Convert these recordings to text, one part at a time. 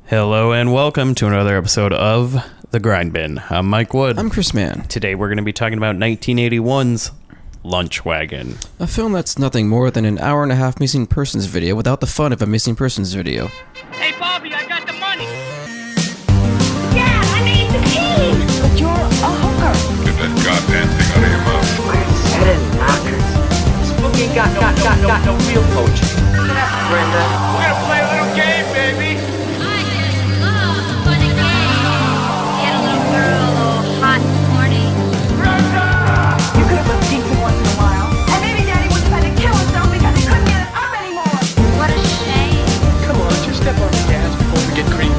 Hello and welcome to another episode of The Grindbin. I'm Mike Wood. I'm Chris Mann. Today we're going to be talking about 1981's Lunch Wagon. A film that's nothing more than an hour and a half missing persons video without the fun of a missing persons video. Hey Bobby, I got the money! Dad, I made the team! But you're a hooker. Get that goddamn thing out of your mouth. Set it knockers. Spooky ain't got no real coach. Look at that, Brenda. We're gonna play a little game, baby! I just love a funny game. Get a little girl all hot and horny. You could have looked decent once in a while. And maybe Daddy wouldn't have had to kill himself because he couldn't get it up anymore. What a shame. Come on, just step on the gas before we get creepy.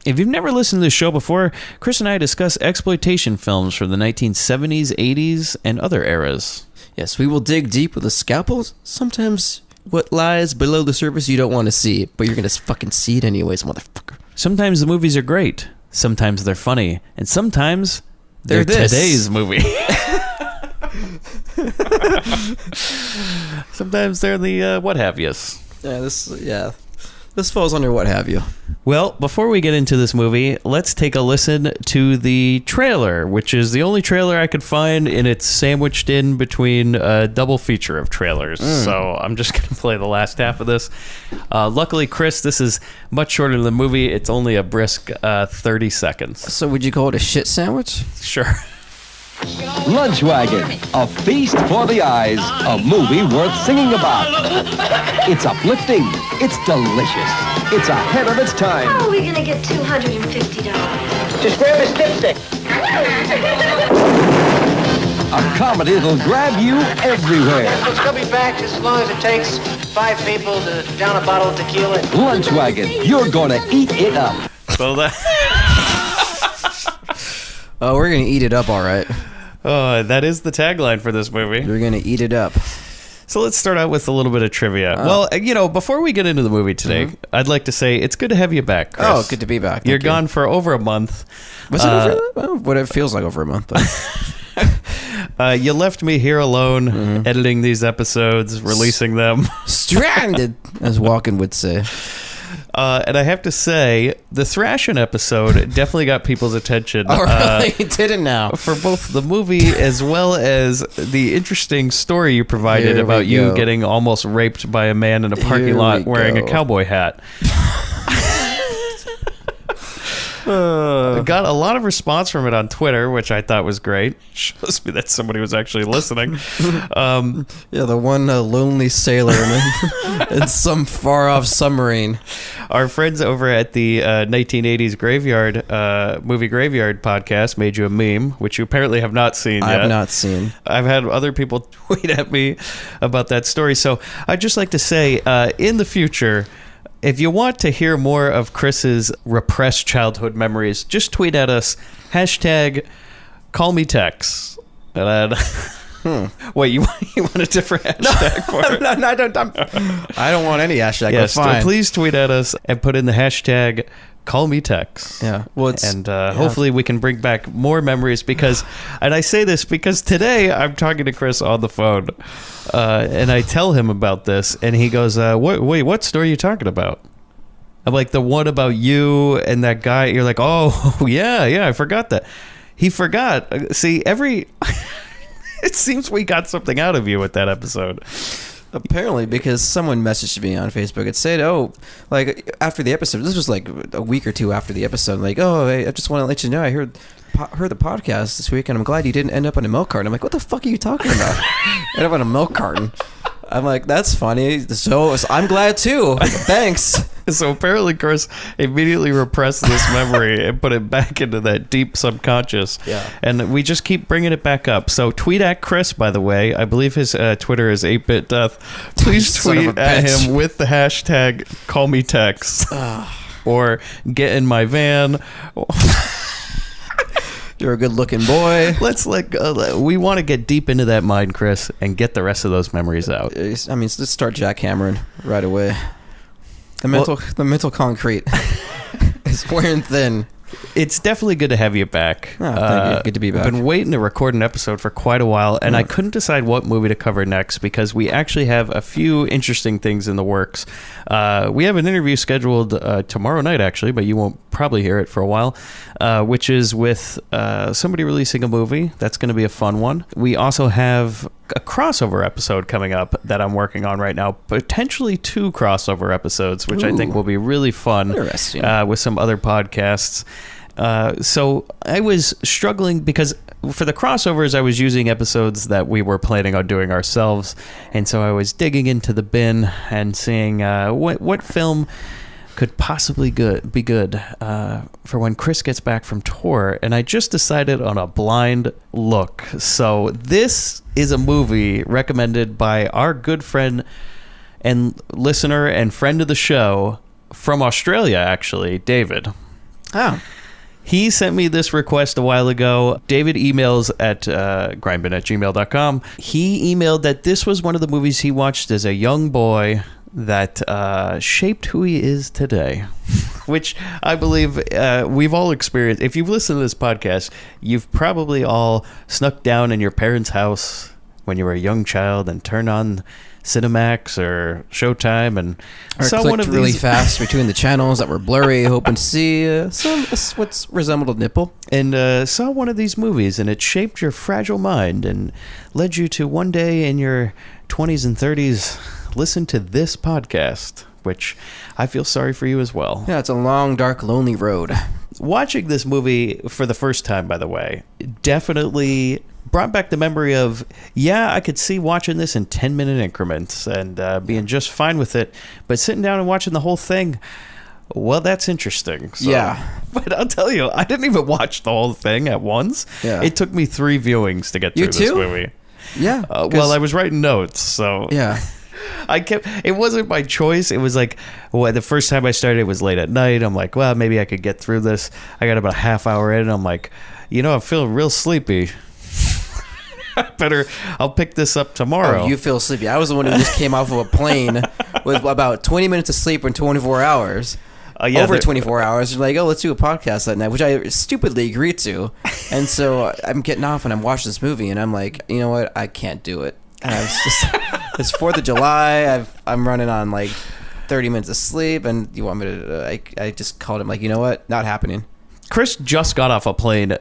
If you've never listened to this show before, Chris and I discuss exploitation films from the 1970s, 80s, and other eras. Yes, we will dig deep with a scalpel. Sometimes what lies below the surface you don't want to see, but you're going to fucking see it anyways, motherfucker. Sometimes the movies are great, sometimes they're funny, and sometimes they're this. today's movie. Sometimes they're the what have yous. This falls under what have you. Well, before we get into this movie, let's take a listen to the trailer, which is the only trailer I could find, and it's sandwiched in between a double feature of trailers. So I'm just going to play the last half of this. Luckily, Chris, this is much shorter than the movie. It's only a brisk 30 seconds. So would you call it a shit sandwich? Sure. Lunch Wagon, a feast for the eyes, a movie worth singing about. It's uplifting, it's delicious, it's ahead of its time. How are we gonna get $250? Just grab his dipstick. A comedy that'll grab you everywhere. She'll be back as long as it takes 5 people to down a bottle of tequila. Lunch Wagon, you're gonna eat it up. So that... Oh, we're going to eat it up, all right. that is the tagline for this movie. We're going to eat it up. So let's start out with a little bit of trivia. Well, before we get into the movie today, I'd like to say it's good to have you back, Chris. Oh, good to be back. Thank You're you. gone for over a month. Was it over? Well, what it feels like over a month. But. You left me here alone, editing these episodes, releasing them. Stranded, as Wagon would say. And I have to say, the Thrashing episode definitely got people's attention. Oh, really? It didn't now. For both the movie as well as the interesting story you provided Here about we you go. getting almost raped by a man in a parking Here lot we wearing a go. cowboy hat. Got a lot of response from it on Twitter, which I thought was great. Shows me that somebody was actually listening. Yeah, the one lonely sailor in some far-off submarine. Our friends over at the 1980s Graveyard movie Graveyard podcast made you a meme, which you apparently have not seen I yet. have not seen. I've had other people tweet at me about that story. So I'd just like to say, in the future, if you want to hear more of Chris's repressed childhood memories, just tweet at us, #CallMeTex. And wait, you want a different hashtag for it? No, I don't want any hashtag. Yes, but fine. please tweet at us and put in the hashtag #CallMeTex. Yeah. Well, it's, And hopefully we can bring back more memories because, and I say this because today I'm talking to Chris on the phone, and I tell him about this, and he goes, wait, what story are you talking about? I'm like, the one about you and that guy. You're like, oh, yeah, I forgot that. He forgot. See, it seems we got something out of you with that episode. apparently, because someone messaged me on Facebook. It said, oh, like, after the episode, this was like a week or two after the episode, like, oh, I just want to let you know I heard the podcast this week, and I'm glad you didn't end up on a milk carton. I'm like, what the fuck are you talking about? End up on a milk carton. I'm like, that's funny. So I'm glad too. Thanks. So apparently Chris immediately repressed this memory and put it back into that deep subconscious. Yeah. And we just keep bringing it back up. So tweet at Chris, by the way. I believe his Twitter is 8BitDeath. Please Son of tweet a at bitch. him with the hashtag #CallMeTex. Or get in my van. You're a good-looking boy. Let's we want to get deep into that mind, Chris, and get the rest of those memories out. I mean, let's start jackhammering right away. The mental concrete is wearing thin. It's definitely good to have you back. Oh, thank you. Good to be back. I've been waiting to record an episode for quite a while, and I couldn't decide what movie to cover next because we actually have a few interesting things in the works. We have an interview scheduled tomorrow night, actually, but you won't probably hear it for a while, which is with somebody releasing a movie. That's going to be a fun one. We also have a crossover episode coming up that I'm working on right now, potentially 2 crossover episodes, which I think will be really fun. Interesting. With some other podcasts. So I was struggling because for the crossovers, I was using episodes that we were planning on doing ourselves. And so I was digging into the bin and seeing what film could possibly be good for when Chris gets back from tour. And I just decided on a blind look. So this is a movie recommended by our good friend and listener and friend of the show from Australia, actually, David. Oh. He sent me this request a while ago. David emails at grindbin@gmail.com. He emailed that this was one of the movies he watched as a young boy that shaped who he is today, which I believe we've all experienced. If you've listened to this podcast, you've probably all snuck down in your parents' house when you were a young child and turned on Cinemax or Showtime and saw one of these really fast between the channels that were blurry, hoping to see what's resembled a nipple. And saw one of these movies, and it shaped your fragile mind and led you to one day in your 20s and 30s listen to this podcast, which I feel sorry for you as well. Yeah, it's a long, dark, lonely road. Watching this movie for the first time, by the way, definitely brought back the memory of, I could see watching this in 10-minute increments and being just fine with it. But sitting down and watching the whole thing, well, that's interesting. So. Yeah. But I'll tell you, I didn't even watch the whole thing at once. Yeah. It took me 3 viewings to get through this movie. Yeah. Well, I was writing notes, so... Yeah. It wasn't by choice. It was like, the first time I started, it was late at night. I'm like, well, maybe I could get through this. I got about a half hour in, and I'm like, I'm feeling real sleepy. I'll pick this up tomorrow. Oh, you feel sleepy. I was the one who just came off of a plane with about 20 minutes of sleep in 24 hours. Over 24 hours. You're like, let's do a podcast that night, which I stupidly agreed to. And so I'm getting off and I'm watching this movie, and I'm like, you know what? I can't do it. And I was just, it's 4th of July. I'm running on like 30 minutes of sleep, and you want me to? I just called him like, you know what? Not happening. Chris just got off a plane.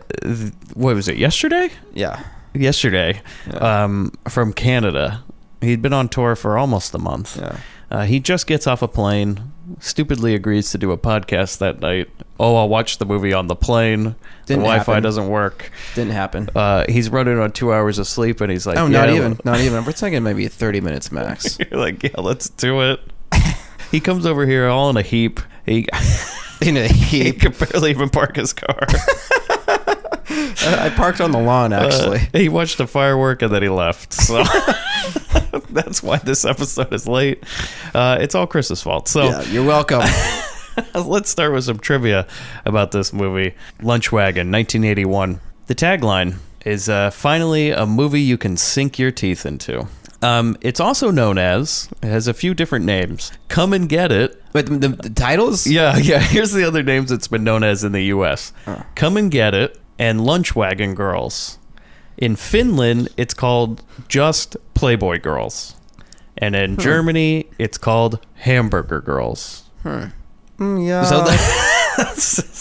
What was it? Yesterday? Yeah. Yesterday, from Canada. He'd been on tour for almost a month. Yeah. He just gets off a plane, stupidly agrees to do a podcast that night. I'll watch the movie on the plane. The Wi-Fi doesn't work. Didn't happen. He's running on 2 hours of sleep, and he's like, not even. We're talking maybe 30 minutes max. You're like, let's do it. He comes over here all in a heap. He could barely even park his car. I parked on the lawn, actually. He watched a firework and then he left. So that's why this episode is late. It's all Chris's fault. So yeah, you're welcome. Let's start with some trivia about this movie. Lunch Wagon, 1981. The tagline is finally a movie you can sink your teeth into. It's also known as, it has a few different names. Come and Get It. But the titles? Yeah. Here's the other names it's been known as in the U.S. Come and Get It and Lunch Wagon Girls. In Finland, it's called just Playboy Girls. And in Germany, it's called Hamburger Girls. Yeah. So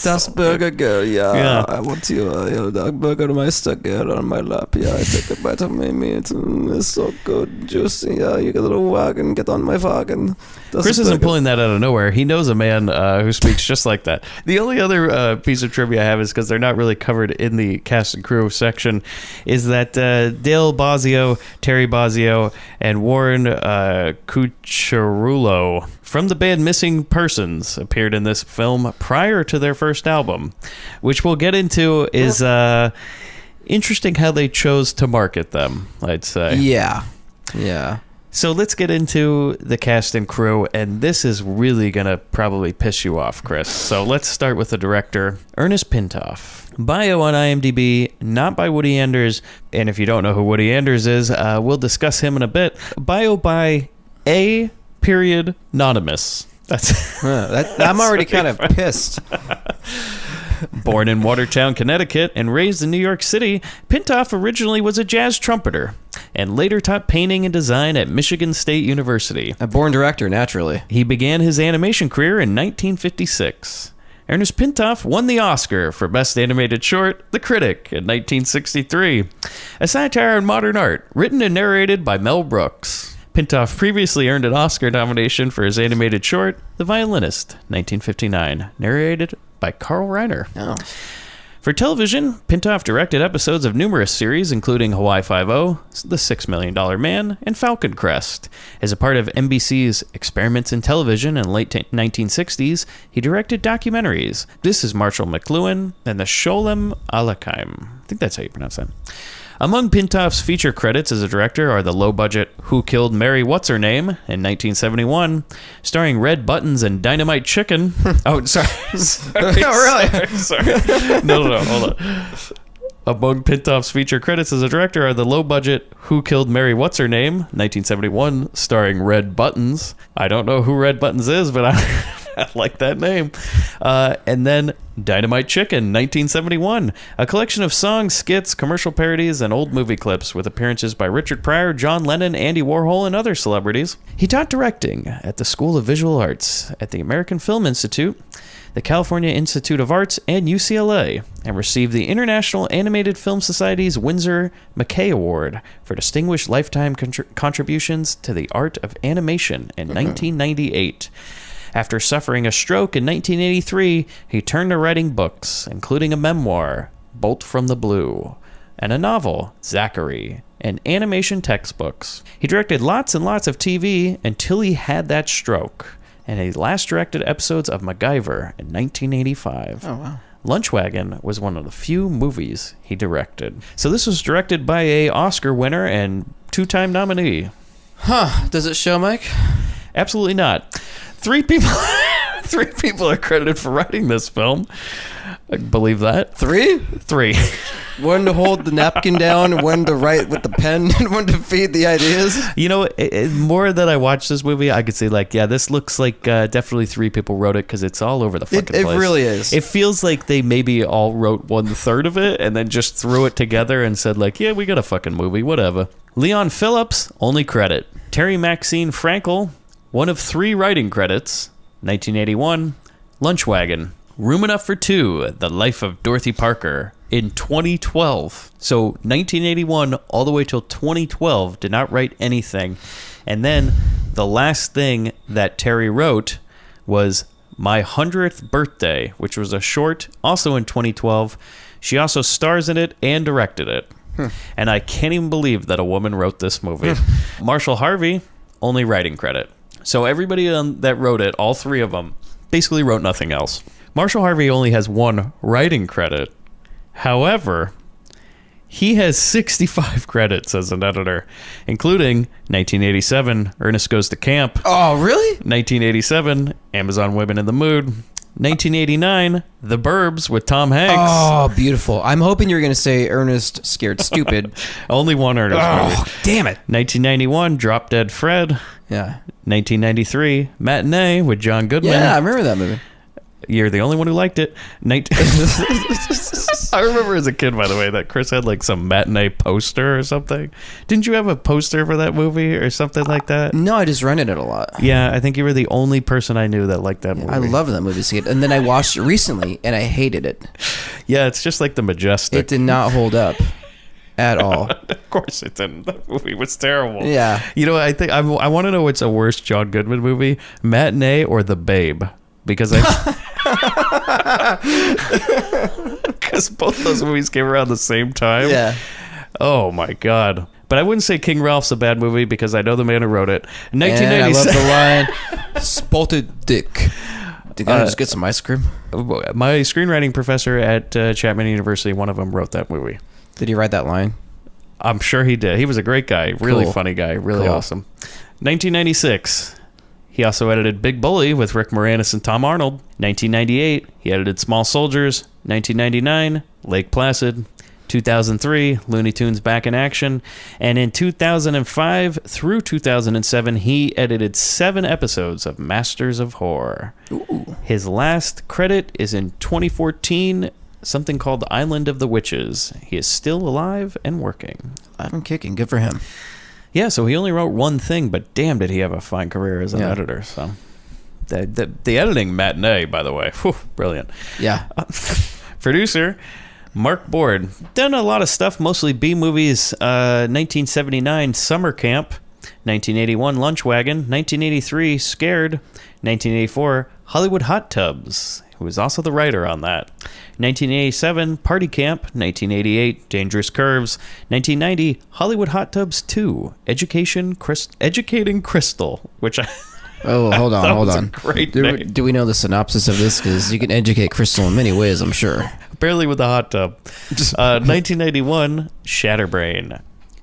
Das Burger Girl, Yeah. I want you dog burger Meister girl on my lap. Yeah, I take a bite of my meat. It's so good, juicy. Yeah, you get a little wagon, get on my wagon. Chris isn't pulling that out of nowhere. He knows a man who speaks just like that. The only other piece of trivia I have is because they're not really covered in the cast and crew section, is that Dale Bozzio, Terry Bozzio, and Warren Cucciarulo from the band Missing Persons appeared in this film prior to their first album, which we'll get into is interesting how they chose to market them, I'd say. Yeah. So let's get into the cast and crew, and this is really going to probably piss you off, Chris. So let's start with the director, Ernest Pintoff. Bio on IMDb, not by Woody Anders, and if you don't know who Woody Anders is, we'll discuss him in a bit. Bio by A. Anonymous. I'm already kind of pissed. Born in Watertown, Connecticut, and raised in New York City, Pintoff originally was a jazz trumpeter and later taught painting and design at Michigan State University. A born director, naturally. He began his animation career in 1956. Ernest Pintoff won the Oscar for Best Animated Short, The Critic, in 1963, a satire on modern art, written and narrated by Mel Brooks. Pintoff previously earned an Oscar nomination for his animated short, The Violinist, 1959, narrated by Carl Reiner. Oh. For television, Pintoff directed episodes of numerous series, including Hawaii Five-0, The $6 Million Man, and Falcon Crest. As a part of NBC's Experiments in Television in the late 1960s, he directed documentaries This is Marshall McLuhan and The Sholem Aleichem. I think that's how you pronounce that. Among Pintoff's feature credits as a director are the low-budget Who Killed Mary What's-Her-Name in 1971, starring Red Buttons and Dynamite Chicken. Oh, sorry. Really? Sorry. No, hold on. Among Pintoff's feature credits as a director are the low-budget Who Killed Mary What's-Her-Name, 1971, starring Red Buttons. I don't know who Red Buttons is, but I like that name. And then Dynamite Chicken, 1971, a collection of songs, skits, commercial parodies, and old movie clips with appearances by Richard Pryor, John Lennon, Andy Warhol, and other celebrities. He taught directing at the School of Visual Arts at the American Film Institute, the California Institute of Arts, and UCLA, and received the International Animated Film Society's Winsor McKay Award for distinguished lifetime contributions to the art of animation in 1998. After suffering a stroke in 1983, he turned to writing books, including a memoir, Bolt from the Blue, and a novel, Zachary, and animation textbooks. He directed lots and lots of TV until he had that stroke, and he last directed episodes of MacGyver in 1985. Oh, wow. Lunch Wagon was one of the few movies he directed. So this was directed by a Oscar winner and two-time nominee. Huh. Does it show, Mike? Absolutely not. Three people are credited for writing this film. I believe that. Three? One to hold the napkin down, one to write with the pen, and one to feed the ideas. You know, more that I watched this movie, I could say, like, yeah, this looks like definitely three people wrote it because it's all over the fucking place. It really is. It feels like they maybe all wrote 1/3 of it and then just threw it together and said, like, yeah, we got a fucking movie, whatever. Leon Phillips, only credit. Terry Maxine Frankel, one of 3 writing credits. 1981, Lunch Wagon. Room Enough for Two, The Life of Dorothy Parker, in 2012. So 1981 all the way till 2012 did not write anything. And then the last thing that Terry wrote was My 100th Birthday, which was a short, also in 2012. She also stars in it and directed it. And I can't even believe that a woman wrote this movie. Marshall Harvey, only writing credit. So everybody that wrote it, all 3 of them, basically wrote nothing else. Marshall Harvey only has 1 writing credit. However, he has 65 credits as an editor, including 1987, Ernest Goes to Camp. Oh, really? 1987, Amazon Women in the Mood. 1989, The Burbs with Tom Hanks. Oh, beautiful. I'm hoping you're going to say Ernest Scared Stupid. Only 1 Ernest movie. Damn it. 1991, Drop Dead Fred. Yeah. 1993, Matinee with John Goodman. Yeah, I remember that movie. You're the only one who liked it. I remember as a kid, by the way, that Chris had like some Matinee poster or something. Didn't you have a poster for that movie or something like that? No, I just rented it a lot. Yeah, I think you were the only person I knew that liked that movie. I love that movie. And then I watched it recently, and I hated it. Yeah, it's just like the Majestic. It did not hold up at all. Of course it didn't. That movie was terrible. Yeah. You know, I think I want to know what's a worse John Goodman movie, Matinee or The Babe? Because because both those movies came around the same time. Yeah. Oh my god. But I wouldn't say King Ralph's a bad movie because I know the man who wrote it. 1997. And I love the line, "Spalted dick." Did I just get some ice cream? My screenwriting professor at Chapman University, one of them wrote that movie. Did he write that line? I'm sure he did. He was a great guy. Really funny guy. Really awesome. 1996. He also edited Big Bully with Rick Moranis and Tom Arnold. 1998, he edited Small Soldiers. 1999, Lake Placid. 2003, Looney Tunes Back in Action. And in 2005 through 2007, he edited 7 episodes of Masters of Horror. Ooh. His last credit is in 2014, something called Island of the Witches. He is still alive and working. I'm kicking. Good for him. Yeah, so he only wrote one thing, but damn, did he have a fine career as an editor. So the editing matinee, by the way, whew, brilliant. Yeah. Producer Mark Board, done a lot of stuff, mostly B movies. 1979 Summer Camp, 1981 Lunch Wagon, 1983 Scared, 1984 Hollywood Hot Tubs, who was also the writer on that. 1987 Party Camp, 1988 Dangerous Curves, 1990 Hollywood Hot Tubs 2, Educating Crystal, which I Oh, hold on, that hold was a on. great name. Do we know the synopsis of this? Because you can educate Crystal in many ways, I'm sure. Barely with the hot tub. 1991 Shatterbrain.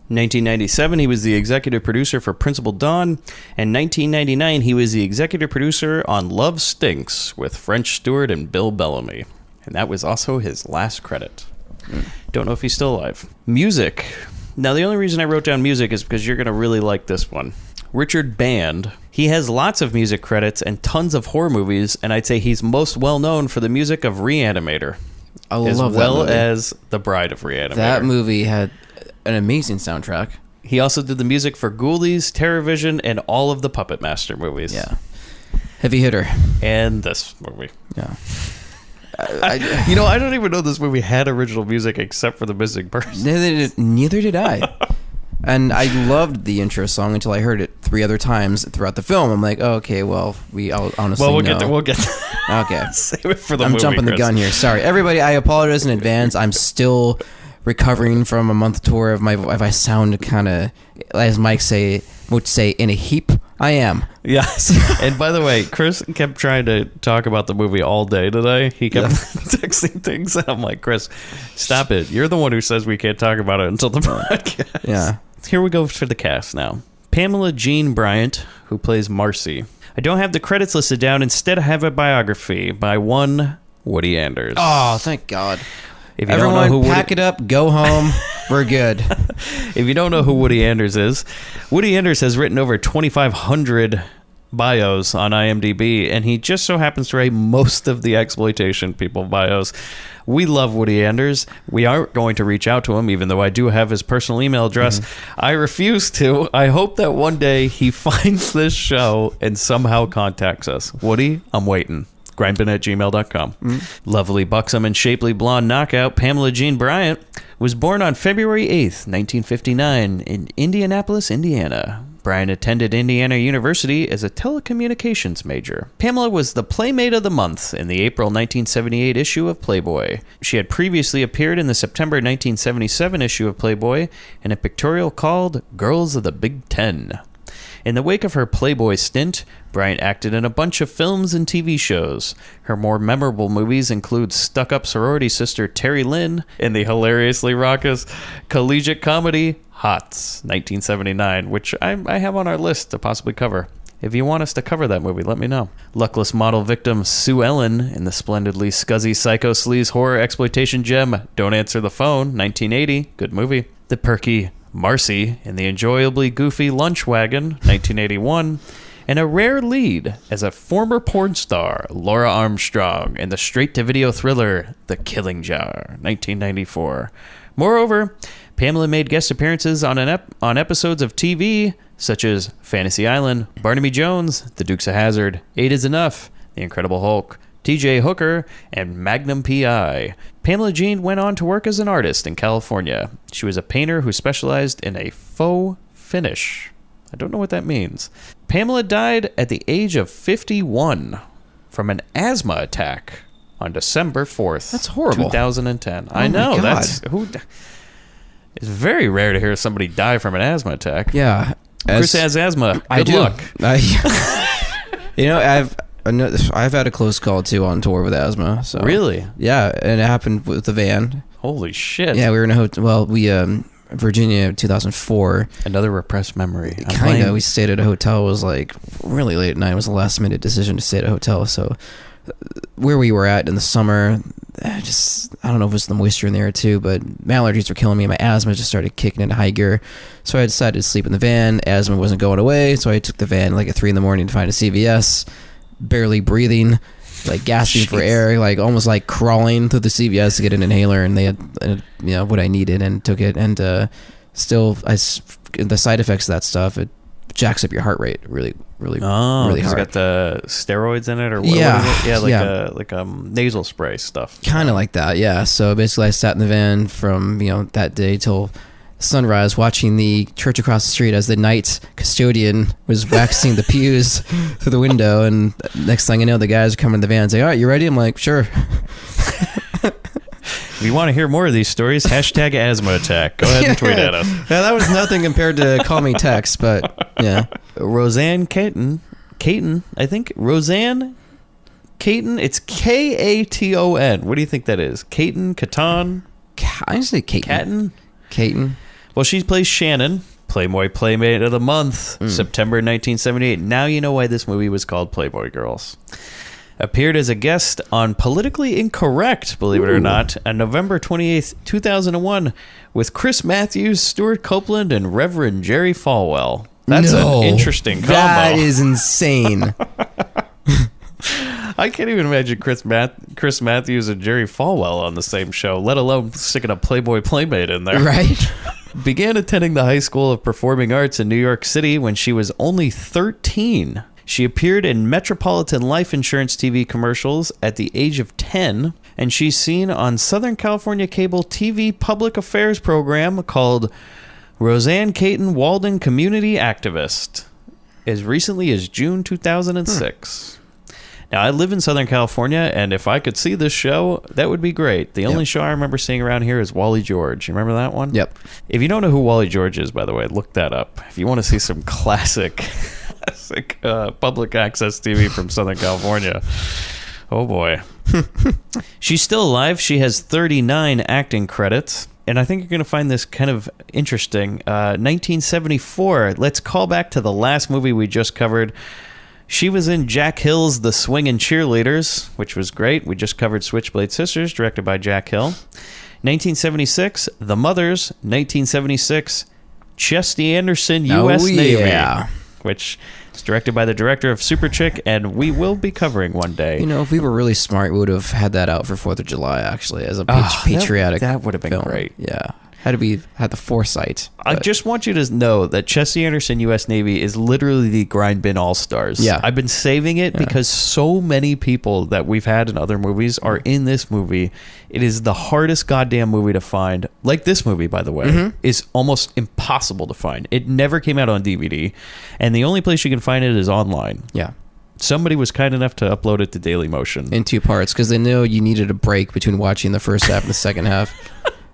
1997 he was the executive producer for Principal Dawn, and 1999 he was the executive producer on Love Stinks with French Stewart and Bill Bellamy, and that was also his last credit. Don't know if he's still alive. Music. Now the only reason I wrote down music is because you're going to really like this one. Richard Band. He has lots of music credits and tons of horror movies, and I'd say he's most well known for the music of Reanimator, I as love well that movie. as The Bride of Reanimator. That movie had an amazing soundtrack. He also did the music for Ghoulies, Terrorvision, and all of the Puppet Master movies. Yeah. Heavy hitter. And this movie. Yeah. I don't even know this movie had original music except for the missing person. Neither did I. And I loved the intro song until I heard it 3 other times throughout the film. I'm like, oh, okay, well, I'll honestly Well, we'll know. get there. We'll get there. Okay. Save it for the I'm movie, jumping the Chris. gun here. Sorry. Everybody, I apologize in advance. I'm still recovering from a month tour of my voice. If I sound kind of, as Mike would say, in a heap, I am. Yes. And by the way, Chris kept trying to talk about the movie all day today. He kept texting things, and I'm like, Chris, stop it. You're the one who says we can't talk about it until the podcast. Yeah. Here we go for the cast now. Pamela Jean Bryant, who plays Marcy. I don't have the credits listed down. Instead, I have a biography by one Woody Anders. Oh, thank God. If you Everyone, don't know who pack it up, go home. We're good. If you don't know who Woody Anders is, Woody Anders has written over 2,500 bios on IMDb, and he just so happens to write most of the exploitation people bios. We love Woody Anders. We aren't going to reach out to him, even though I do have his personal email address. I refuse to. I hope that one day he finds this show and somehow contacts us. Woody, I'm waiting. Grindbin@gmail.com. Lovely, buxom, and shapely blonde knockout Pamela Jean Bryant was born on February 8th, 1959 in Indianapolis, Indiana. Bryant attended Indiana University as a telecommunications major. Pamela was the Playmate of the Month in the April 1978 issue of Playboy. She had previously appeared in the September 1977 issue of Playboy in a pictorial called Girls of the Big Ten. In the wake of her Playboy stint, Bryant acted in a bunch of films and TV shows. Her more memorable movies include stuck-up sorority sister Terry Lynn in the hilariously raucous collegiate comedy Hots, 1979, which I have on our list to possibly cover. If you want us to cover that movie, let me know. Luckless model victim Sue Ellen in the splendidly scuzzy psycho sleaze horror exploitation gem Don't Answer the Phone, 1980, good movie. The perky Marcy in the enjoyably goofy Lunch Wagon, 1981, and a rare lead as a former porn star, Laura Armstrong, in the straight-to-video thriller The Killing Jar, 1994. Moreover, Pamela made guest appearances on episodes of TV such as Fantasy Island, Barnaby Jones, The Dukes of Hazzard, 8 is Enough, The Incredible Hulk, T.J. Hooker, and Magnum P.I. Pamela Jean went on to work as an artist in California. She was a painter who specialized in a faux finish. I don't know what that means. Pamela died at the age of 51 from an asthma attack on December 4th. That's horrible. 2010. Oh I know. my God. It's very rare to hear somebody die from an asthma attack. Yeah. Chris has asthma. Good I do. luck. I've had a close call too on tour with asthma. So Really? yeah, and it happened with the van. Holy shit. Yeah, we were in a hotel. Well, we Virginia, 2004. Another repressed memory. Kind of. We stayed at a hotel. It was like really late at night. It was a last minute decision to stay at a hotel. So where we were at in the summer, I don't know if it was the moisture in the air too, but my allergies were killing me. My asthma just started kicking into high gear. So I decided to sleep in the van. Asthma wasn't going away, so I took the van like at 3 a.m. to find a CVS, barely breathing, like gasping for air, like almost like crawling through the CVS to get an inhaler, and they had what I needed and took it, and the side effects of that stuff, it jacks up your heart rate really really hard. It's got the steroids in it, or what is it? Like nasal spray stuff. Kind of like that, yeah. So basically, I sat in the van from that day till sunrise, watching the church across the street as the night custodian was waxing the pews through the window. And next thing I know, the guys are coming in the van and say, "All right, you ready?" I'm like, "Sure." If you want to hear more of these stories, hashtag asthma attack. Go ahead and tweet at us. Yeah, that was nothing compared to call me text, but yeah. Roseanne Caton, I think. Roseanne Caton. It's Katon. What do you think that is? Caton? I say Caton. Caton. Well, she plays Shannon, Playboy Playmate of the Month, September 1978. Now you know why this movie was called Playboy Girls. Appeared as a guest on Politically Incorrect, believe it or not, on November 28th, 2001, with Chris Matthews, Stuart Copeland, and Reverend Jerry Falwell. That's an interesting combo. That is insane. I can't even imagine Chris Matthews and Jerry Falwell on the same show, let alone sticking a Playboy Playmate in there. Right. Began attending the High School of Performing Arts in New York City when she was only 13. She appeared in Metropolitan Life Insurance TV commercials at the age of 10, and she's seen on Southern California cable TV public affairs program called Roseanne Caton Walden Community Activist as recently as June 2006. Now, I live in Southern California, and if I could see this show, that would be great. The only show I remember seeing around here is Wally George. You remember that one? Yep. If you don't know who Wally George is, by the way, look that up. If you want to see some classic public access TV from Southern California. Oh, boy. She's still alive. She has 39 acting credits. And I think you're going to find this kind of interesting. 1974. Let's call back to the last movie we just covered. She was in Jack Hill's The Swingin' Cheerleaders, which was great. We just covered Switchblade Sisters, directed by Jack Hill. 1976, The Mothers. 1976, Chesty Anderson, U.S. Navy, which is directed by the director of Super Chick, and we will be covering one day. If we were really smart, we would have had that out for 4th of July, actually, as a patriotic That would have been film. great. Yeah. Had the foresight. I just want you to know that Chesty Anderson, U.S. Navy, is literally the Grindbin All-Stars. Yeah. I've been saving it because so many people that we've had in other movies are in this movie. It is the hardest goddamn movie to find. Like this movie, by the way, is almost impossible to find. It never came out on DVD, and the only place you can find it is online. Yeah. Somebody was kind enough to upload it to Dailymotion. In 2 parts, because they knew you needed a break between watching the first half and the second half.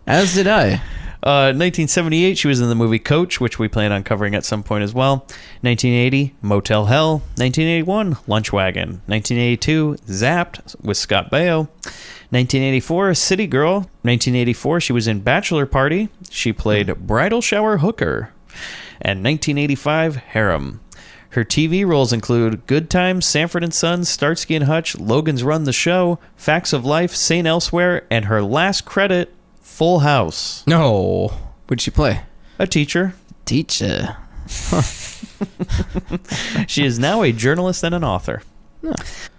As did I. 1978, she was in the movie Coach, which we plan on covering at some point as well. 1980, Motel Hell. 1981, Lunch Wagon. 1982, Zapped with Scott Baio. 1984, City Girl. 1984, she was in Bachelor Party. She played Bridal Shower Hooker. And 1985, Harem. Her TV roles include Good Times, Sanford & Sons, Starsky & Hutch, Logan's Run the Show, Facts of Life, St. Elsewhere, and her last credit, Full House. No. What'd she play? A teacher. Teacher. She is now a journalist and an author. Oh.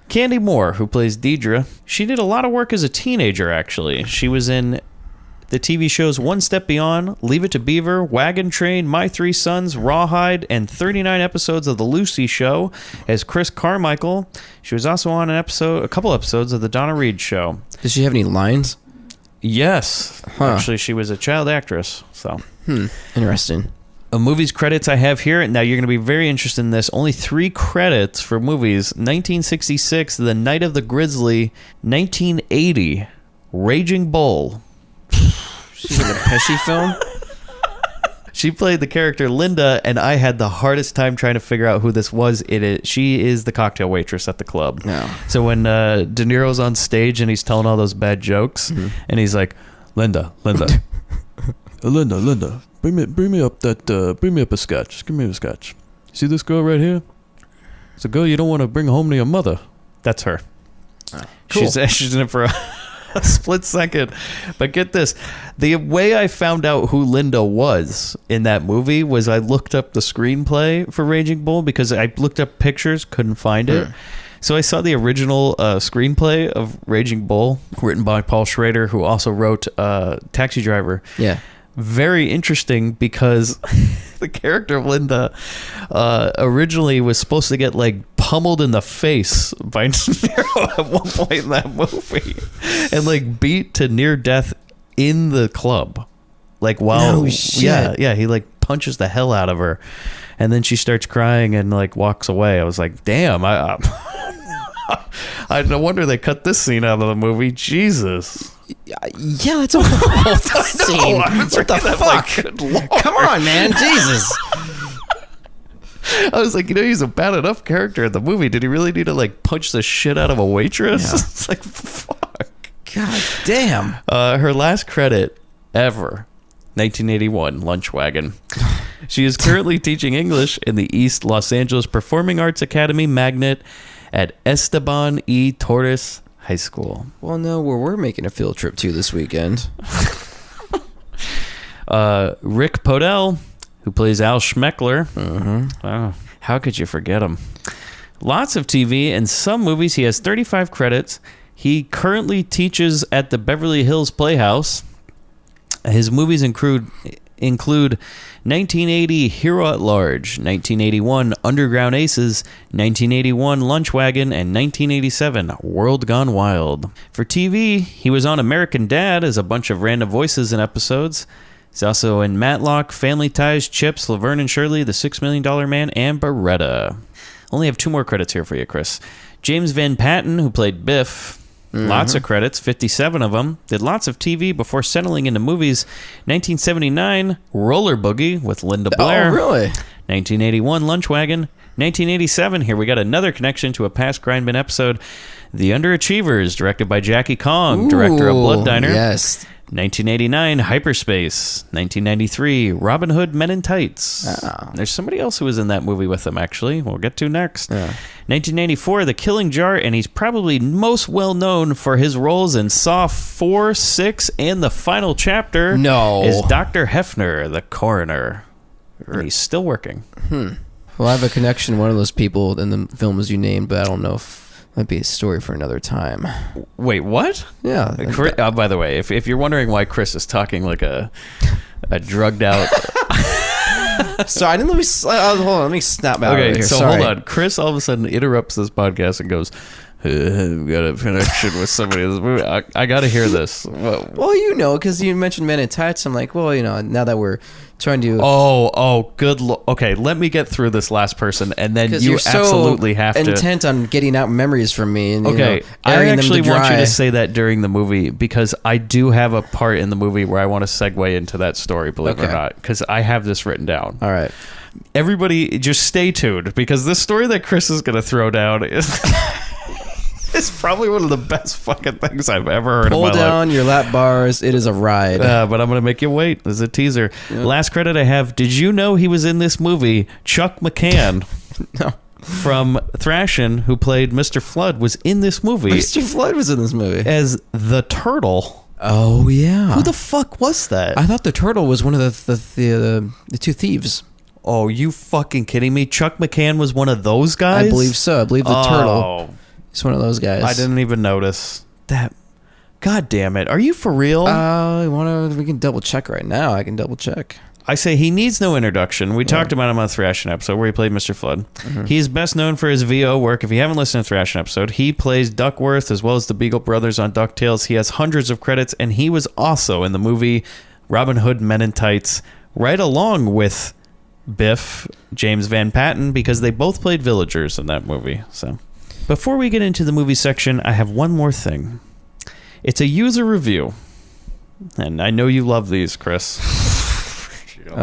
Candy Moore, who plays Deidre, she did a lot of work as a teenager, actually. She was in the TV shows One Step Beyond, Leave It to Beaver, Wagon Train, My Three Sons, Rawhide, and 39 episodes of The Lucy Show as Chris Carmichael. She was also on a couple episodes of The Donna Reed Show. Does she have any lines? Yes. Actually, she was a child actress. So, Interesting. Movies credits I have here. Now, you're going to be very interested in this. Only 3 credits for movies. 1966, The Night of the Grizzly. 1980, Raging Bull. She's in a Pesci film? She played the character Linda, and I had the hardest time trying to figure out who this was. She is the cocktail waitress at the club. No. So when De Niro's on stage and he's telling all those bad jokes, and he's like, Linda, Linda, bring me up a scotch. Just give me a scotch. See this girl right here? It's a girl you don't want to bring home to your mother. That's her. Cool. She's in it for a split second. But get this. The way I found out who Linda was in that movie was I looked up the screenplay for Raging Bull because I looked up pictures, couldn't find it. So I saw the original screenplay of Raging Bull, written by Paul Schrader, who also wrote Taxi Driver. Yeah. Very interesting because the character of Linda originally was supposed to get like pummeled in the face by Niro at one point in that movie and like beat to near death in the club. Like while yeah, he like punches the hell out of her and then she starts crying and like walks away. I was like, damn, I no wonder they cut this scene out of the movie. Jesus. Yeah, that's a horrible scene. What the fuck? Like, Come on, man. Jesus. I was like, he's a bad enough character in the movie. Did he really need to like punch the shit out of a waitress? Yeah. It's like, fuck. God damn. Her last credit ever, 1981, Lunch Wagon. She is currently teaching English in the East Los Angeles Performing Arts Academy magnet at Esteban E. Torres High School. Well, no, we're making a field trip to this weekend. Rick Podell, who plays Al Schmeckler. Oh, how could you forget him? Lots of TV and some movies. He has 35 credits. He currently teaches at the Beverly Hills Playhouse. His movies include 1980 Hero at Large, 1981 Underground Aces, 1981 Lunch Wagon, and 1987 World Gone Wild. For TV, he was on American Dad as a bunch of random voices in episodes. He's also in Matlock, Family Ties, Chips, Laverne and Shirley, The $6 Million Man, and Beretta. Only have 2 more credits here for you, Chris. James Van Patten, who played Biff. Lots of credits, 57 of them. Did lots of TV before settling into movies. 1979, Roller Boogie with Linda Blair. Oh, really? 1981, Lunch Wagon. 1987, here we got another connection to a past Grindbin episode. The Underachievers, directed by Jackie Kong, director of Blood Diner. Yes. 1989, Hyperspace. 1993, Robin Hood Men in Tights. Oh. There's somebody else who was in that movie with him, actually. We'll get to next. 1994, The Killing Jar, and he's probably most well known for his roles in Saw 4, 6, and the final chapter. No. Is Dr. Hefner, the coroner. And he's still working. Well, I have a connection. One of those people in the films you named, but I don't know if might be a story for another time. Wait, what? Yeah. By the way, if you're wondering why Chris is talking like a drugged out... Sorry, hold on. Let me snap out Okay, of here. so Sorry. hold on. Chris all of a sudden interrupts this podcast and goes, I've got a connection with somebody in this movie. I got to hear this. Well, because you mentioned Men in Tights. I'm like, well, now that we're trying to... good. Okay, let me get through this last person, and then you you're so absolutely have to... intent on getting out memories from me. And, Okay, I airing them actually to want you dry. to say that during the movie because I do have a part in the movie where I want to segue into that story, believe it or not, because I have this written down. All right. Everybody, just stay tuned because this story that Chris is going to throw down is... It's probably one of the best fucking things I've ever heard in my life. Pull down your lap bars. It is a ride. But I'm going to make you wait. There's a teaser. Yep. Last credit I have. Did you know he was in this movie? Chuck McCann No. from Thrashin', who played Mr. Flood, was in this movie. Mr. Flood was in this movie. As the turtle. Oh, yeah. Who the fuck was that? I thought the turtle was one of the 2 thieves. Oh, you fucking kidding me? Chuck McCann was one of those guys? I believe so. I believe the turtle. He's one of those guys. I didn't even notice that. God damn it! Are you for real? We can double check right now. I can double check. I say he needs no introduction. We talked about him on the Thrashin' episode where he played Mr. Flood. He's best known for his VO work. If you haven't listened to the Thrashin' episode, he plays Duckworth as well as the Beagle Brothers on DuckTales. He has hundreds of credits, and he was also in the movie Robin Hood Men in Tights, right along with Biff, James Van Patten, because they both played villagers in that movie. So, before we get into the movie section, I have one more thing. It's a user review, and I know you love these, Chris.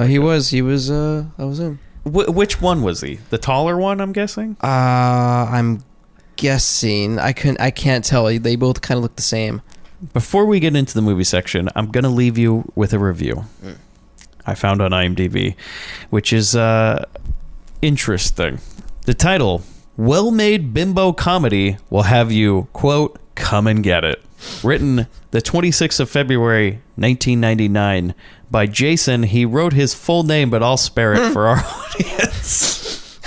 He was. I was in. Which one was he? The taller one, I'm guessing? I'm guessing. I can't tell. They both kind of look the same. Before we get into the movie section, I'm going to leave you with a review I found on IMDb, which is interesting. The title, Well-Made Bimbo Comedy, will have you, quote, come and get it. written the 26th of February, 1999, by Jason. He wrote his full name, but I'll spare it for our audience.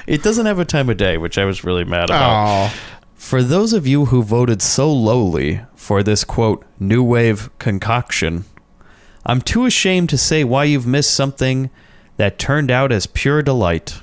It doesn't have a time of day, which I was really mad about. Oh. For those of you who voted so lowly for this, quote, new wave concoction, I'm too ashamed to say why you've missed something that turned out as pure delight.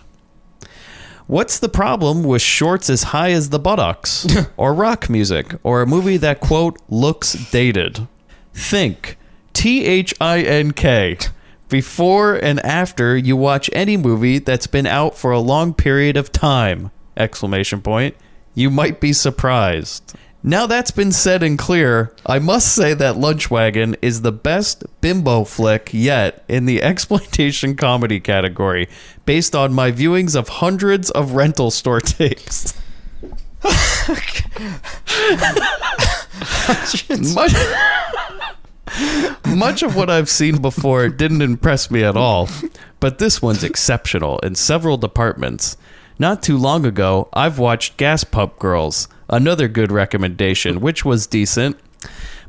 What's the problem with shorts as high as the buttocks, or rock music, or a movie that, quote, looks dated? Think THINK before and after you watch any movie that's been out for a long period of time, exclamation point. You might be surprised. Now that's been said and clear, I must say that Lunch Wagon is the best bimbo flick yet in the exploitation comedy category, based on my viewings of hundreds of rental store tapes. Much of what I've seen before didn't impress me at all, but this one's exceptional in several departments. Not too long ago, I've watched Gas Pump Girls, another good recommendation, which was decent.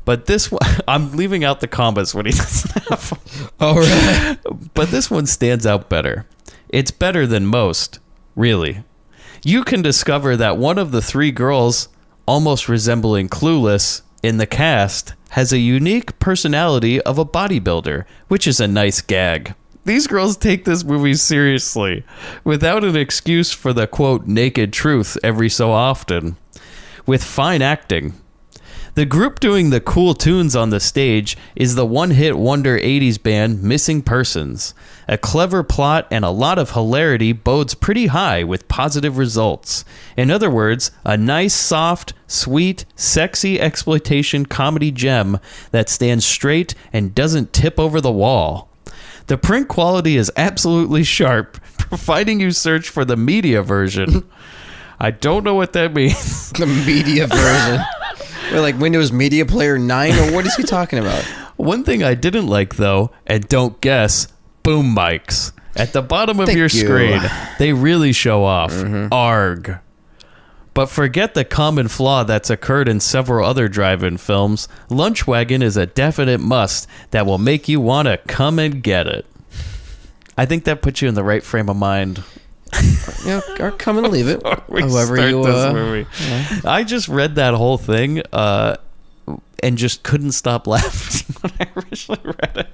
But this one, I'm leaving out the comments when he doesn't have them. All right. But this one stands out better. It's better than most, really. You can discover that one of the three girls, almost resembling Clueless, in the cast, has a unique personality of a bodybuilder, which is a nice gag. These girls take this movie seriously, without an excuse for the, quote, naked truth every so often, with fine acting. The group doing the cool tunes on the stage is the one-hit wonder 80s band Missing Persons. A clever plot and a lot of hilarity bodes pretty high with positive results. In other words, a nice, soft, sweet, sexy exploitation comedy gem that stands straight and doesn't tip over the wall. The print quality is absolutely sharp, providing you search for the media version. I don't know what that means. The media version. We're like Windows Media Player 9, or what is he talking about? One thing I didn't like, though, and don't guess, boom mics. At the bottom of Thank your you. screen, they really show off. Arg. But forget the common flaw that's occurred in several other drive-in films. Lunch Wagon is a definite must that will make you want to come and get it. I think that puts you in the right frame of mind. Yeah, or come and leave it. We However start you this movie. Yeah. I just read that whole thing and just couldn't stop laughing when I originally read it.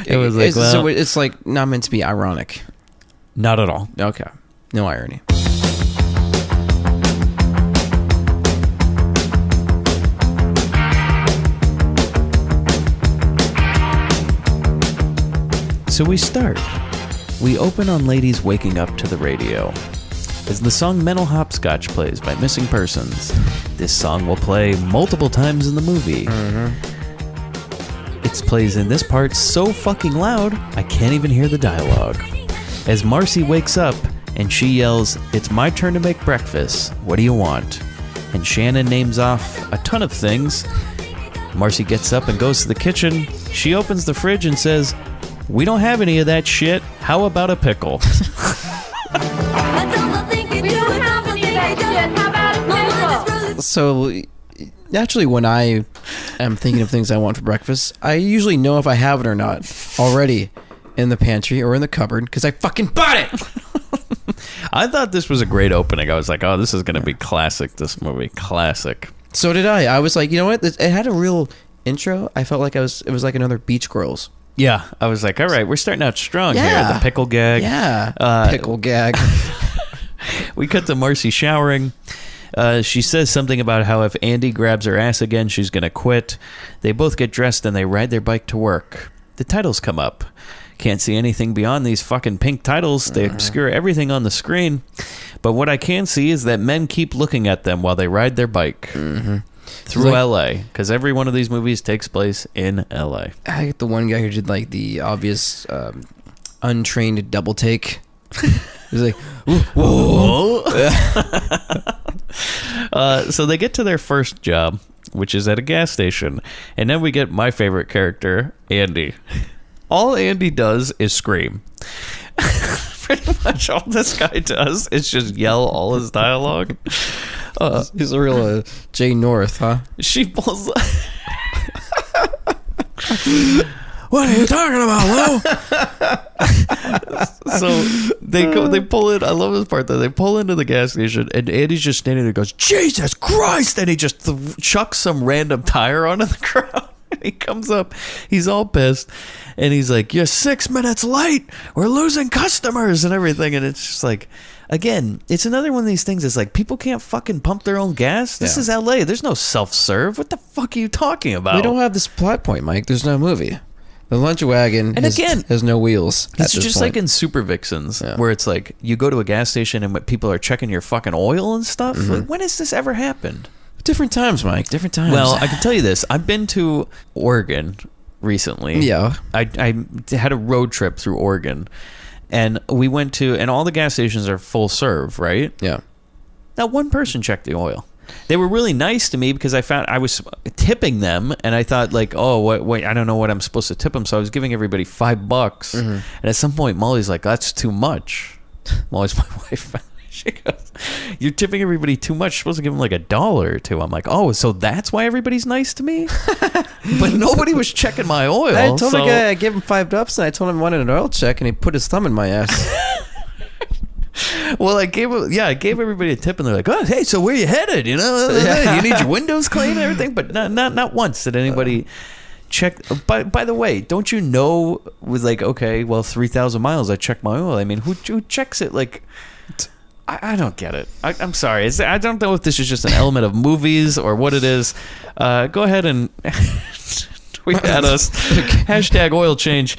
It was like, so it's like not meant to be ironic. Not at all. Okay. No irony. So we start. We open on ladies waking up to the radio. As the song Mental Hopscotch plays by Missing Persons. This song will play multiple times in the movie. It plays in this part so fucking loud, I can't even hear the dialogue. As Marcy wakes up and she yells, "It's my turn to make breakfast. What do you want?" And Shannon names off a ton of things. Marcy gets up and goes to the kitchen. She opens the fridge and says, "We don't have any of that shit. How about a pickle?" So, naturally, when I am thinking of things I want for breakfast, I usually know if I have it or not already in the pantry or in the cupboard because I fucking bought it. I thought this was a great opening. I was like, oh, this is going to be classic, this movie. Classic. So did I. I was like, you know what? It had a real intro. I felt like it was like another Beach Girls. Yeah. I was like, all right, we're starting out strong here. Yeah. The pickle gag. Yeah. Pickle gag. We cut to Marcy showering. She says something about how if Andy grabs her ass again, she's going to quit. They both get dressed and they ride their bike to work. The titles come up. Can't see anything beyond these fucking pink titles. They obscure everything on the screen. But what I can see is that men keep looking at them while they ride their bike through LA. Because every one of these movies takes place in LA. I get the one guy who did like the obvious untrained double take. He's like, whoa. So they get to their first job, which is at a gas station. And then we get my favorite character, Andy. All Andy does is scream. Pretty much all this guy does is just yell all his dialogue. He's a real Jay North, huh? She pulls. What are you talking about, Lou? So they pull in. I love this part though. They pull into the gas station, and Andy's just standing there. And goes, Jesus Christ! And he just chucks some random tire onto the ground. He comes up. He's all pissed, and he's like, "You're 6 minutes late. We're losing customers and everything." And it's just like, again, it's another one of these things. It's like people can't fucking pump their own gas. This is LA. There's no self-serve. What the fuck are you talking about? We don't have this plot point, Mike. There's no movie. The lunch wagon has no wheels. It's just like in Super Vixens, where it's like you go to a gas station and people are checking your fucking oil and stuff. Like, when has this ever happened? Different times, Mike. Different times. Well, I can tell you this. I've been to Oregon recently. Yeah. I had a road trip through Oregon, and we went to, and all the gas stations are full serve, right? Yeah. Not one person checked the oil. They were really nice to me because I was tipping them, and I thought like, oh, wait, I don't know what I'm supposed to tip them, so I was giving everybody $5. And at some point, Molly's like, that's too much. Molly's my wife. She goes, you're tipping everybody too much. You're supposed to give them like $1 or $2. I'm like, oh, so that's why everybody's nice to me? But nobody was checking my oil. I told the guy I gave him $5, and I told him I wanted an oil check, and he put his thumb in my ass. Well, I gave everybody a tip, and they're like, "Oh, hey, so where you headed? You know, you need your windows cleaned and everything." But not once did anybody check. By the way, don't you know? With like, okay, well, 3,000 miles, I checked my oil. I mean, who checks it? Like, I don't get it. I'm sorry. I don't know if this is just an element of movies or what it is. Go ahead and tweet at us. Hashtag oil change.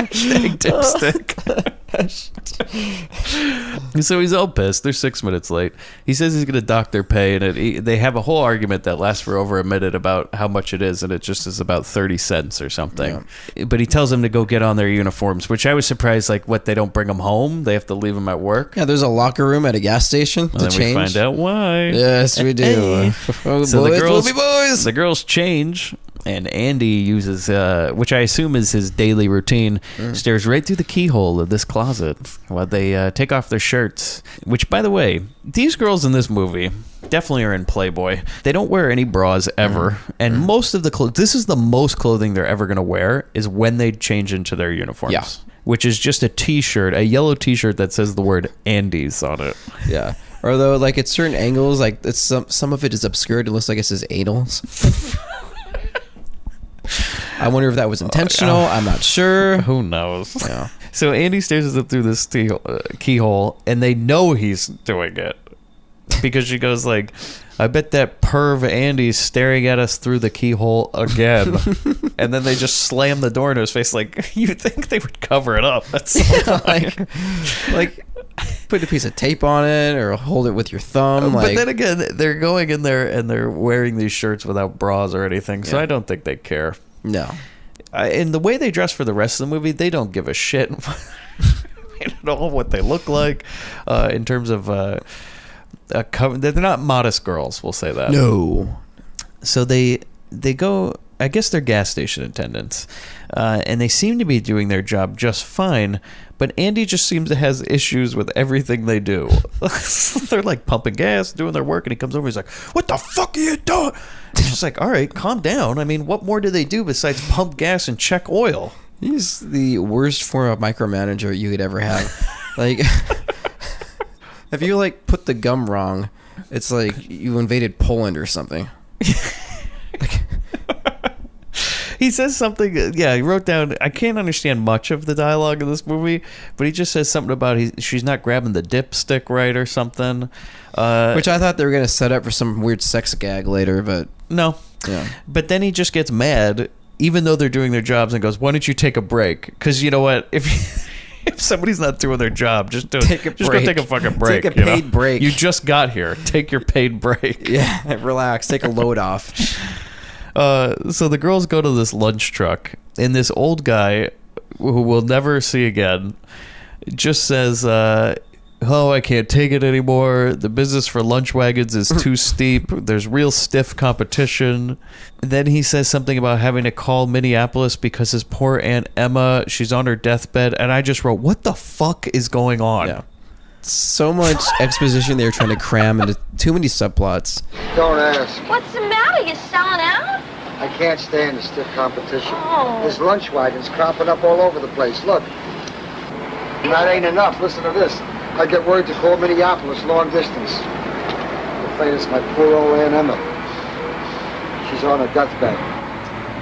Hashtag dipstick. So he's all pissed. They're 6 minutes late. He says he's going to dock their pay, and they have a whole argument that lasts for over a minute about how much it is, and it just is about 30 cents or something. Yeah. But he tells them to go get on their uniforms, which I was surprised. Like, what, they don't bring them home? They have to leave them at work? Yeah, there's a locker room at a gas station to change. We find out why. Yes, we do. Oh, so the girls change. And Andy uses, which I assume is his daily routine, stares right through the keyhole of this closet while they take off their shirts. Which, by the way, these girls in this movie definitely are in Playboy. They don't wear any bras ever. And most of the clothes, this is the most clothing they're ever going to wear, is when they change into their uniforms. Yeah. Which is just a t-shirt, a yellow t-shirt that says the word Andy's on it. Yeah. Or though, like, at certain angles, like, it's some of it is obscured. It looks like it says anals. I wonder if that was intentional. I'm not sure. Who knows? Yeah. So Andy stares up through this keyhole, and they know he's doing it because she goes like, "I bet that perv Andy's staring at us through the keyhole again." And then they just slam the door in his face. Like, you think they would cover it up? That's so like put a piece of tape on it or hold it with your thumb. But then again, they're going in there and they're wearing these shirts without bras or anything, so I don't think they care. No. In the way they dress for the rest of the movie, they don't give a shit at all what they look like in terms of they're not modest girls, we'll say that. No. So they go, I guess they're gas station attendants, and they seem to be doing their job just fine, but Andy just seems to have issues with everything they do. They're like pumping gas, doing their work, and he comes over, he's like, "What the fuck are you doing?" It's just like, all right, calm down. I mean, what more do they do besides pump gas and check oil? He's the worst form of micromanager you could ever have. Like, if you like put the gum wrong, it's like you invaded Poland or something. He says something, he wrote down, I can't understand much of the dialogue in this movie, but he just says something about she's not grabbing the dipstick right or something. Which I thought they were going to set up for some weird sex gag later, but... No. Yeah. But then he just gets mad, even though they're doing their jobs, and goes, "Why don't you take a break?" Because you know what? If somebody's not doing their job, just go take a fucking break. Take a paid break. You just got here. Take your paid break. Yeah, relax. Take a load off. So the girls go to this lunch truck, and this old guy, who we'll never see again, just says, "Oh, I can't take it anymore. The business for lunch wagons is too steep. There's real stiff competition." Then he says something about having to call Minneapolis because his poor Aunt Emma, she's on her deathbed. And I just wrote, what the fuck is going on? Yeah. so much exposition they were trying to cram into too many subplots. Don't ask. What's the matter? You selling out? I can't stand the stiff competition. Oh. There's lunch wagons cropping up all over the place. Look. And that ain't enough. Listen to this. I get word to call Minneapolis long distance. The fate is my poor old Aunt Emma. She's on her deathbed.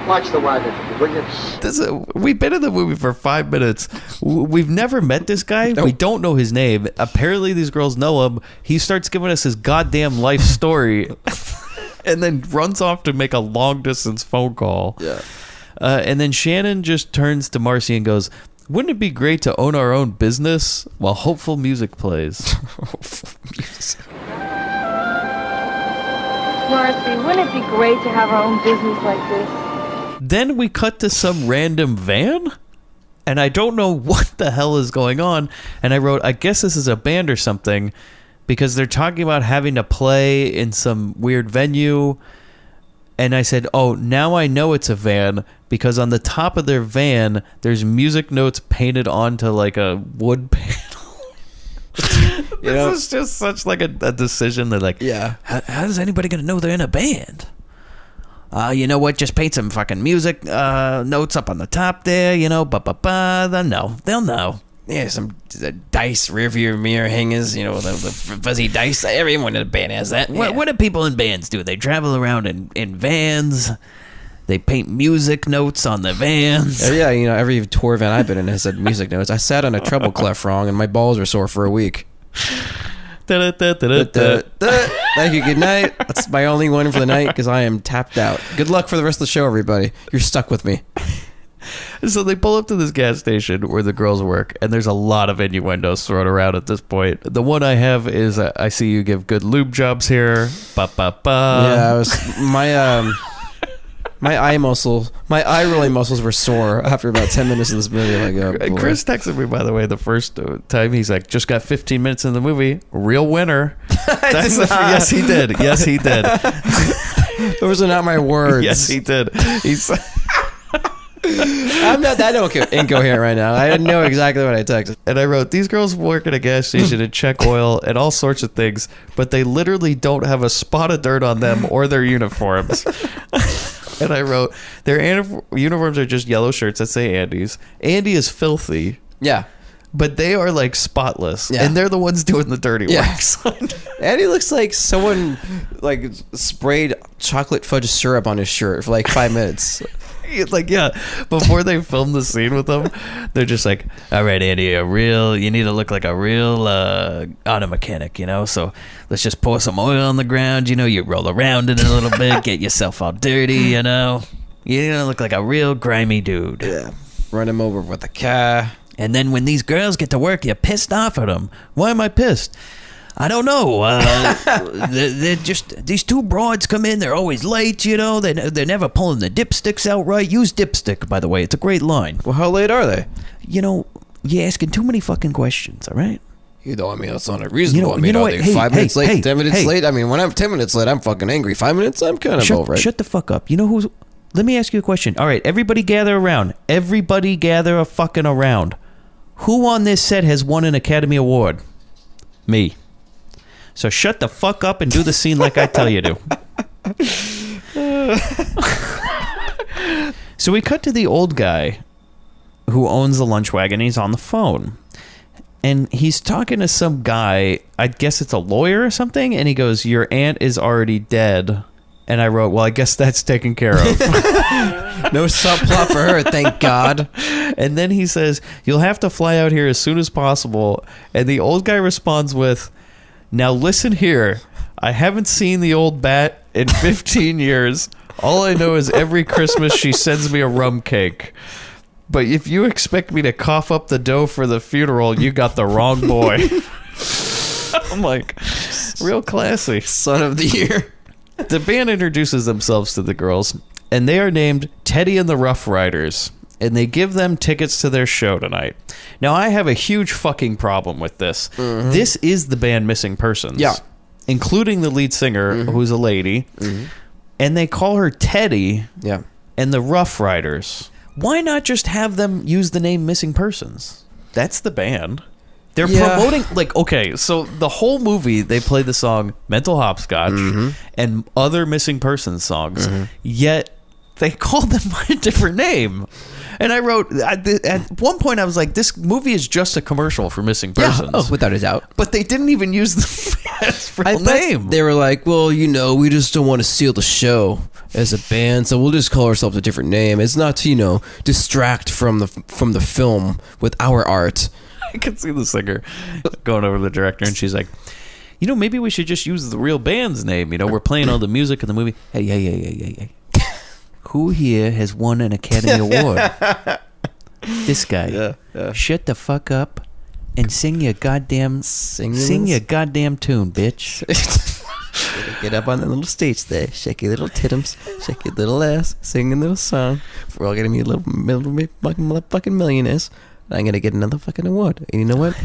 Watch the wagon, will you? We've been in the movie for 5 minutes. We've never met this guy. We don't know his name. Apparently, these girls know him. He starts giving us his goddamn life story, and then runs off to make a long distance phone call. Yeah. And then Shannon just turns to Marcy and goes, "Wouldn't it be great to own our own business while hopeful music plays?" Marcy, wouldn't it be great to have our own business like this? Then we cut to some random van, and I don't know what the hell is going on. And I wrote, I guess this is a band or something, because they're talking about having to play in some weird venue. And I said, oh, now I know it's a van, because on the top of their van, there's music notes painted onto like a wood panel. This is just such like a decision that like, Yeah. How is anybody going to know they're in a band? You know what? Just paint some fucking music notes up on the top there, you know, they'll know. They'll know. Yeah, some dice rearview mirror hangers, you know, the fuzzy dice. Everyone in a band has that. Yeah. What do people in bands do? They travel around in vans. They paint music notes on the vans. Yeah, you know, every tour van I've been in has said music notes. I sat on a treble clef wrong, and my balls were sore for a week. Thank you, good night. That's my only one for the night, because I am tapped out. Good luck for the rest of the show, everybody. You're stuck with me. So they pull up to this gas station where the girls work, and there's a lot of innuendos thrown around at this point. The one I have is, I see you give good lube jobs here. Yeah, I was my eye rolling muscles were sore after about 10 minutes of this movie. Like, oh, boy. Chris texted me, by the way, the first time. He's like, just got 15 minutes in the movie. Real winner. Yes, he did. Yes, he did. Those are not my words. Yes, he did. He's. I'm not that incoherent right now. I know exactly what I texted. And I wrote, these girls work at a gas station and check oil and all sorts of things, but they literally don't have a spot of dirt on them or their uniforms. And I wrote, their uniforms are just yellow shirts that say Andy's. Andy is filthy. Yeah. But they are like spotless. Yeah. And they're the ones doing the dirty work. Andy looks like someone like sprayed chocolate fudge syrup on his shirt for like 5 minutes. Like, yeah, before they film the scene with him, they're just like, all right, Andy, you need to look like a real auto mechanic, you know? So let's just pour some oil on the ground, you know? You roll around it a little bit, get yourself all dirty, you know? You know, look like a real grimy dude. Yeah. Run him over with a car. And then when these girls get to work, you're pissed off at them. Why am I pissed? I don't know. They're just, these two broads come in. They're always late, you know. They're never pulling the dipsticks out right. Use dipstick, by the way. It's a great line. Well, how late are they? You know, you're asking too many fucking questions, all right? You know, I mean, that's not unreasonable. You know what? They Hey, 5 minutes late, hey, 10 minutes hey. late. I mean, when I'm 10 minutes late, I'm fucking angry. 5 minutes, I'm kind of over it. Shut the fuck up. You know who's... Let me ask you a question. All right, everybody gather around. Everybody gather a fucking around. Who on this set has won an Academy Award? Me. So shut the fuck up and do the scene like I tell you to. So we cut to the old guy who owns the lunch wagon. He's on the phone. And he's talking to some guy. I guess it's a lawyer or something. And he goes, your aunt is already dead. And I wrote, well, I guess that's taken care of. No subplot for her, thank God. And then he says, you'll have to fly out here as soon as possible. And the old guy responds with, now listen here. I haven't seen the old bat in 15 years. All I know is every Christmas she sends me a rum cake. But if you expect me to cough up the dough for the funeral, you got the wrong boy. I'm like, real classy. Son of the year. The band introduces themselves to the girls, and they are named Teddy and the Rough Riders, and they give them tickets to their show tonight. Now, I have a huge fucking problem with this. Mm-hmm. This is the band Missing Persons. Yeah. Including the lead singer, who's a lady. Mm-hmm. And they call her Teddy and the Rough Riders. Why not just have them use the name Missing Persons? That's the band. They're promoting, like, okay, so the whole movie, they play the song Mental Hopscotch and other missing persons songs, yet they called them by a different name. And I wrote, at one point I was like, this movie is just a commercial for missing persons. Oh, without a doubt. But they didn't even use the band's real name. They were like, well, you know, we just don't want to steal the show as a band, so we'll just call ourselves a different name. It's not to, you know, distract from the film with our art. I could see the singer going over to the director, and she's like, you know, maybe we should just use the real band's name. You know, we're playing all the music in the movie. Hey. Who here has won an Academy Award? This guy. Yeah. Shut the fuck up and sing your goddamn tune, bitch. Get up on the little stage there, shake your little titums, shake your little ass, sing a little song. We're all gonna be little fucking millionaires. I'm gonna get another fucking award. And you know what?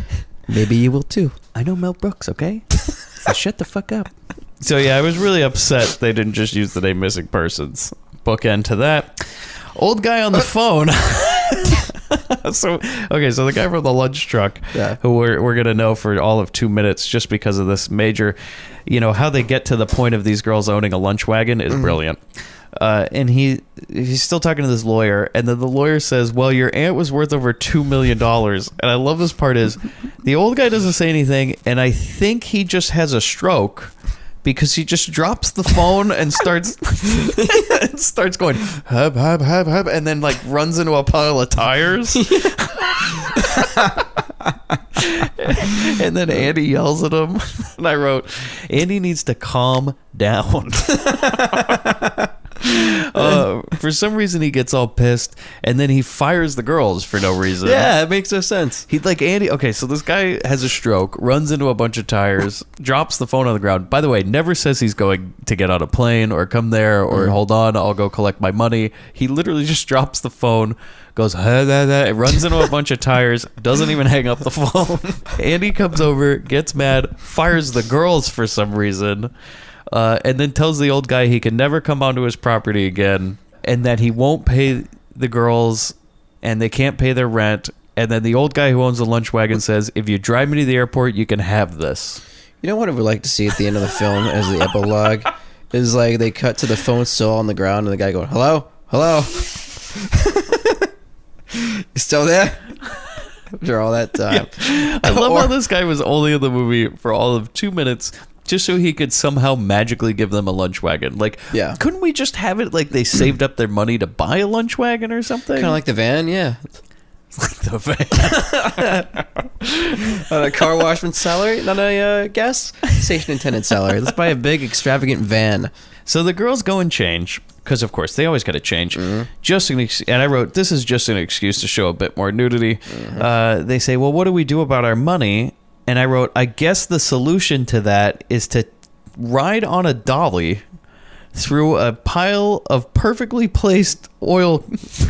Maybe you will too. I know Mel Brooks, okay? So shut the fuck up. So yeah, I was really upset they didn't just use the name Missing Persons. Bookend to that. Old guy on the phone. So the guy from the lunch truck, who we're gonna know for all of 2 minutes just because of this major, you know, how they get to the point of these girls owning a lunch wagon is brilliant. And he's still talking to this lawyer, and then the lawyer says, well, your aunt was worth over $2 million. And I love this part is the old guy doesn't say anything, and I think he just has a stroke because he just drops the phone and starts going hub, and then like runs into a pile of tires. And then Andy yells at him, and I wrote, Andy needs to calm down. For some reason he gets all pissed, and then he fires the girls for no reason. Yeah, it makes no sense. He'd like, Andy, okay, so this guy has a stroke, runs into a bunch of tires, drops the phone on the ground. By the way, never says he's going to get on a plane or come there or hold on, I'll go collect my money. He literally just drops the phone, goes runs into a bunch of tires, doesn't even hang up the phone. Andy comes over, gets mad, fires the girls for some reason, and then tells the old guy he can never come onto his property again, and that he won't pay the girls, and they can't pay their rent. And then the old guy who owns the lunch wagon says, if you drive me to the airport, you can have this. You know what I would like to see at the end of the film as the epilogue is like they cut to the phone still on the ground, and the guy going, hello? You still there? After all that time. Yeah. I love how this guy was only in the movie for all of 2 minutes just so he could somehow magically give them a lunch wagon. Like, couldn't we just have it like they saved up their money to buy a lunch wagon or something? Kind of like the van, yeah. Like the van. On a car washman's salary, not a gas station attendant salary. Let's buy a big, extravagant van. So the girls go and change, because of course they always got to change. And I wrote, this is just an excuse to show a bit more nudity. They say, well, what do we do about our money? And I wrote, I guess the solution to that is to ride on a dolly through a pile of perfectly placed oil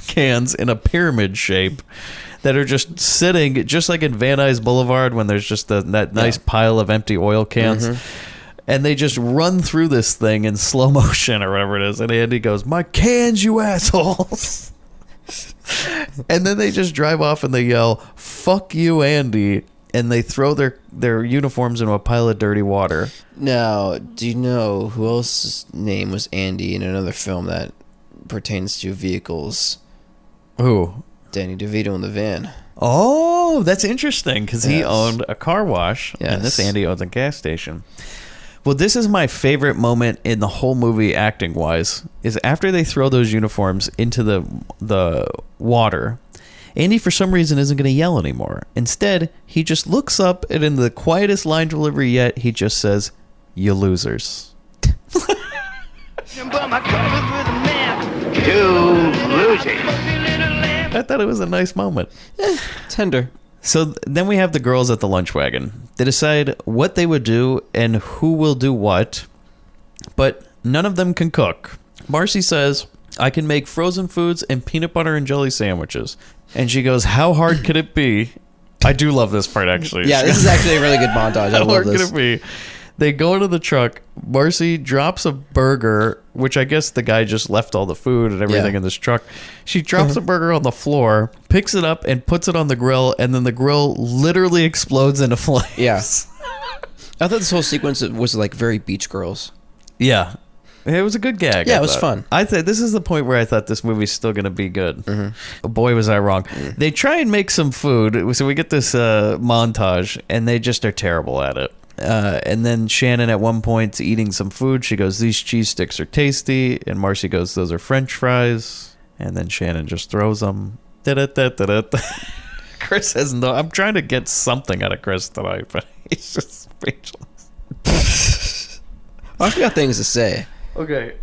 cans in a pyramid shape that are just sitting, just like in Van Nuys Boulevard when there's just that nice pile of empty oil cans. And they just run through this thing in slow motion or whatever it is. And Andy goes, my cans, you assholes. And then they just drive off and they yell, fuck you, Andy. And they throw their uniforms into a pile of dirty water. Now, do you know who else's name was Andy in another film that pertains to vehicles? Who? Danny DeVito in the van. Oh, that's interesting, because he owned a car wash, and this Yes. Andy owns a gas station. Well, this is my favorite moment in the whole movie, acting-wise, is after they throw those uniforms into the water. Andy, for some reason, isn't going to yell anymore. Instead, he just looks up, and in the quietest line delivery yet, he just says, you losers. I thought it was a nice moment. Tender. So then we have the girls at the lunch wagon. They decide what they would do and who will do what, but none of them can cook. Marcy says, I can make frozen foods and peanut butter and jelly sandwiches. And she goes, how hard could it be? I do love this part, actually. Yeah, this is actually a really good montage. I How love hard this. could it be? They go into the truck. Marcy drops a burger, which I guess the guy just left all the food and everything in this truck. She drops a burger on the floor, picks it up, and puts it on the grill, and then the grill literally explodes into flames. Yeah. I thought this whole sequence was like very Beach Girls. Yeah. It was a good gag. Yeah, it was fun. I thought this is the point where I thought this movie's still going to be good. Boy, was I wrong. They try and make some food, so we get this montage, and they just are terrible at it. And then Shannon at one point's eating some food. She goes, "These cheese sticks are tasty," and Marcy goes, "Those are French fries." And then Shannon just throws them. Chris has no. I'm trying to get something out of Chris tonight, but he's just speechless. I forgot things to say. Okay.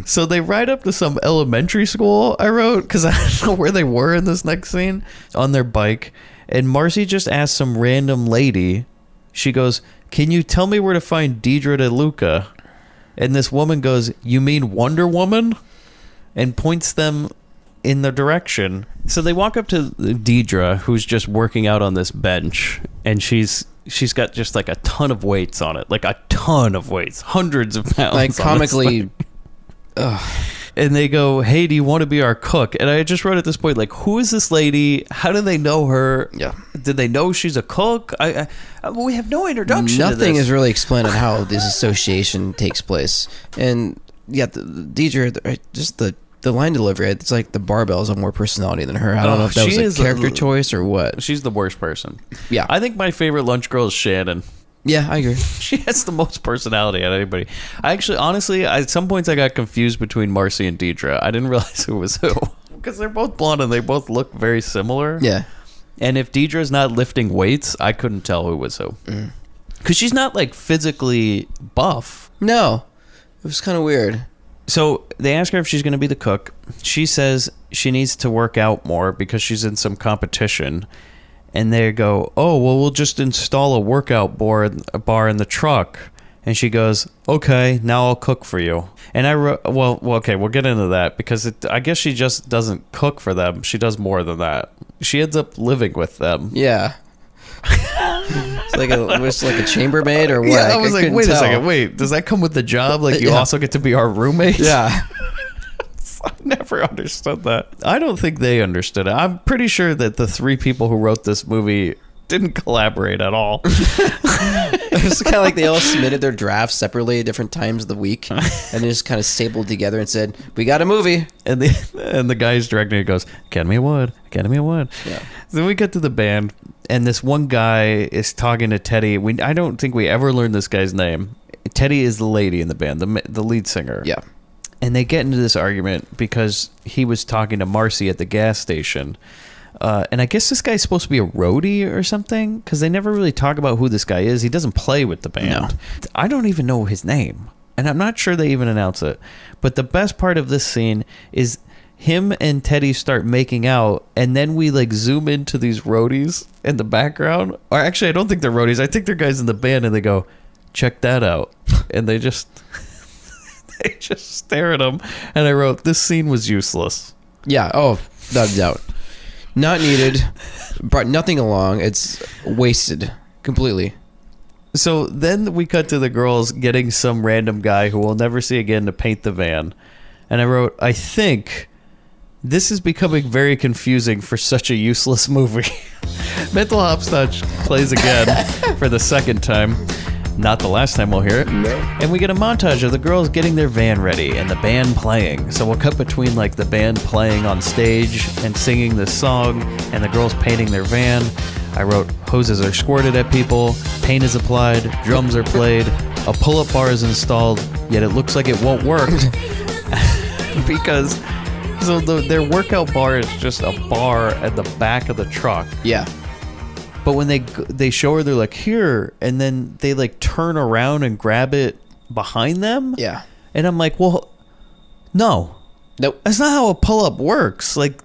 So they ride up to some elementary school, I wrote, because I don't know where they were in this next scene, on their bike. And Marcy just asked some random lady, she goes, "Can you tell me where to find Deidre DeLuca?" And this woman goes, "You mean Wonder Woman?" And points them in the direction. So they walk up to Deidre, who's just working out on this bench, and she's got just like a ton of weights on it, like a ton of weights, hundreds of pounds. Like comically. And they go, "Hey, do you want to be our cook?" And I just wrote at this point, like, who is this lady? How do they know her? Yeah. Did they know she's a cook? We have no introduction. Nothing to this. is really explained on how this association takes place. And yeah, Deidre, just the line delivery, it's like the barbells have more personality than her. I don't know if that was a character choice or what. She's the worst person. Yeah. I think my favorite lunch girl is Shannon. Yeah, I agree. She has the most personality out of anybody. I actually, honestly, at some points I got confused between Marcy and Deidre. I didn't realize who was who. Because they're both blonde and they both look very similar. Yeah. And if Deidre's not lifting weights, I couldn't tell who was who. Because she's not, like, physically buff. No. It was kind of weird. So they ask her if she's going to be the cook. She says she needs to work out more because she's in some competition. And they go, "Oh, well, we'll just install a workout bar in the truck." And she goes, "Okay, now I'll cook for you." And I wrote, well, okay, we'll get into that because I guess she just doesn't cook for them. She does more than that. She ends up living with them. Yeah. It's like a chambermaid or what? Yeah, I was like, wait a tell. second, wait, does that come with the job? Like, you also get to be our roommate? Yeah. I never understood that. I don't think they understood it. I'm pretty sure that the three people who wrote this movie didn't collaborate at all. It was kind of like they all submitted their drafts separately at different times of the week, and they just kind of stapled together and said, "We got a movie." And the guy who's directing it goes, "Academy Award, Academy Award." Yeah. Then we get to the band, and this one guy is talking to Teddy. I don't think we ever learned this guy's name. Teddy is the lady in the band, the lead singer. Yeah. And they get into this argument because he was talking to Marcy at the gas station. And I guess this guy's supposed to be a roadie or something because they never really talk about who this guy is. He doesn't play with the band. No. I don't even know his name. And I'm not sure they even announce it. But the best part of this scene is him and Teddy start making out. And then we like zoom into these roadies in the background. Or actually, I don't think they're roadies. I think they're guys in the band and they go, "Check that out." And they just... They just stare at him, and I wrote, "This scene was useless." Yeah. Oh, without a doubt. Not needed. Brought nothing along. It's wasted completely. So then we cut to the girls getting some random guy who we'll never see again to paint the van. And I wrote, "I think this is becoming very confusing for such a useless movie." Mental Hopscotch plays again for the second time. Not the last time we'll hear it. No. And we get a montage of the girls getting their van ready and the band playing. So we'll cut between like the band playing on stage and singing this song and the girls painting their van. I wrote, hoses are squirted at people, paint is applied, drums are played, a pull-up bar is installed, yet it looks like it won't work. Because their workout bar is just a bar at the back of the truck. Yeah. But when they show her, they're like, "Here," and then they like turn around and grab it behind them. Yeah. And I'm like, well, no. Nope. That's not how a pull-up works. Like,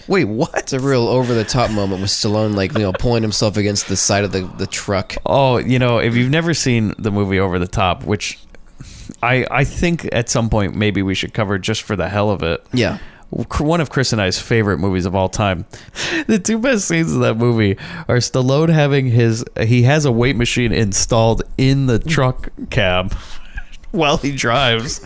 wait, what? It's a real over-the-top moment with Stallone, like, pulling himself against the side of the truck. Oh, if you've never seen the movie Over the Top, which I think at some point maybe we should cover just for the hell of it. Yeah. one of Chris and I's favorite movies of all time. The two best scenes of that movie are Stallone having he has a weight machine installed in the truck cab while he drives,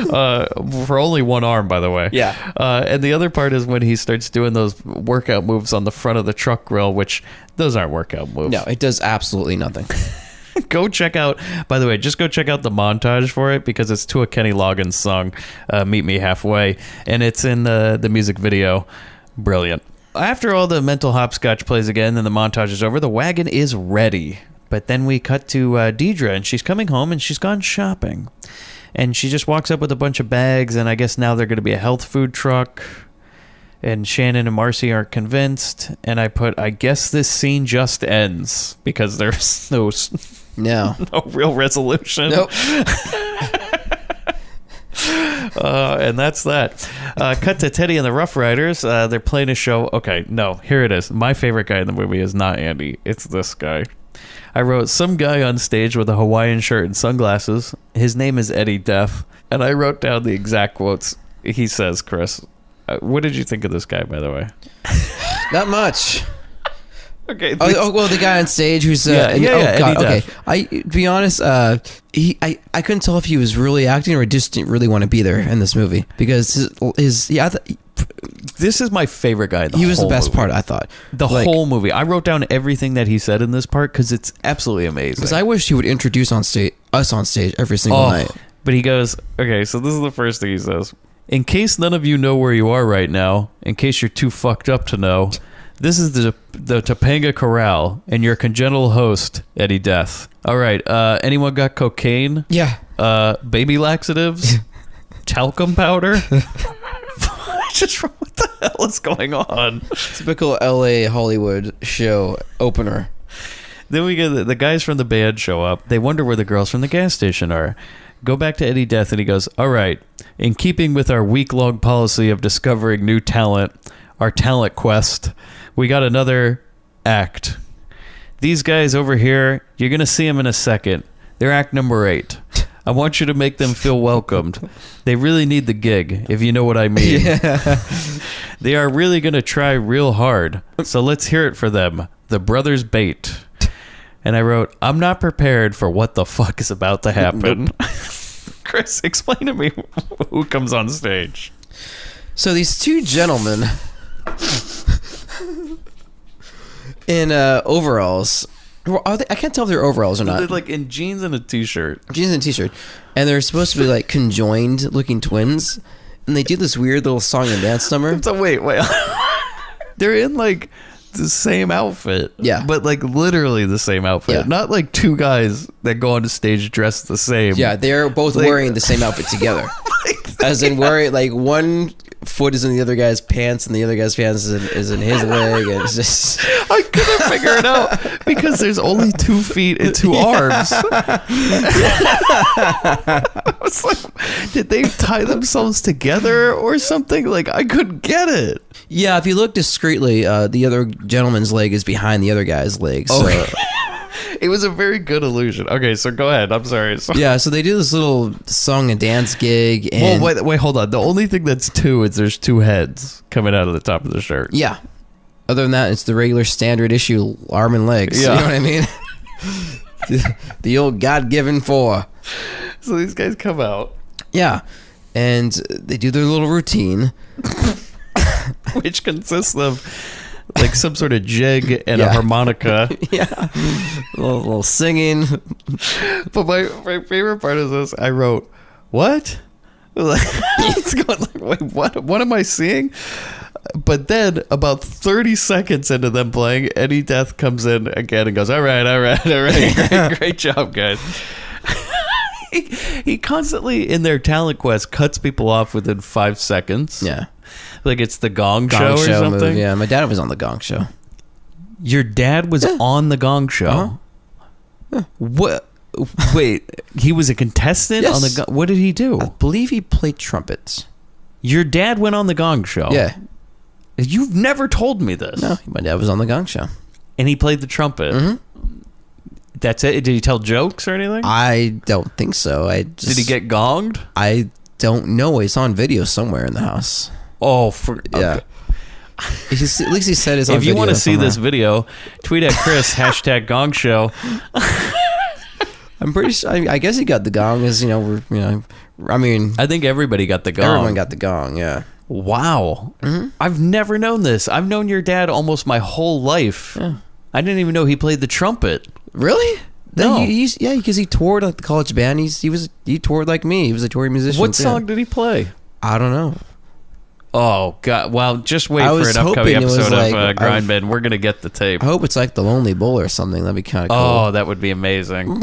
for only one arm, by the way. Yeah. And the other part is when he starts doing those workout moves on the front of the truck grill, which those aren't workout moves. No, it does absolutely nothing. Go check out, by the way, just go check out the montage for it because it's to a Kenny Loggins song, Meet Me Halfway, and it's in the music video. Brilliant. After all the mental hopscotch plays again and the montage is over, the wagon is ready. But then we cut to Deidre, and she's coming home, and she's gone shopping. And she just walks up with a bunch of bags, and I guess now they're going to be a health food truck. And Shannon and Marcy aren't convinced. And I guess this scene just ends because there's no real resolution. Nope. And that's that. Cut to Teddy and the Rough Riders. They're playing a show. Okay, no, here it is. My favorite guy in the movie is not Andy. It's this guy. I wrote, some guy on stage with a Hawaiian shirt and sunglasses. His name is Eddie Death. And I wrote down the exact quotes he says, Chris. What did you think of this guy, by the way? Not much. Okay. Well, the guy on stage who's Eddie Death. Okay. To be honest, I couldn't tell if he was really acting or just didn't really want to be there in this movie because this is my favorite guy. He was the best part, I thought. The whole movie. I wrote down everything that he said in this part because it's absolutely amazing. Because I wish he would introduce us on stage every single night. But he goes, okay, so this is the first thing he says. In case none of you know where you are right now, in case you're too fucked up to know, this is the Topanga Corral and your congenital host, Eddie Death. All right, anyone got cocaine? Yeah. Baby laxatives? Talcum powder? Just what the hell is going on? Typical LA Hollywood show opener. Then we get the guys from the band show up. They wonder where the girls from the gas station are. Go back to Eddie Death and he goes, all right, in keeping with our week-long policy of discovering new talent, our talent quest, we got another act. These guys over here, you're going to see them in a second. They're act number 8. I want you to make them feel welcomed. They really need the gig, if you know what I mean. Yeah. They are really going to try real hard. So let's hear it for them. The Brothers Bait. And I wrote, I'm not prepared for what the fuck is about to happen. Chris, explain to me who comes on stage. So these two gentlemen in overalls. Are they, I can't tell if they're overalls or not. They're like in jeans and a t-shirt. Jeans and a t-shirt. And they're supposed to be like conjoined looking twins. And they do this weird little song and dance number. So wait. They're in like the same outfit. Yeah. But like literally the same outfit. Yeah. Not like two guys that go on stage dressed the same. Yeah, they're both wearing the same outfit together. As in wearing like one foot is in the other guy's pants and the other guy's pants is in his leg. And it's just I couldn't figure it out because there's only 2 feet and 2 arms. I was like, did they tie themselves together or something? Like I couldn't get it. Yeah, if you look discreetly, the other gentleman's leg is behind the other guy's leg. So. Okay. It was a very good illusion. Okay, so go ahead. I'm sorry. Yeah, so they do this little song and dance gig. And wait, hold on. The only thing that's 2 is there's 2 heads coming out of the top of the shirt. Yeah. Other than that, it's the regular standard issue arm and legs. Yeah. You know what I mean? the old God-given 4. So these guys come out. Yeah. And they do their little routine. Which consists of like some sort of jig and a harmonica. Yeah. A little singing. But my favorite part is this. I wrote, what? Like, it's going like, wait, what am I seeing? But then about 30 seconds into them playing, Eddie Death comes in again and goes, all right. Great job, guys. He constantly, in their talent quest, cuts people off within 5 seconds. Yeah. Like it's the Gong Show or something. Move. Yeah, my dad was on the Gong Show. Your dad was on the Gong Show? Uh-huh. Yeah. What? Wait, he was a contestant on the Gong. What did he do? I believe he played trumpets. Your dad went on the Gong Show? Yeah. You've never told me this. No, my dad was on the Gong Show. And he played the trumpet? Mm-hmm. That's it? Did he tell jokes or anything? I don't think so. Did he get gonged? I don't know. It's on video somewhere in the house. Oh, Yeah. At least he said his. If you want to see this video, tweet at Chris #Gong Show. I'm pretty sure. I guess he got the gong. I mean, I think everybody got the gong. everyone got the gong. Yeah. Wow. I've never known this. I've known your dad almost my whole life. Yeah. I didn't even know he played the trumpet. Really? No. Yeah, because he toured like the college band. He toured like me. He was a touring musician. What too. song did he play? I don't know. Oh, God. Well, just wait I for was an upcoming hoping it was episode like- of Grindbin. We're going to get the tape. I hope it's like the Lonely Bull or something. That'd be kind of cool. Oh, that would be amazing.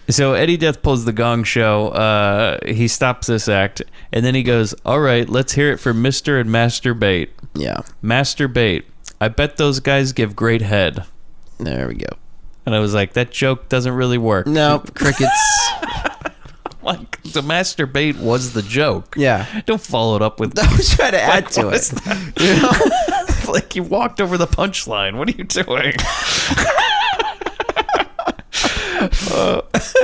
So Eddie Death pulls the gong show. He stops this act, and then he goes, all right, let's hear it for Mr. and Master Bait. Yeah. Master Bait. I bet those guys give great head. There we go. And I was like, that joke doesn't really work. No, crickets. Like, the Master Bait was the joke. Yeah. Don't follow it up with... I was trying to add to What it. is that? Like, you walked over the punchline. What are you doing?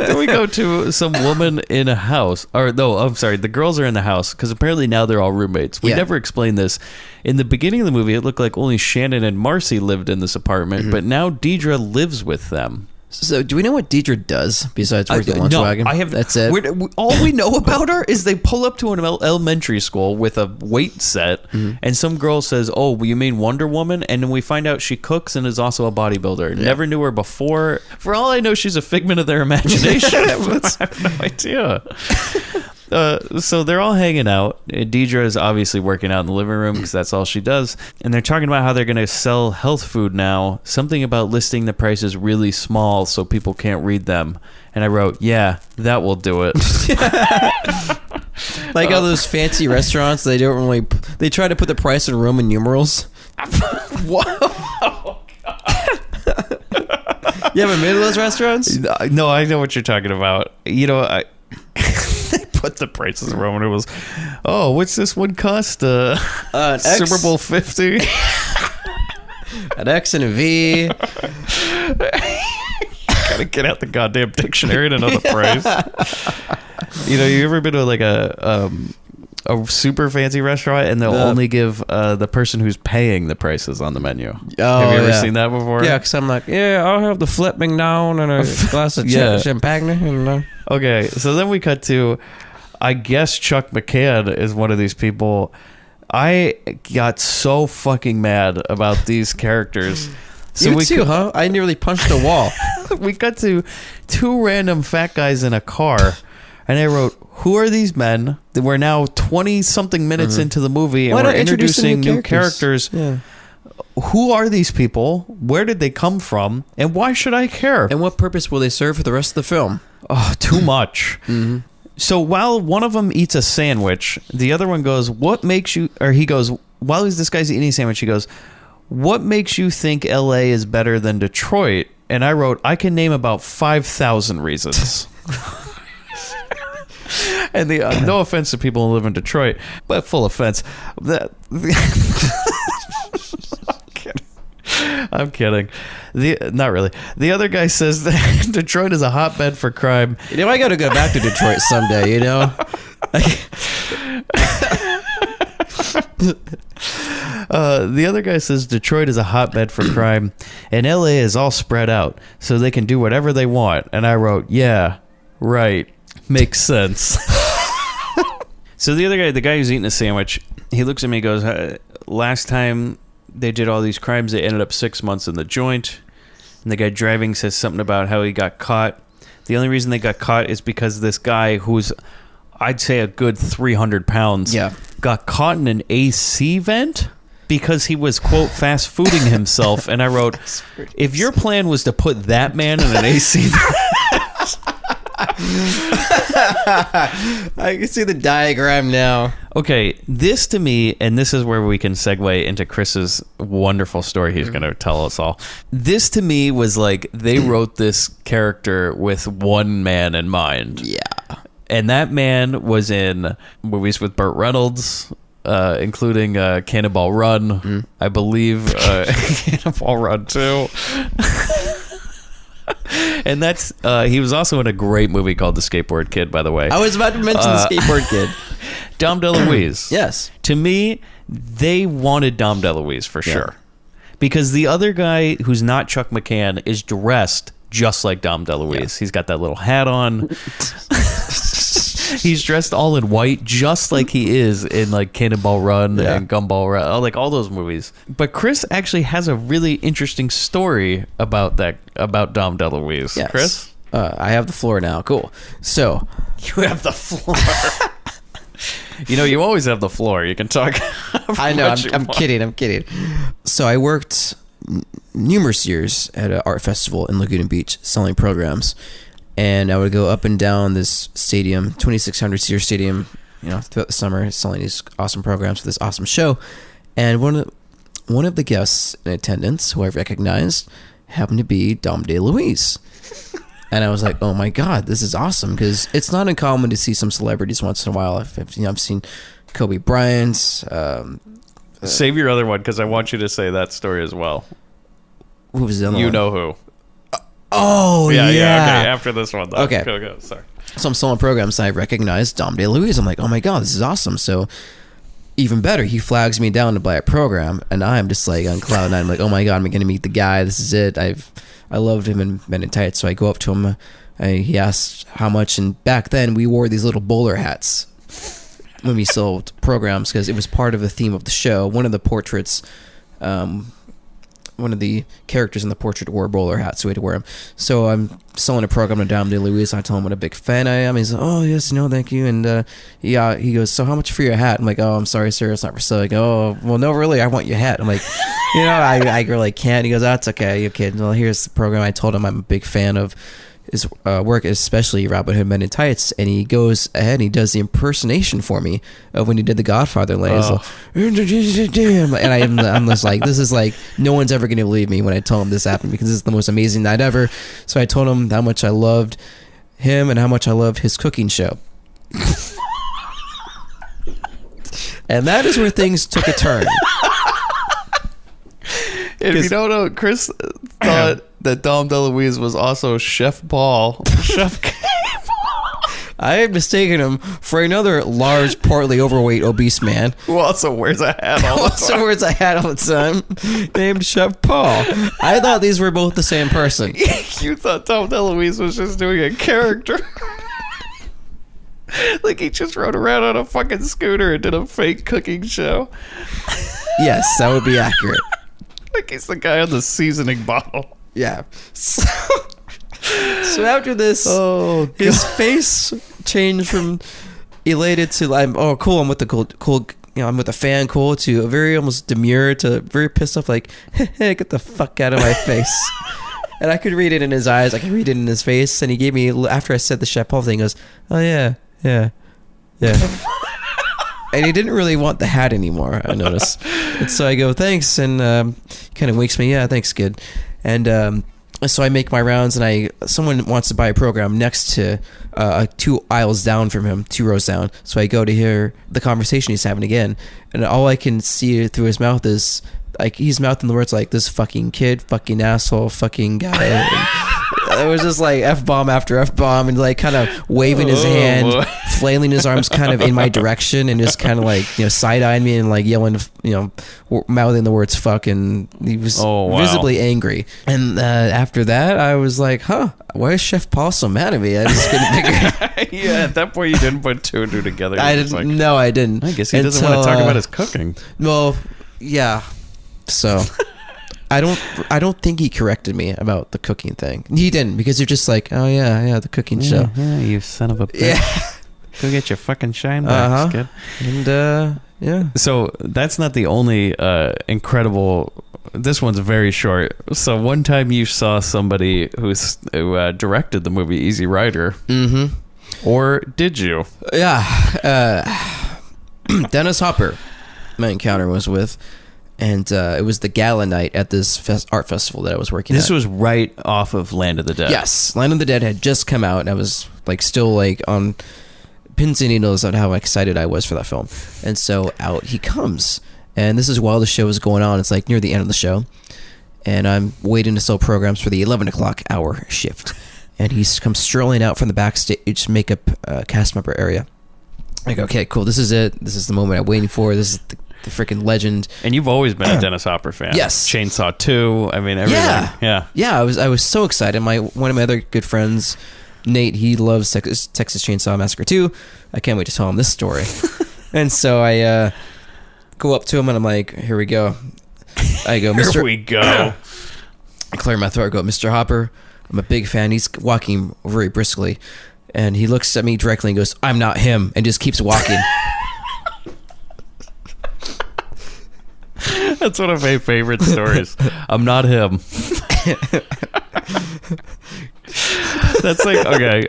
Then we go to some woman in a house. Or, no, I'm sorry. The girls are in the house because apparently now they're all roommates. We Yeah. never explained this. In the beginning of the movie, it looked like only Shannon and Marcy lived in this apartment, but now Deidre lives with them. So, do we know what Deidre does besides work at Lunch No, Wagon? I have. That's it. All we know about her is they pull up to an elementary school with a weight set, and some girl says, "Oh, you mean Wonder Woman?" And then we find out she cooks and is also a bodybuilder. Yeah. Never knew her before. For all I know, she's a figment of their imagination. I have no idea. So they're all hanging out. Deidre is obviously working out in the living room because that's all she does. And they're talking about how they're going to sell health food now. Something about listing the prices really small so people can't read them. And I wrote, yeah, that will do it. Like all those fancy restaurants, they don't really. They try to put the price in Roman numerals. Whoa. You haven't been to those restaurants? No, I know what you're talking about. You know, they put the prices in Roman numerals. Oh, what's this one cost? An X, Super Bowl 50? an X and a V. Gotta get out the goddamn dictionary to know the price. You know, you ever been to like a super fancy restaurant and they'll only give the person who's paying the prices on the menu? Have you ever seen that before? Yeah, because I'm like, I'll have the flipping down and a glass of champagne. And, Okay, so then we cut to, I guess Chuck McCann is one of these people. I got so fucking mad about these characters. So you too, huh? I nearly punched a wall. We got to two random fat guys in a car, and I wrote, who are these men? We're now 20-something minutes into the movie, and Why we're not introduce introducing some new characters. Yeah. Who are these people? Where did they come from? And why should I care? And what purpose will they serve for the rest of the film? Oh, too much. So while one of them eats a sandwich, the other one goes, what makes you... Or he goes, while this guy's eating a sandwich, he goes... What makes you think LA is better than Detroit? And I wrote, I can name about 5,000 reasons. And the no offense to people who live in Detroit, but full offense. I'm kidding. Not really. The other guy says that Detroit is a hotbed for crime. You know, I got to go back to Detroit someday, you know? The other guy says Detroit is a hotbed for crime, and LA is all spread out, so they can do whatever they want. And I wrote, yeah, right. Makes sense. So the other guy, the guy who's eating a sandwich, he looks at me and goes, last time they did all these crimes, they ended up 6 months in the joint. And the guy driving says something about how he got caught. The only reason they got caught is because this guy who's, I'd say, a good 300 pounds, got caught in an AC vent because he was, quote, fast fooding himself. And I wrote, if your plan was to put that man in an AC vent... I can see the diagram now. Okay, this to me, and this is where we can segue into Chris's wonderful story he's going to tell us all. This to me was like they wrote this character with one man in mind. Yeah. And that man was in movies with Burt Reynolds, including Cannonball Run, I believe, Cannonball Run 2. And that's he was also in a great movie called The Skateboard Kid, by the way. I was about to mention The Skateboard Kid. Dom DeLuise. Yes. To me, they wanted Dom DeLuise for sure. Because the other guy who's not Chuck McCann is dressed just like Dom DeLuise. Yeah. He's got that little hat on. He's dressed all in white, just like he is in like Cannonball Run and Gumball Run, like all those movies. But Chris actually has a really interesting story about Dom DeLuise. Yes. Chris? I have the floor now. Cool. So you have the floor. You know, you always have the floor. You can talk. I know. I'm kidding. So I worked numerous years at an art festival in Laguna Beach selling programs. And I would go up and down this stadium, 2,600-seater stadium, throughout the summer, selling these awesome programs for this awesome show. And one of the guests in attendance, who I recognized, happened to be Dom DeLuise. And I was like, oh my God, this is awesome, because it's not uncommon to see some celebrities once in a while. I've seen Kobe Bryant. Save your other one, because I want you to say that story as well. Who was the other one? You know who. Oh, yeah. Okay, after this one, though. Okay. Go. Sorry. So I'm selling programs, and I recognized Dom DeLuise. I'm like, oh my God, this is awesome. So even better, he flags me down to buy a program, and I'm just like on cloud nine. I'm like, oh my God, I'm going to meet the guy. This is it. I loved him in Men in Tights. So I go up to him. He asked how much, and back then we wore these little bowler hats when we sold programs, because it was part of the theme of the show. One of the portraits, one of the characters in the portrait wore a bowler hat, so we had to wear them. So I'm selling a program to Dom DeLuise, and I tell him what a big fan I am. He's like, oh, yes, no, thank you. And he goes, so how much for your hat? I'm like, oh, I'm sorry, sir, it's not for sale. I go, oh, well, no, really, I want your hat. I'm like, I really can't. He goes, that's okay, you kid. Well, here's the program. I told him I'm a big fan of his work, especially Robin Hood Men in Tights, and he goes ahead and he does the impersonation for me of when he did the Godfather line. And I'm just like, this is like, no one's ever going to believe me when I tell him this happened, because this is the most amazing night ever. So I told him how much I loved him and how much I loved his cooking show. And that is where things took a turn. If you don't know, Chris thought that Dom DeLuise was also Chef Paul. I had mistaken him for another large, portly, overweight, obese man who also wears a hat all the time. Named Chef Paul. I thought these were both the same person. You thought Dom DeLuise was just doing a character. Like he just rode around on a fucking scooter and did a fake cooking show. Yes, that would be accurate. Like he's the guy on the seasoning bottle. Yeah. So after this, his face changed from elated to cool, I'm with the cool, I'm with a fan, cool, to a very almost demure to very pissed off, like, hey, get the fuck out of my face. And I could read it in his eyes, I could read it in his face, and he gave me, after I said the Chef Paul thing, he goes, oh yeah. And he didn't really want the hat anymore, I noticed. And so I go, thanks, and kind of winks me, yeah, thanks, kid. And so I make my rounds, and someone wants to buy a program next to 2 aisles down from him, 2 rows down. So I go to hear the conversation he's having again, and all I can see through his mouth is, like, he's mouthing the words like, this fucking kid, fucking asshole, fucking guy. And it was just like F-bomb after F-bomb, and like kind of waving his hand, flailing his arms kind of in my direction, and just kind of like, side-eyeing me and like yelling, mouthing the words fuck, and he was visibly angry. And after that, I was like, why is Chef Paul so mad at me? I just couldn't figure it. Yeah, at that point you didn't put 2 and 2 together. I didn't. No, I didn't. I guess he doesn't want to talk about his cooking. Well, yeah. So I don't think he corrected me about the cooking thing. He didn't, because you're just like, oh yeah, the cooking show. Yeah, you son of a bitch. Yeah. Go get your fucking shine box, kid. And yeah. So that's not the only incredible. This one's very short. So one time you saw somebody who directed the movie Easy Rider. Mm-hmm. Or did you? Yeah. Dennis Hopper, my encounter was with. And it was the gala night at this art festival that I was working at. This was right off of Land of the Dead. Yes. Land of the Dead had just come out, and I was like still like on pins and needles on how excited I was for that film. And so out he comes. And this is while the show is going on. It's like near the end of the show. And I'm waiting to sell programs for the 11 o'clock hour shift. And he comes strolling out from the backstage makeup cast member area. I go, okay, cool. This is it. This is the moment I'm waiting for. This is the freaking legend. And you've always been a Dennis Hopper fan. Yes. Chainsaw 2. I mean, everything. Yeah. I was so excited. One of my other good friends, Nate, he loves Texas Chainsaw Massacre 2. I can't wait to tell him this story. And so I go up to him and I'm like, here we go. I go, Mr. Here we go. I clear my throat. I go, Mr. Hopper, I'm a big fan. He's walking very briskly. And he looks at me directly and goes, I'm not him, and just keeps walking. That's one of my favorite stories. I'm not him. That's like, okay,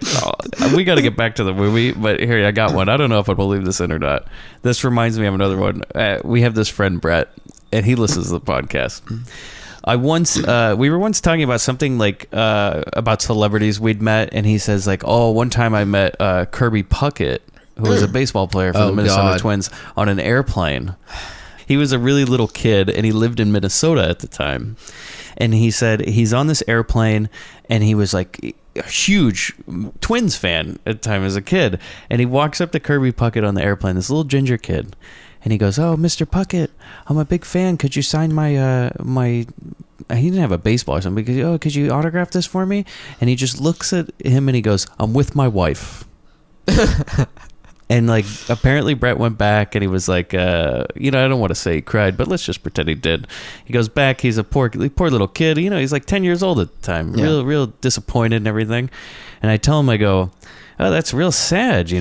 we got to get back to the movie, but here, I got one. I don't know if I believe this in or not. This reminds me of another one. We have this friend, Brett, and he listens to the podcast. We were once talking about something like about celebrities we'd met, and he says like, oh, one time I met Kirby Puckett, who was a baseball player for the Minnesota Twins, on an airplane. He was a really little kid, and he lived in Minnesota at the time. And he said he's on this airplane, and he was like a huge Twins fan at the time as a kid. And he walks up to Kirby Puckett on the airplane, this little ginger kid. And he goes, oh, Mr. Puckett, I'm a big fan. Could you sign my he didn't have a baseball or something. Could you autograph this for me? And he just looks at him and he goes, I'm with my wife. And like, apparently Brett went back and he was like, I don't want to say he cried, but let's just pretend he did. He goes back. He's a poor little kid. He's like 10 years old at the time. Yeah. Real disappointed and everything. And I tell him, I go, oh, that's real sad,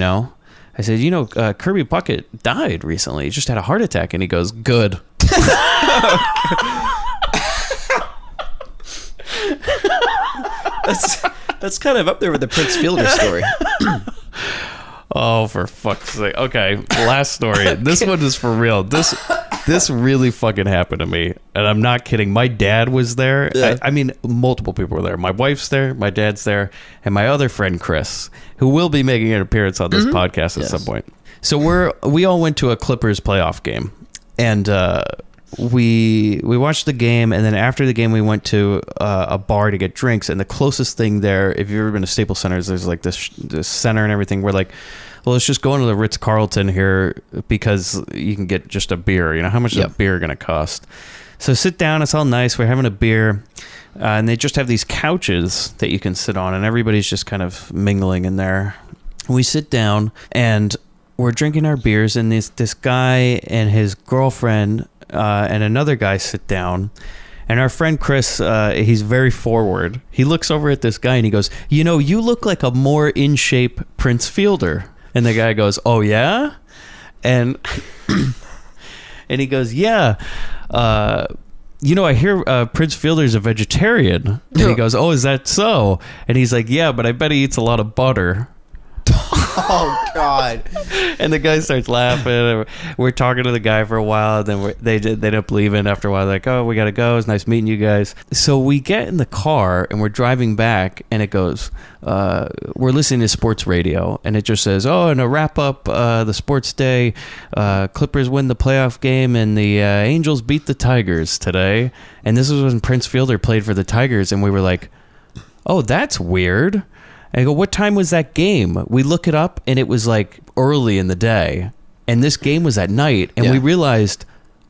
I said, Kirby Puckett died recently. He just had a heart attack. And he goes, good. That's kind of up there with the Prince Fielder story. Oh, for fuck's sake. Okay, last story. This one is for real. This really fucking happened to me. And I'm not kidding. My dad was there. Yeah. I mean, multiple people were there. My wife's there, my dad's there, and my other friend, Chris, who will be making an appearance on this podcast at some point. So we all went to a Clippers playoff game. And we watched the game, and then after the game we went to a bar to get drinks. And the closest thing there, if you've ever been to Staples Centers, there's like this center and everything. We're like, well, let's just go into the Ritz-Carlton here because you can get just a beer. How much is a beer going to cost? So sit down. It's all nice. We're having a beer. And they just have these couches that you can sit on, and everybody's just kind of mingling in there. We sit down, and we're drinking our beers, and this guy and his girlfriend and another guy sit down. And our friend Chris, he's very forward. He looks over at this guy, and he goes, you look like a more in-shape Prince Fielder. And the guy goes, oh, yeah? And he goes, yeah. I hear Prince Fielder's a vegetarian. And he goes, oh, is that so? And he's like, yeah, but I bet he eats a lot of butter. Oh, God. And the guy starts laughing. We're talking to the guy for a while. Then they end up leaving after a while. They're like, oh, we got to go. It's nice meeting you guys. So we get in the car and we're driving back, and it goes, we're listening to sports radio, and it just says, oh, and a wrap up the sports day. Clippers win the playoff game, and the Angels beat the Tigers today. And this was when Prince Fielder played for the Tigers, and we were like, oh, that's weird. And I go, what time was that game? We look it up, and it was like early in the day. And this game was at night. And we realized,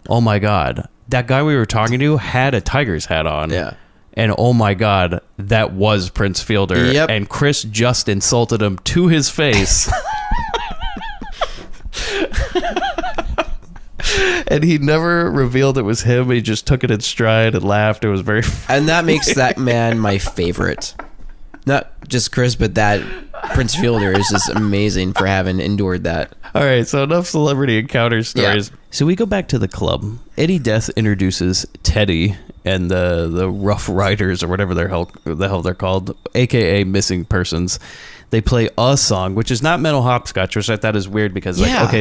oh my God, that guy we were talking to had a Tigers hat on. Yeah. And oh my God, that was Prince Fielder. Yep. And Chris just insulted him to his face. And he never revealed it was him. He just took it in stride and laughed. It was very funny. And that makes that man my favorite. Not just Chris, but that Prince Fielder is just amazing for having endured that. All right, so enough celebrity encounter stories. Yeah. So we go back to the club. Eddie Death introduces Teddy and the Rough Riders, or whatever the hell they're called, a.k.a. Missing Persons. They play a song, which is not Mental Hopscotch, which I thought is weird because,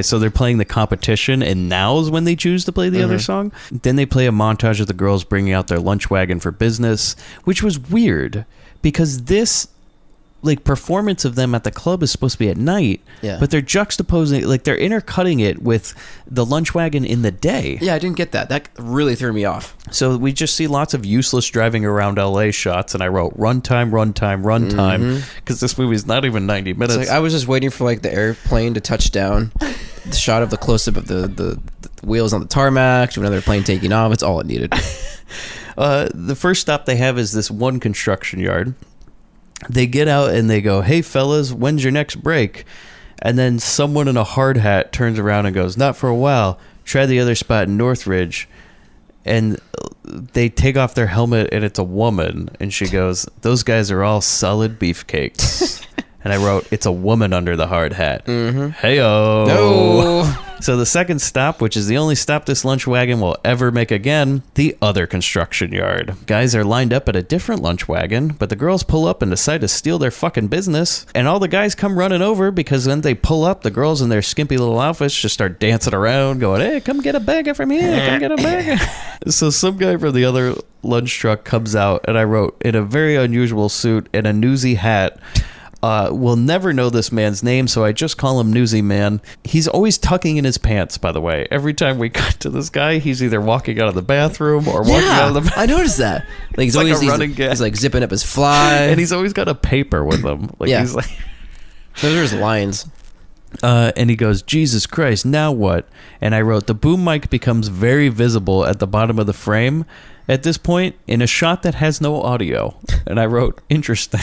so they're playing the competition, and now's when they choose to play the other song. Then they play a montage of the girls bringing out their lunch wagon for business, which was weird because this like performance of them at the club is supposed to be at night, Yeah. but they're juxtaposing, like they're intercutting it with the lunch wagon in the day. Yeah, I didn't get that. That really threw me off. So we just see lots of useless driving around LA shots, and I wrote runtime, because this movie's not even 90 minutes. It's like I was just waiting for like the airplane to touch down. The shot of the close-up of the wheels on the tarmac, to another plane taking off. It's all it needed. The first stop they have is this one construction yard. They get out and they go, "Hey fellas, when's your next break?" And then someone in a hard hat turns around and goes, "Not for a while. Try the other spot in Northridge." And they take off their helmet and it's a woman, and she goes, "Those guys are all solid beefcakes." And I wrote, "It's a woman under the hard hat." Hey-o. No. So the second stop, which is the only stop this lunch wagon will ever make again, the other construction yard. Guys are lined up at a different lunch wagon, but the girls pull up and decide to steal their fucking business. And all the guys come running over because when they pull up, the girls in their skimpy little outfits just start dancing around, going, "Hey, come get a bagger from here, come get a bagger." So some guy from the other lunch truck comes out, and I wrote, in a very unusual suit and a newsy hat. We'll never know this man's name, so I just call him Newsy Man. He's always tucking in his pants, by the way. Every time we cut to this guy, he's either walking out of the bathroom or walking out of the bathroom. I noticed that. Like he's It's like always a running gag. he's like zipping up his fly, And he's always got a paper with him. Like Yeah. he's like, those are his lines. and he goes, "Jesus Christ, now what?" And I wrote, the boom mic becomes very visible at the bottom of the frame at this point in a shot that has no audio. And I wrote, "Interesting."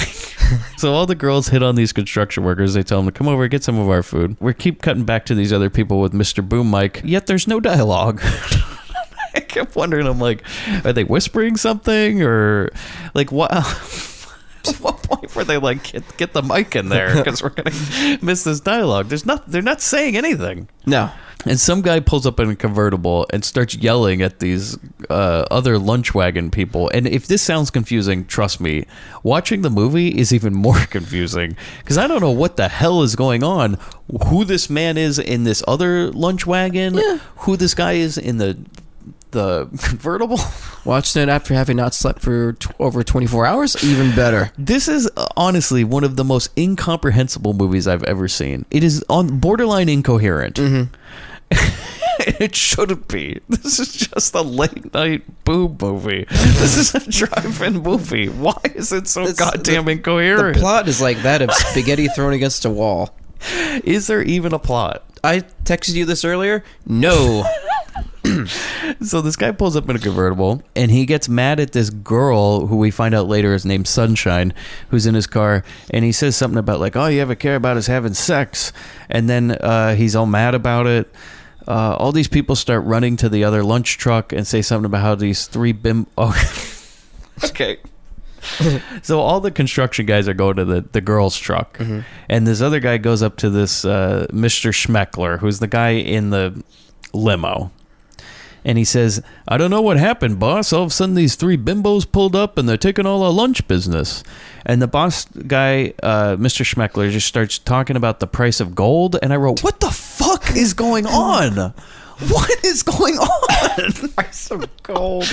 So all the girls hit on these construction workers. They tell them to come over, get some of our food. We keep cutting back to these other people with Mr. Boom Mic, yet there's no dialogue. I kept wondering, I'm like, are they whispering something? Or like, what? At what point were they like, get the mic in there because we're going to miss this dialogue? They're not saying anything. No. And some guy pulls up in a convertible and starts yelling at these other lunch wagon people. And if this sounds confusing, trust me, watching the movie is even more confusing because I don't know what the hell is going on. Who this man is in this other lunch wagon, who this guy is in the convertible. Watched it after having not slept for over 24 hours. Even better. This is honestly one of the most incomprehensible movies I've ever seen. It is on borderline incoherent. It shouldn't be. This is just a late night boob movie. This is a drive-in movie. Why is it so goddamn incoherent? The plot is like that of spaghetti thrown against a wall. Is there even a plot? I texted you this earlier. No. So this guy pulls up in a convertible and he gets mad at this girl who we find out later is named Sunshine, who's in his car, and he says something about like, all you ever care about is having sex. And then he's all mad about it. All these people start running to the other lunch truck and say something about how these three okay. So all the construction guys are going to the girls' truck, and this other guy goes up to this Mr. Schmeckler, who's the guy in the limo, and he says, "I don't know what happened, boss. All of a sudden, these three bimbos pulled up, and they're taking all our lunch business." And the boss guy, Mr. Schmeckler, just starts talking about the price of gold, and I wrote, "What the fuck is going on? What is going on?" Price of gold.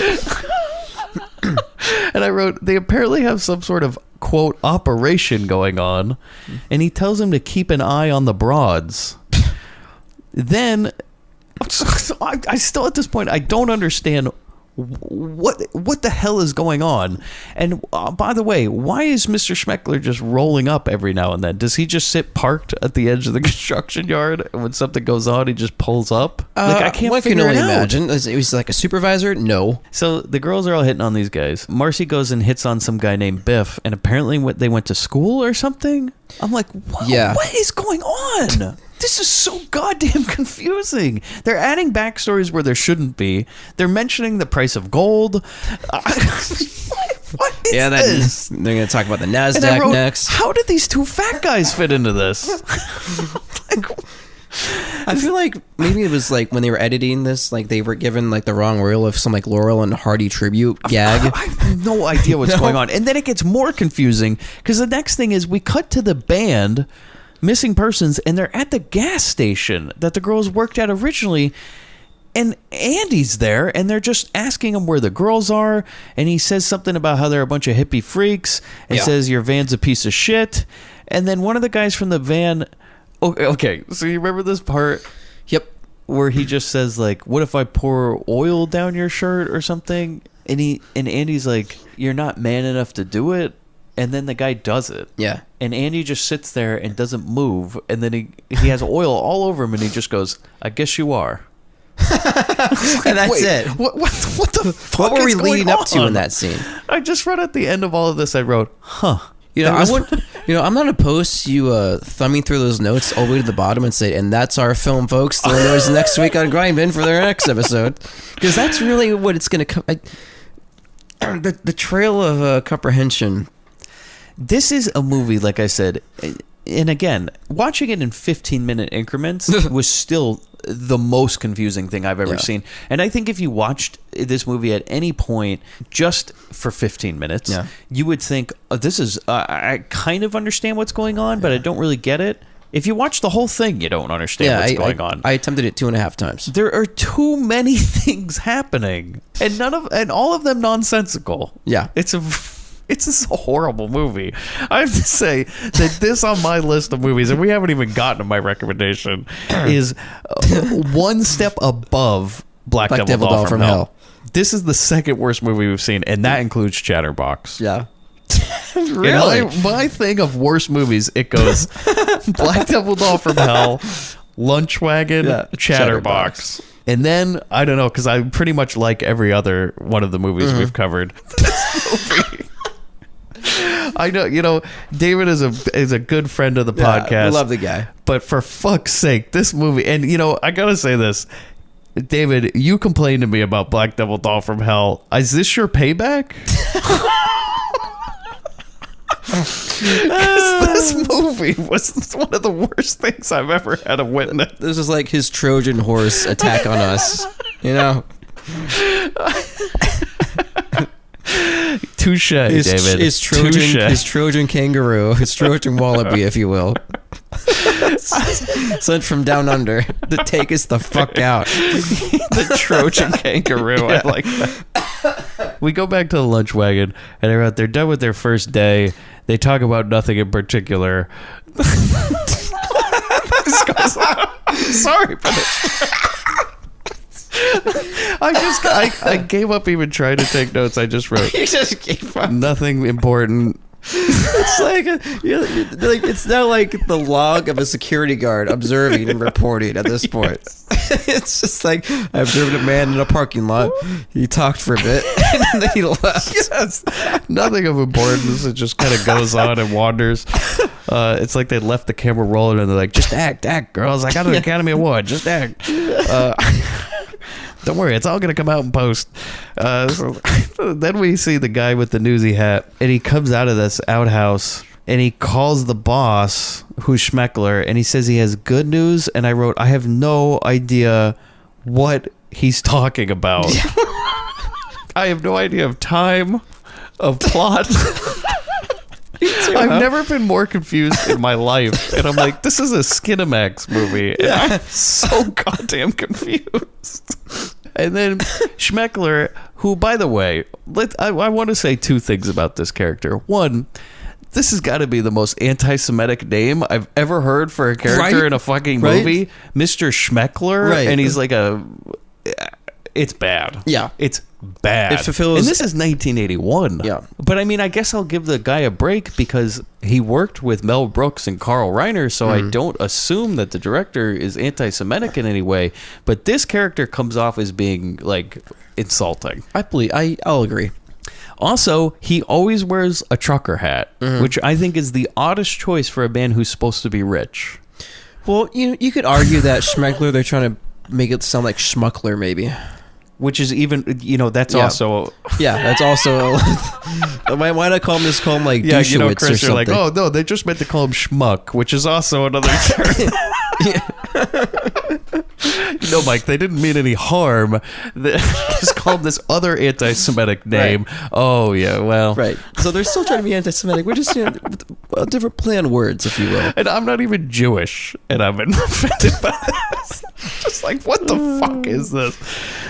And I wrote, they apparently have some sort of, quote, operation going on, and he tells him to keep an eye on the broads. Then, I still, at this point, I don't understand what the hell is going on. And by the way, why is Mr. Schmeckler just rolling up every now and then? Does he just sit parked at the edge of the construction yard, and when something goes on, he just pulls up? Like, I can't figure it out. I can only imagine. It was like a supervisor? No. So the girls are all hitting on these guys. Marcy goes and hits on some guy named Biff, and apparently they went to school or something. I'm like, what is going on? This is so goddamn confusing. They're adding backstories where there shouldn't be. They're mentioning the price of gold. What is this? They're going to talk about the NASDAQ next. How did these two fat guys fit into this? I feel like maybe it was like when they were editing this, like they were given like the wrong reel of some like Laurel and Hardy tribute gag. I have no idea what's going on. And then it gets more confusing because the next thing is we cut to the band, Missing Persons, and they're at the gas station that the girls worked at originally. And Andy's there, and they're just asking him where the girls are, and he says something about how they're a bunch of hippie freaks, and says your van's a piece of shit. And then one of the guys from the van, okay, so you remember this part? Yep. Where he just says, like, what if I pour oil down your shirt or something? And Andy's like, you're not man enough to do it. And then the guy does it. Yeah. And Andy just sits there and doesn't move, and then he has oil all over him, and he just goes, I guess you are. And that's it. What the fuck? What were we is going leading up to on? in that scene? I just wrote at the end of all of this, I wrote, huh. I'm not opposed to you thumbing through those notes all the way to the bottom and say, and that's our film, folks. They'll notice next week on Grindbin for their next episode. Because that's really what it's going to come. The trail of comprehension. This is a movie, like I said, and again, watching it in 15-minute increments was still the most confusing thing I've ever seen. And I think if you watched this movie at any point just for 15 minutes, you would think, this is, I kind of understand what's going on, but I don't really get it. If you watch the whole thing, you don't understand what's going on. I attempted it 2.5 times. There are too many things happening, and all of them nonsensical. Yeah. It's just a horrible movie. I have to say that this on my list of movies, and we haven't even gotten to my recommendation, is one step above Black Devil Doll from Hell. This is the second worst movie we've seen, and that includes Chatterbox. Yeah. Really? My thing of worst movies, it goes Black Devil Doll from Hell, Lunch Wagon, Chatterbox. And then, I don't know, because I pretty much like every other one of the movies we've covered. This movie. I know, David is a good friend of the podcast. I love the guy. But for fuck's sake, this movie, and I gotta say this, David, you complained to me about Black Devil Doll from Hell. Is this your payback? This movie was one of the worst things I've ever had to witness. This is like his Trojan horse attack on us, Touche, David. His Trojan kangaroo, his Trojan wallaby, if you will. Sent from down under to take us the fuck out. The Trojan kangaroo. I like that. We go back to the Lunch Wagon, and they're done with their first day. They talk about nothing in particular. Sorry for this. I gave up even trying to take notes. I just wrote. You just gave up. Nothing important. It's like it's now like the log of a security guard observing and reporting at this point. It's just like, I observed a man in a parking lot. He talked for a bit and then he left. Yes. Nothing of importance. It just kind of goes on and wanders. It's like they left the camera rolling and they're like, just act, girls. I got an Academy Award. Just act. Don't worry, it's all going to come out in post. So then we see the guy with the newsy hat, and he comes out of this outhouse, and he calls the boss, who's Schmeckler, and he says he has good news, and I wrote, I have no idea what he's talking about. I have no idea of time, of plot. I've never been more confused in my life. And I'm like, this is a Skinamax movie. And I'm so goddamn confused. And then Schmeckler, who, by the way, I want to say two things about this character. One, this has got to be the most anti-Semitic name I've ever heard for a character in a fucking movie. Mr. Schmeckler. Right. And he's like it's bad. Yeah. It's bad. It fulfills... And this is 1981. Yeah. But I mean, I guess I'll give the guy a break because he worked with Mel Brooks and Carl Reiner, so I don't assume that the director is anti-Semitic in any way. But this character comes off as being, like, insulting. I'll agree. Also, he always wears a trucker hat, which I think is the oddest choice for a man who's supposed to be rich. Well, you could argue that Schmeckler, they're trying to make it sound like Schmuckler, maybe. Which is even, that's also... Yeah, that's also... why not call him like Douchewitz Chris, or something? You're like, oh, no, they just meant to call him Schmuck, which is also another term. Mike, they didn't mean any harm. They just called this other anti-Semitic name. Right. Oh, yeah, well... Right. So they're still trying to be anti-Semitic. We're just... different play on words, if you will. And I'm not even Jewish, and I'm offended by this. Just like, what the fuck is this?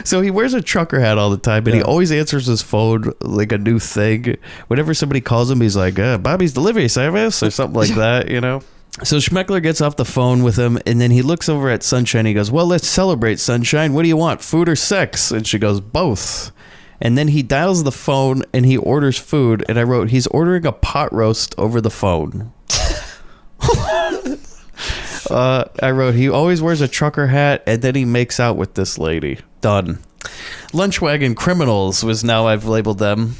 So he wears a trucker hat all the time, and he always answers his phone like a new thing. Whenever somebody calls him, he's like, Bobby's Delivery Service, or something like that, you know? So Schmeckler gets off the phone with him, and then he looks over at Sunshine. He goes, well, let's celebrate, Sunshine. What do you want, food or sex? And she goes, both. And then he dials the phone, and he orders food. And I wrote, he's ordering a pot roast over the phone. I wrote, he always wears a trucker hat, and then he makes out with this lady. Done. Lunch Wagon Criminals was now, I've labeled them,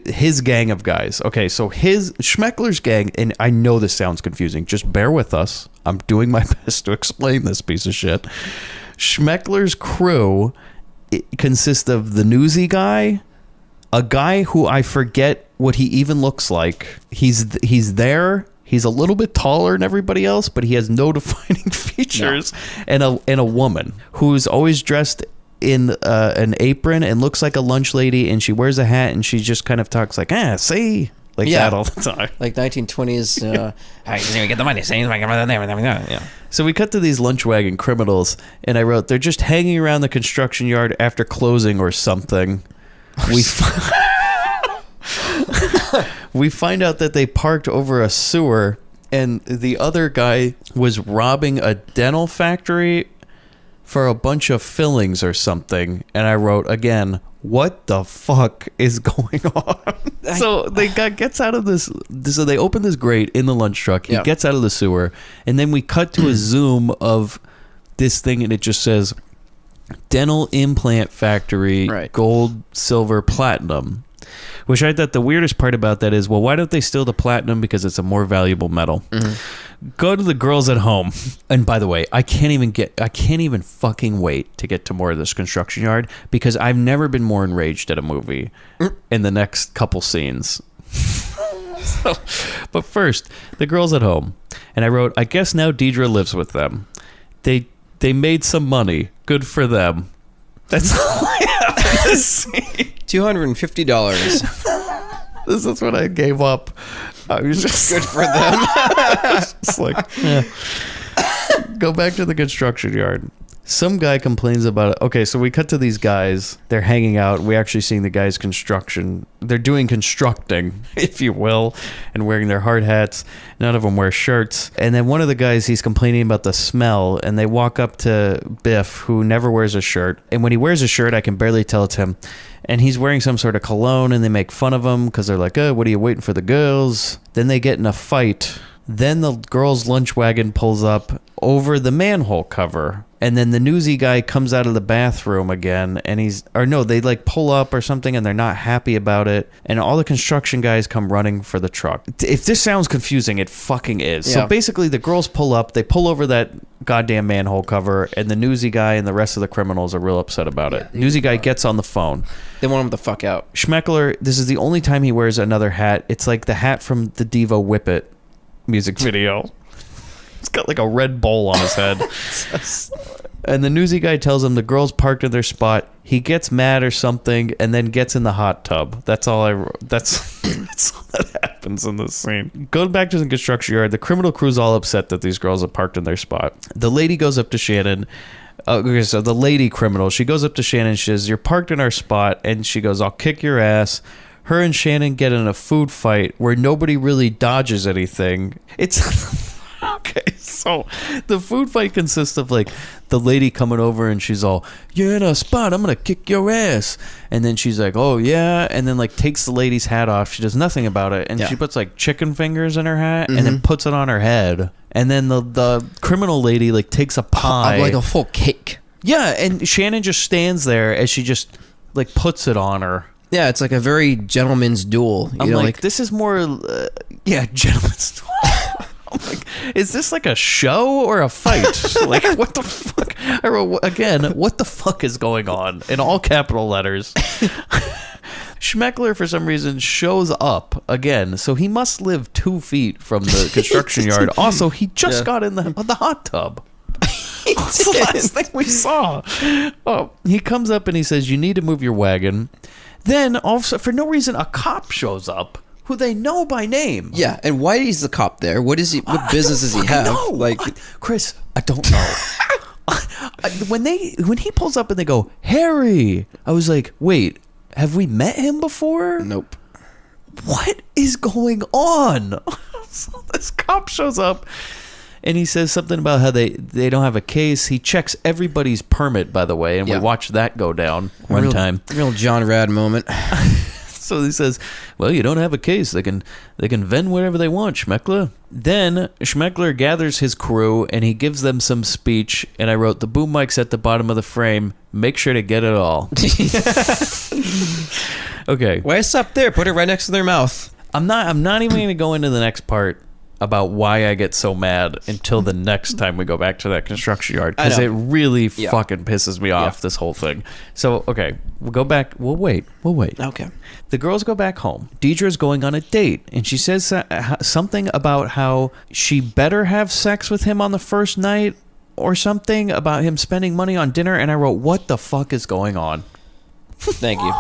his gang of guys. Okay, so Schmeckler's gang, and I know this sounds confusing. Just bear with us. I'm doing my best to explain this piece of shit. Schmeckler's crew consists of the newsy guy, a guy who I forget what he even looks like. He's there. He's a little bit taller than everybody else, but he has no defining features. No. And a woman who's always dressed in an apron and looks like a lunch lady, and she wears a hat, and she just kind of talks like, see? Like that all the time. Like 1920s. We get the money. Yeah. So we cut to these Lunch Wagon Criminals, and I wrote, they're just hanging around the construction yard after closing or something. We find out that they parked over a sewer, and the other guy was robbing a dental factory for a bunch of fillings or something. And I wrote, again, what the fuck is going on? So gets out of this. So they open this grate in the lunch truck. He gets out of the sewer, and then we cut to a zoom of this thing, and it just says dental implant factory, gold, silver, platinum. Which I thought the weirdest part about that is, well, why don't they steal the platinum? Because it's a more valuable metal. Mm-hmm. Go to the girls at home. And by the way, I can't even fucking wait to get to more of this construction yard, because I've never been more enraged at a movie in the next couple scenes. But first, the girls at home. And I wrote, I guess now Deidre lives with them. They made some money. Good for them. That's all I have in this scene. $250. This is when I gave up. I was just good for them. Just like, go back to the construction yard. Some guy complains about it. Okay, so we cut to these guys. They're hanging out. We actually seeing the guys construction. They're doing constructing, if you will, and wearing their hard hats. None of them wear shirts. And then one of the guys, he's complaining about the smell. And they walk up to Biff, who never wears a shirt. And when he wears a shirt, I can barely tell it's him. And he's wearing some sort of cologne, and they make fun of him because they're like, what are you waiting for the girls? Then they get in a fight. Then the girls' lunch wagon pulls up over the manhole cover. And then the newsy guy comes out of the bathroom again, and they like pull up or something, and they're not happy about it. And all the construction guys come running for the truck. If this sounds confusing, it fucking is. Yeah. So basically the girls pull up, they pull over that goddamn manhole cover, and the newsy guy and the rest of the criminals are real upset about it. Newsy guy gets on the phone. They want him the fuck out. Schmeckler, this is the only time he wears another hat. It's like the hat from the Devo Whip It music video. It's got like a red bowl on his head. And the newsy guy tells him the girls parked in their spot. He gets mad or something, and then gets in the hot tub. That's all I wrote. That's all that happens in this scene. Going back to the construction yard, the criminal crew's all upset that these girls have parked in their spot. The lady goes up to Shannon. Okay, so the lady criminal, she goes up to Shannon. She says, "You're parked in our spot," and she goes, "I'll kick your ass." Her and Shannon get in a food fight where nobody really dodges anything. It's okay. So the food fight consists of like the lady coming over, and she's all, "You're in a spot, I'm gonna kick your ass." And then she's like, "Oh yeah," and then like takes the lady's hat off. She does nothing about it, and she puts like chicken fingers in her hat, and then puts it on her head. And then the criminal lady like takes a pie, like a full cake. Yeah, and Shannon just stands there as she just like puts it on her. Yeah, it's like a very gentleman's duel. I'm like, this is more, gentleman's duel. I'm like, is this like a show or a fight? Like, what the fuck? I wrote, again, what the fuck is going on? In all capital letters. Schmeckler, for some reason, shows up again. So he must live 2 feet from the construction yard. Also, he just got in the hot tub. That's the last thing we saw. Oh, he comes up and he says, "You need to move your wagon." Then, also, for no reason, a cop shows up who they know by name. Yeah, and why is the cop there? What is he? What business does he have? No, Like, Chris, I don't know. When he pulls up and they go, Harry, I was like, wait, have we met him before? nope. What is going on? So this cop shows up and he says something about how they don't have a case. He checks everybody's permit, by the way, and Yeah. we watched that go down one time. Real John Rad moment. So he says, well, you don't have a case. They can vend whatever they want, Schmeckler. Then Schmeckler gathers his crew and he gives them some speech. And I wrote, the boom mic's at the bottom of the frame. Make sure to get it all. Okay. Why stop there? Put it right next to their mouth. I'm not even going to go into the next part about why I get so mad until the next time we go back to that construction yard, because it really fucking pisses me off, this whole thing. So, okay, we'll go back. We'll wait. Okay. The girls go back home. Deidre's going on a date, and she says something about how she better have sex with him on the first night or something about him spending money on dinner, and I wrote, what the fuck is going on? Thank you.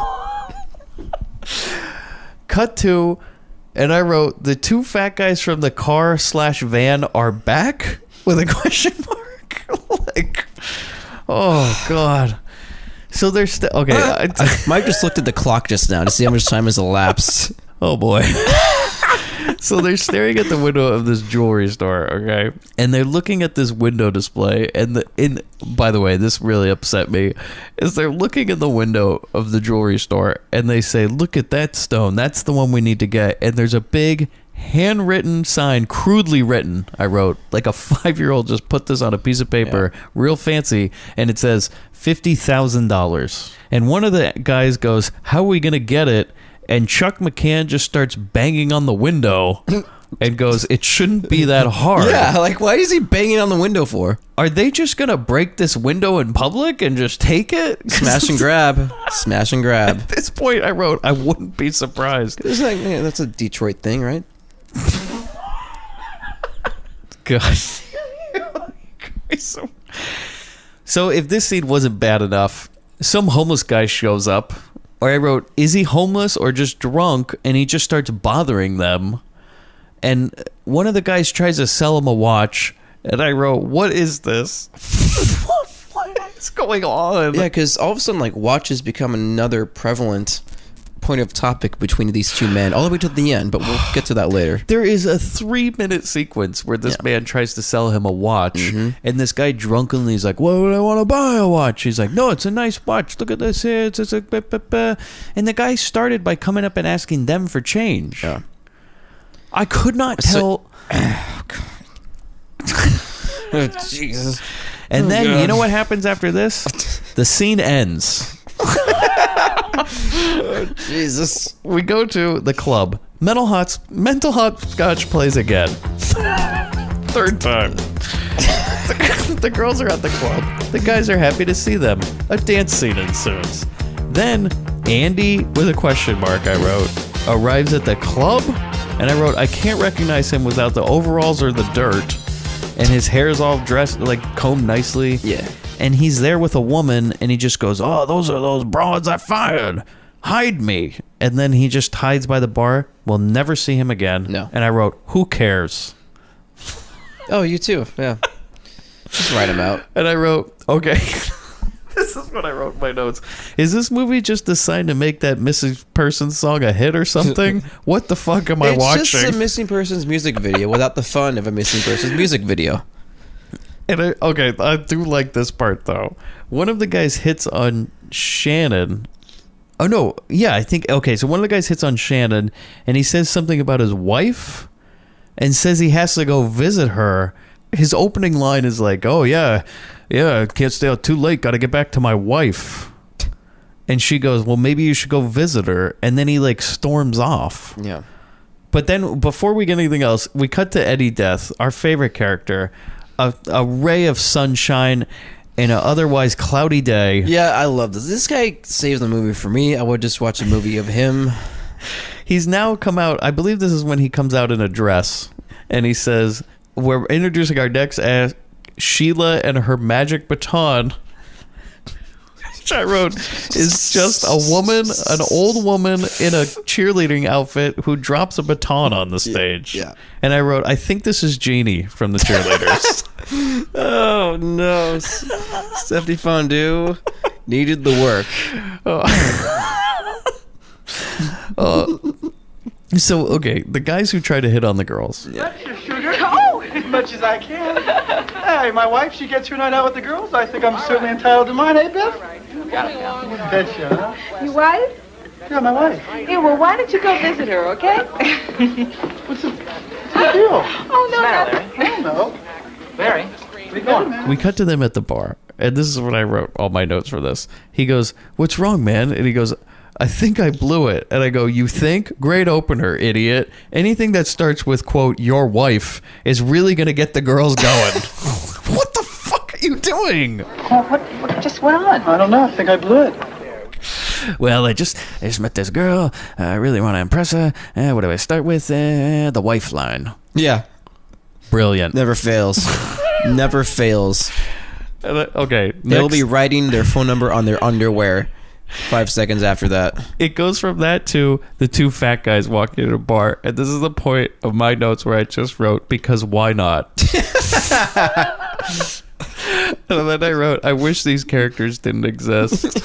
Cut to... And I wrote, the two fat guys from the car/van are back? With a question mark? Like, oh, God. So they're still... Okay. Mike just looked at the clock just now to see how much time has elapsed. Oh, boy. So they're staring at the window of this jewelry store, okay? And they're looking at this window display. And by the way, this really upset me. Is they're looking in the window of the jewelry store and they say, look at that stone. That's the one we need to get. And there's a big handwritten sign, crudely written, I wrote. Like a 5-year-old just put this on a piece of paper, real fancy. And it says $50,000. And one of the guys goes, how are we going to get it? And Chuck McCann just starts banging on the window and goes, it shouldn't be that hard. Yeah, like, why is he banging on the window for? Are they just going to break this window in public and just take it? Smash and grab. Smash and grab. At this point, I wrote, I wouldn't be surprised. It's like, yeah, that's a Detroit thing, right? God. So if this scene wasn't bad enough, some homeless guy shows up. Or I wrote, is he homeless or just drunk? And he just starts bothering them. And one of the guys tries to sell him a watch. And I wrote, what is this? What is going on? Yeah, because all of a sudden, like, watches become another prevalent point of topic between these two men, all the way to the end, but we'll get to that later. There is a 3-minute sequence where this man tries to sell him a watch, and this guy drunkenly is like, why would I want to buy a watch? He's like, no, it's a nice watch. Look at this here. It's a and the guy started by coming up and asking them for change. Yeah. I could not tell. Oh, God. Oh, Jesus. And then, you know what happens after this? The scene ends. Oh, Jesus. We go to the club. Mental hopscotch plays again. Third time. The girls are at the club. The guys are happy to see them. A dance scene ensues. Then Andy, with a question mark, I wrote, arrives at the club. And I wrote, I can't recognize him without the overalls or the dirt. And his hair's all dressed, like combed nicely. Yeah. And he's there with a woman, and he just goes, oh, those are those broads I fired. Hide me. And then he just hides by the bar. We'll never see him again. No. And I wrote, who cares? Oh, you too. Yeah. Just write him out. And I wrote, okay. This is what I wrote in my notes. Is this movie just a sign to make that missing person song a hit or something? What the fuck am I watching? It's just a missing person's music video without the fun of a missing person's music video. And I do like this part, though. One of the guys hits on Shannon. Oh, no. Yeah, I think... Okay, so one of the guys hits on Shannon, and he says something about his wife, and says he has to go visit her. His opening line is like, oh, yeah, can't stay out too late, gotta get back to my wife. And she goes, well, maybe you should go visit her. And then he, like, storms off. Yeah. But then, before we get anything else, we cut to Eddie Death, our favorite character, a ray of sunshine in an otherwise cloudy day. Yeah, I love this. This guy saves the movie for me. I would just watch a movie of him. He's now come out, I believe this is when he comes out in a dress, and he says, we're introducing our next Sheila and her magic baton. which I wrote is just a woman, an old woman in a cheerleading outfit who drops a baton on the stage. Yeah. And I wrote, I think this is Jeannie from the cheerleaders. Oh no, Stephanie Fondue needed the work. So, okay, the guys who try to hit on the girls. Sugar? Oh! As much as I can. Hey, my wife, she gets her night out with the girls. I think I'm certainly entitled to mine, eh, Biff? Got it. Betcha, huh? Your wife? Yeah, my wife. Yeah, well, why don't you go visit her, okay? What's the deal? Oh, no, nothing. I don't know. Larry, Where you going, man? We cut to them at the bar, and this is what I wrote all my notes for this. He goes, "What's wrong, man?" And he goes, "I think I blew it." And I go, "You think? Great opener, idiot. Anything that starts with, quote, your wife is really going to get the girls going." What the fuck are you doing? Well, what just went on? I don't know. I think I blew it. Well, I just met this girl. I really want to impress her. What do I start with? The wife line. Yeah, Brilliant. never fails. Never fails. Okay. They'll next- be writing their phone number on their underwear 5 seconds after that. It goes from that to the two fat guys walking in a bar. And this is the point of my notes where I just wrote, because why not? And then I wrote, I wish these characters didn't exist.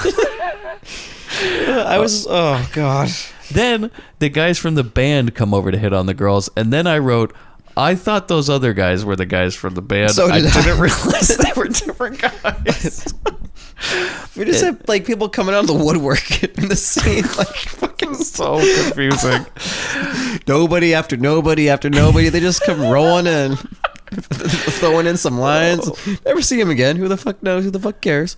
Oh God. Then the guys from the band come over to hit on the girls. And then I wrote, I thought those other guys were the guys from the band. So did I. Didn't realize they were different guys. We just have like people coming out of the woodwork in the scene, like fucking So confusing. nobody after nobody after nobody. They just come rolling in, throwing in some lines. Never see him again. Who the fuck knows? Who the fuck cares?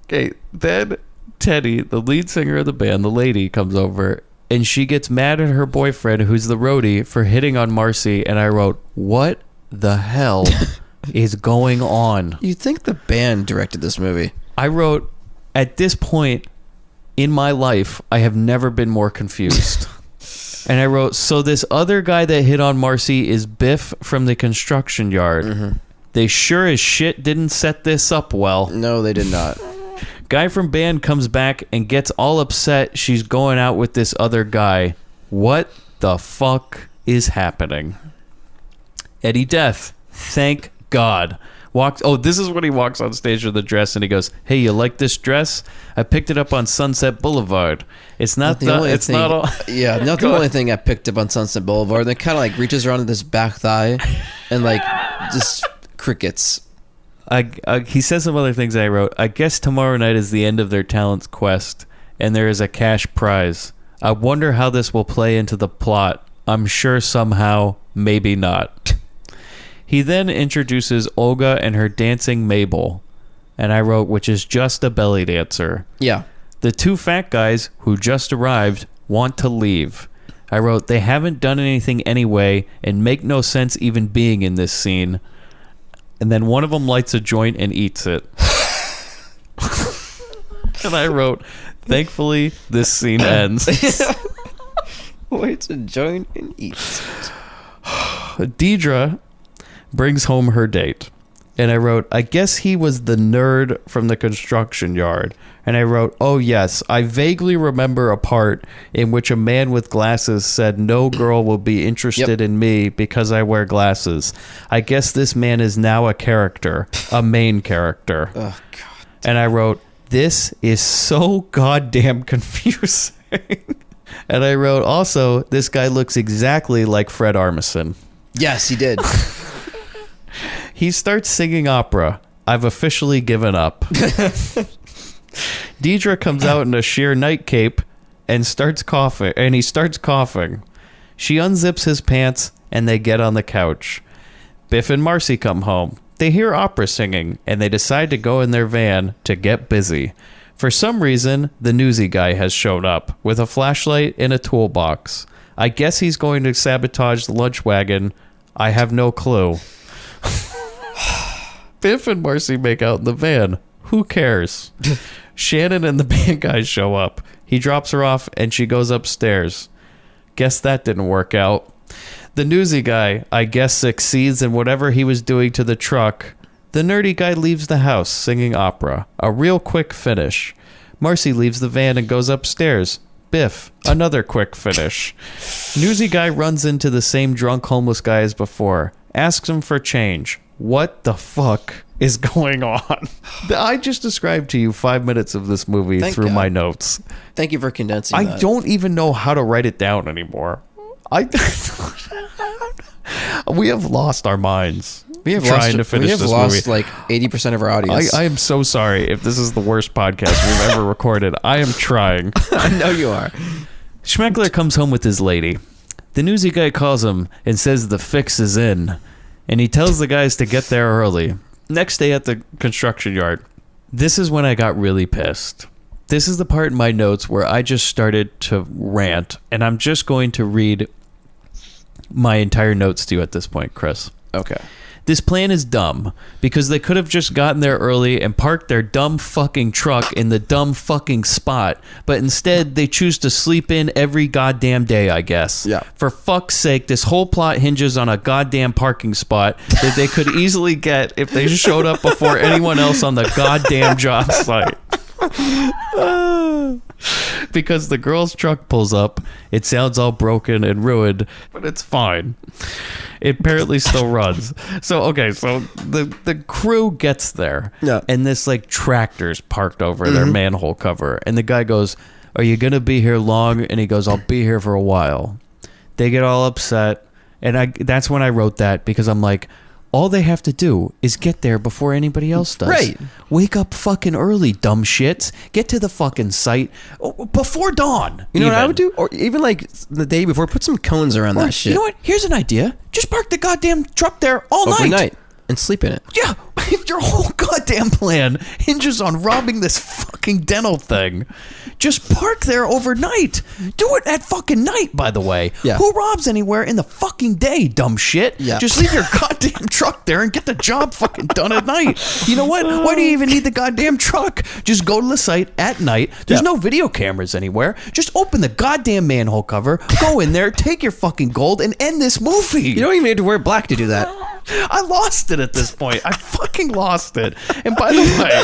Okay, then Teddy, the lead singer of the band, the lady, comes over and she gets mad at her boyfriend, who's the roadie, for hitting on Marcy. And I wrote, what the hell is going on? You'd think the band directed this movie. I wrote, at this point in my life, I have never been more confused. And I wrote, so this other guy that hit on Marcy is Biff from the construction yard. Mm-hmm. They sure as shit didn't set this up well. No, they did not. Guy from band comes back and gets all upset she's going out with this other guy. What the fuck is happening? Eddie Death, thank God. This is when he walks on stage with the dress and he goes, "Hey, you like this dress? I picked it up on Sunset Boulevard. It's not the only thing. Not all." Yeah, not the only thing I picked up on Sunset Boulevard. Then kind of like reaches around to this back thigh, and like just crickets. He says some other things I wrote. I guess tomorrow night is the end of their talent's quest, and there is a cash prize. I wonder how this will play into the plot. I'm sure somehow, maybe not. He then introduces Olga and her dancing Mabel, and I wrote, which is just a belly dancer. Yeah. The two fat guys who just arrived want to leave. I wrote, they haven't done anything anyway and make no sense even being in this scene. And then one of them lights a joint and eats it. And I wrote, thankfully, this scene ends. Lights a joint and eats it. Deidre brings home her date. And I wrote, I guess he was the nerd from the construction yard. And I wrote, oh yes, I vaguely remember a part in which a man with glasses said no girl will be interested in me because I wear glasses. I guess this man is now a character, a main character. Oh, God. And I wrote, this is so goddamn confusing. And I wrote, also, this guy looks exactly like Fred Armisen. Yes, he did. He starts singing opera. I've officially given up. Deidre comes out in a sheer nightcape and starts coughing. And he starts coughing. She unzips his pants and they get on the couch. Biff and Marcy come home. They hear opera singing and they decide to go in their van to get busy. For some reason, the newsy guy has shown up with a flashlight and a toolbox. I guess he's going to sabotage the lunch wagon. I have no clue. Biff and Marcy make out in the van. Who cares? Shannon and the band guys show up. He drops her off and she goes upstairs. Guess that didn't work out. The newsy guy, I guess, succeeds in whatever he was doing to the truck. The nerdy guy leaves the house singing opera. A real quick finish. Marcy leaves the van and goes upstairs. Biff, another quick finish. Newsy guy runs into the same drunk homeless guy as before. Asks him for change. What the fuck is going on? I just described to you 5 minutes of this movie Thank through God. my notes. Thank you for condensing I that. don't even know how to write it down anymore. We have lost our minds. We have trying to finish this lost movie. like 80% of our audience. I am so sorry if this is the worst podcast we've ever recorded. I am trying. I know you are. Schmeckler comes home with his lady. The newsy guy calls him and says the fix is in, and he tells the guys to get there early. Next day at the construction yard. This is when I got really pissed. This is the part in my notes where I just started to rant, and I'm just going to read my entire notes to you at this point, Chris. Okay. This plan is dumb because they could have just gotten there early and parked their dumb fucking truck in the dumb fucking spot, but instead they choose to sleep in every goddamn day, I guess. Yeah. For fuck's sake, this whole plot hinges on a goddamn parking spot that they could easily get if they showed up before anyone else on the goddamn job site. Because the girl's truck pulls up, it sounds all broken and ruined, but it's fine. It apparently still runs. So the crew gets there, and this like tractor's parked over their manhole cover, and the guy goes, "Are you gonna be here long?" And he goes, "I'll be here for a while." They get all upset, and that's when I wrote that, because I'm like, all they have to do is get there before anybody else does. Right. Wake up fucking early, dumb shits. Get to the fucking site before dawn. You know what I would do? Or even like the day before, put some cones around that shit. You know what? Here's an idea. Just park the goddamn truck there all night. Overnight. And sleep in it. Yeah. Your whole goddamn plan hinges on robbing this fucking dental thing. Just park there overnight. Do it at fucking night, by the way. Yeah. Who robs anywhere in the fucking day, dumb shit? Yeah. Just leave your goddamn truck there and get the job fucking done at night. You know what? Why do you even need the goddamn truck? Just go to the site at night. There's no video cameras anywhere. Just open the goddamn manhole cover, go in there, take your fucking gold, and end this movie. You don't even need to wear black to do that. I lost it at this point. I fucking lost it. And by the way,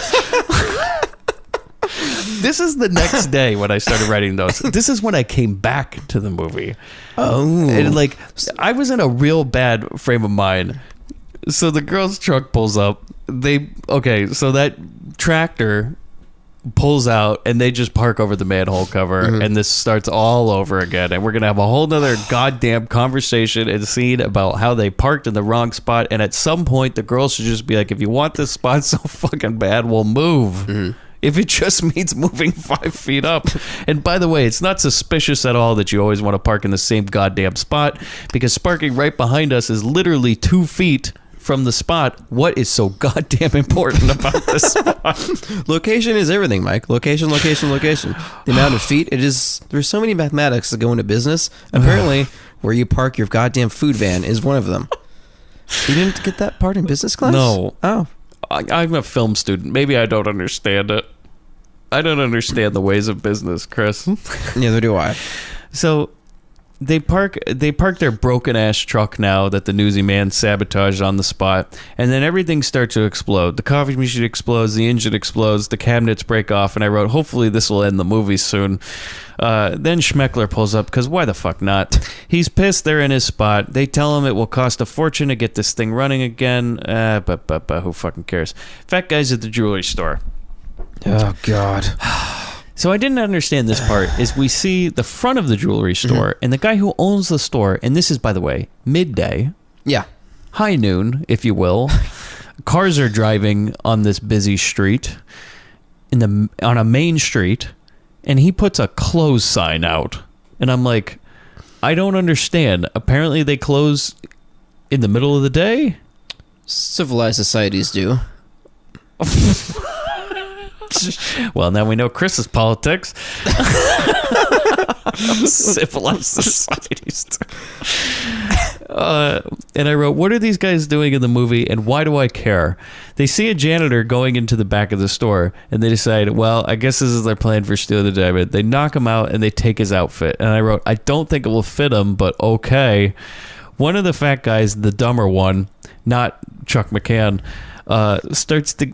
this is the next day when I started writing those. This is when I came back to the movie. Oh. And like, I was in a real bad frame of mind. So the girl's truck pulls up. So that tractor pulls out and they just park over the manhole cover, and this starts all over again, and we're gonna have a whole nother goddamn conversation and scene about how they parked in the wrong spot. And at some point the girl should just be like, if you want this spot so fucking bad, we'll move. If it just means moving 5 feet up. And by the way, it's not suspicious at all that you always want to park in the same goddamn spot, because parking right behind us is literally 2 feet from the spot. What is so goddamn important about this spot? Location is everything, Mike. Location. The amount of feet, there's so many mathematics that go into business. Apparently, where you park your goddamn food van is one of them. You didn't get that part in business class? No. Oh. I'm a film student. Maybe I don't understand it. I don't understand the ways of business, Chris. Neither do I. So they park their broken ass truck now that the newsy man sabotaged on the spot, and then everything starts to explode. The coffee machine explodes, the engine explodes, the cabinets break off, and I wrote, hopefully this will end the movie soon. Then Schmeckler pulls up, because why the fuck not? He's pissed they're in his spot. They tell him it will cost a fortune to get this thing running again, but who fucking cares? Fat guy's at the jewelry store. Oh, God. So I didn't understand this part, is we see the front of the jewelry store, and the guy who owns the store, and this is, by the way, midday. Yeah. High noon, if you will. Cars are driving on this busy street, on a main street, and he puts a close sign out. And I'm like, I don't understand. Apparently they close in the middle of the day? Civilized societies do. Well, now we know Chris's politics. Civilized societies. And I wrote, what are these guys doing in the movie, and why do I care? They see a janitor going into the back of the store, and they decide, well, I guess this is their plan for stealing the diamond. They knock him out, and they take his outfit. And I wrote, I don't think it will fit him, but okay. One of the fat guys, the dumber one, not Chuck McCann,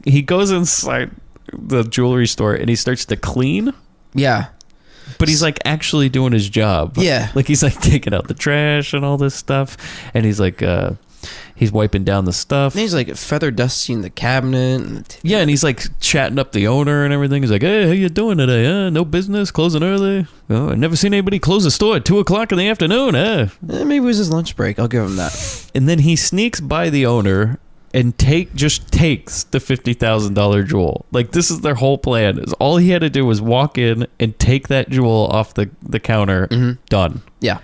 he goes inside the jewelry store, and he starts to clean. Yeah. But he's like actually doing his job. Yeah. Like he's like taking out the trash and all this stuff. And he's like, he's wiping down the stuff. And he's like feather dusting the cabinet. And yeah, and he's like chatting up the owner and everything. He's like, hey, how you doing today? No business, closing early. Oh, I've never seen anybody close a store at 2:00 in the afternoon. Maybe it was his lunch break. I'll give him that. And then he sneaks by the owner and just takes the $50,000 jewel. Like, this is their whole plan. Is all he had to do was walk in and take that jewel off the counter. Done. Yeah.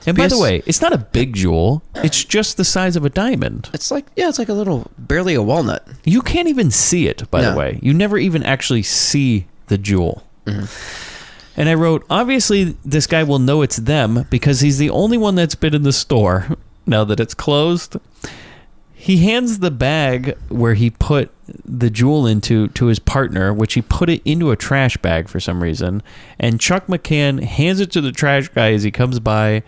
And by the way, it's not a big jewel. It's just the size of a diamond. It's like a little, barely a walnut. You can't even see it, by the way. You never even actually see the jewel. And I wrote, obviously, this guy will know it's them because he's the only one that's been in the store now that it's closed. He hands the bag where he put the jewel into to his partner, which he put it into a trash bag for some reason. And Chuck McCann hands it to the trash guy as he comes by,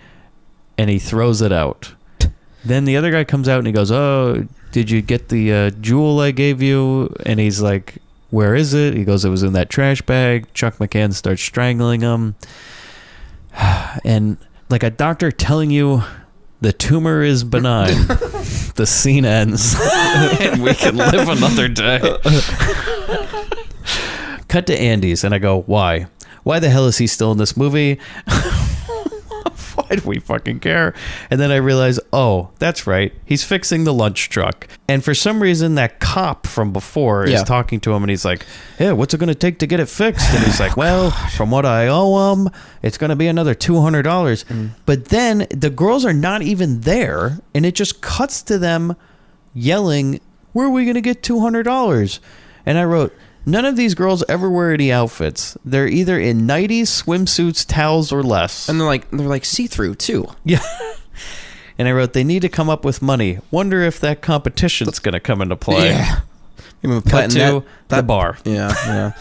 and he throws it out. Then the other guy comes out and he goes, oh, did you get the jewel I gave you? And he's like, where is it? He goes, it was in that trash bag. Chuck McCann starts strangling him. And like a doctor telling you the tumor is benign. The scene ends. And we can live another day. Cut to Andy's, and I go, why? Why the hell is he still in this movie? Why do we fucking care? And then I realize, oh, that's right. He's fixing the lunch truck. And for some reason, that cop from before is talking to him, and he's like, yeah, what's it going to take to get it fixed? And he's like, well, from what I owe him, it's going to be another $200. But then the girls are not even there, and it just cuts to them yelling, where are we going to get $200? And I wrote, none of these girls ever wear any outfits. They're either in nighties, swimsuits, towels, or less. And they're like see-through too. Yeah. And I wrote, they need to come up with money. Wonder if that competition's going to come into play. Yeah. Cut to the bar. Yeah.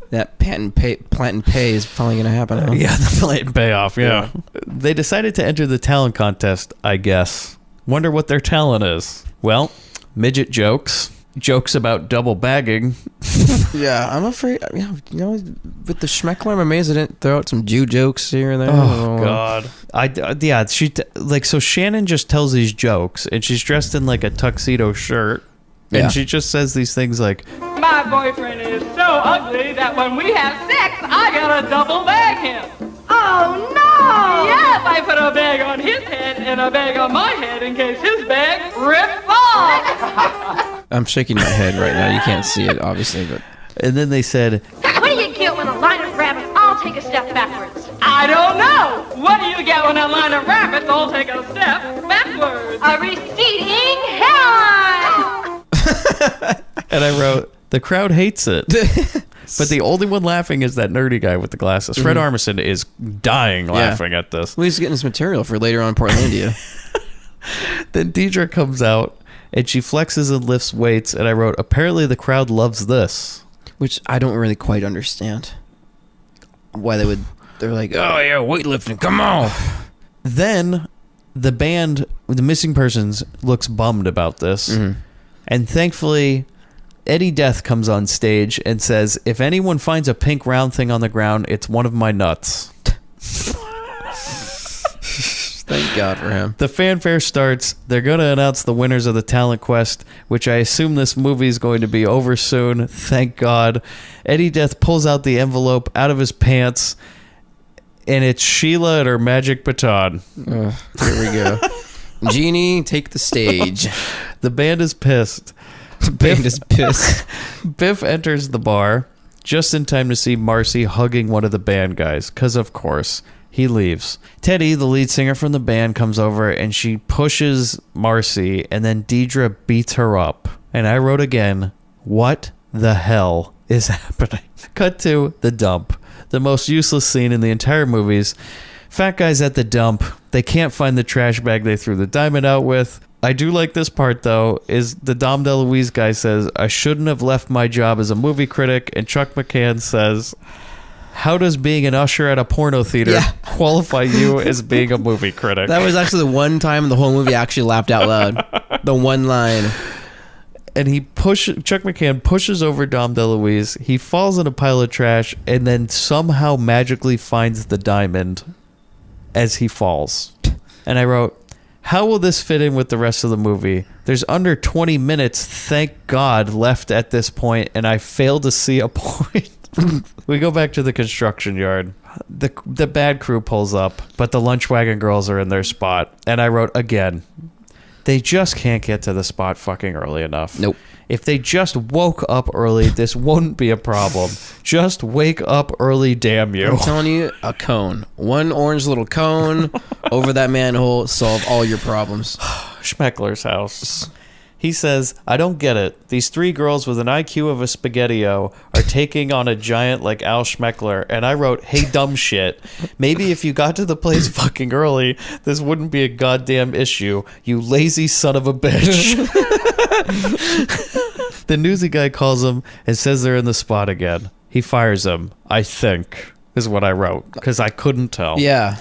That plant and pay is finally going to happen. Huh? Yeah, the plant and payoff. Yeah. They decided to enter the talent contest, I guess. Wonder what their talent is. Well, midget jokes. Jokes about double bagging. Yeah, I'm afraid, with the Schmeckler, I'm amazed I didn't throw out some Jew jokes here and there. Oh, God. So Shannon just tells these jokes, and she's dressed in like a tuxedo shirt, and she just says these things like, my boyfriend is so ugly that when we have sex, I gotta double bag him. Oh, no! Yes, I put a bag on his head and a bag on my head in case his bag rips off. I'm shaking my head right now. You can't see it, obviously, but... And then they said, What do you get when a line of rabbits all take a step backwards? I don't know. What do you get when a line of rabbits all take a step backwards? A receding hairline! and I wrote, the crowd hates it. But the only one laughing is that nerdy guy with the glasses. Fred Armisen is dying laughing at this. Well, he's getting his material for later on in Portlandia. Then Deidre comes out, and she flexes and lifts weights, and I wrote, apparently the crowd loves this. Which I don't really quite understand. Why they're like, oh yeah, weightlifting, come on. Then the band, the Missing Persons, looks bummed about this. And thankfully, Eddie Death comes on stage and says, if anyone finds a pink round thing on the ground, it's one of my nuts. Thank God for him. The fanfare starts. They're going to announce the winners of the talent quest, which I assume this movie is going to be over soon. Thank God. Eddie Death pulls out the envelope out of his pants, and it's Sheila and her magic baton. Here we go. Jeannie, take the stage. The band is pissed. Biff enters the bar just in time to see Marcy hugging one of the band guys, because of course. He leaves. Teddy, the lead singer from the band, comes over and she pushes Marcy, and then Deidre beats her up. And I wrote again, what the hell is happening? Cut to the dump. The most useless scene in the entire movies. Fat guy's at the dump. They can't find the trash bag they threw the diamond out with. I do like this part, though, is the Dom DeLuise guy says, I shouldn't have left my job as a movie critic. And Chuck McCann says, how does being an usher at a porno theater qualify you as being a movie critic? That was actually the one time in the whole movie I actually laughed out loud. The one line. and Chuck McCann pushes over Dom DeLuise. He falls in a pile of trash and then somehow magically finds the diamond as he falls. And I wrote, how will this fit in with the rest of the movie? There's under 20 minutes, thank God, left at this point, and I fail to see a point. We go back to the construction yard. The bad crew pulls up, but the lunch wagon girls are in their spot. And I wrote, again, they just can't get to the spot fucking early enough. Nope. If they just woke up early, this wouldn't be a problem. Just wake up early, damn you. I'm telling you, a cone. One orange little cone over that manhole, solve all your problems. Schmeckler's house. He says, I don't get it. These three girls with an IQ of a spaghetti-o are taking on a giant like Al Schmeckler. And I wrote, hey, dumb shit. Maybe if you got to the place fucking early, this wouldn't be a goddamn issue. You lazy son of a bitch. The newsy guy calls him and says they're in the spot again. He fires him, I think, is what I wrote, because I couldn't tell. Yeah.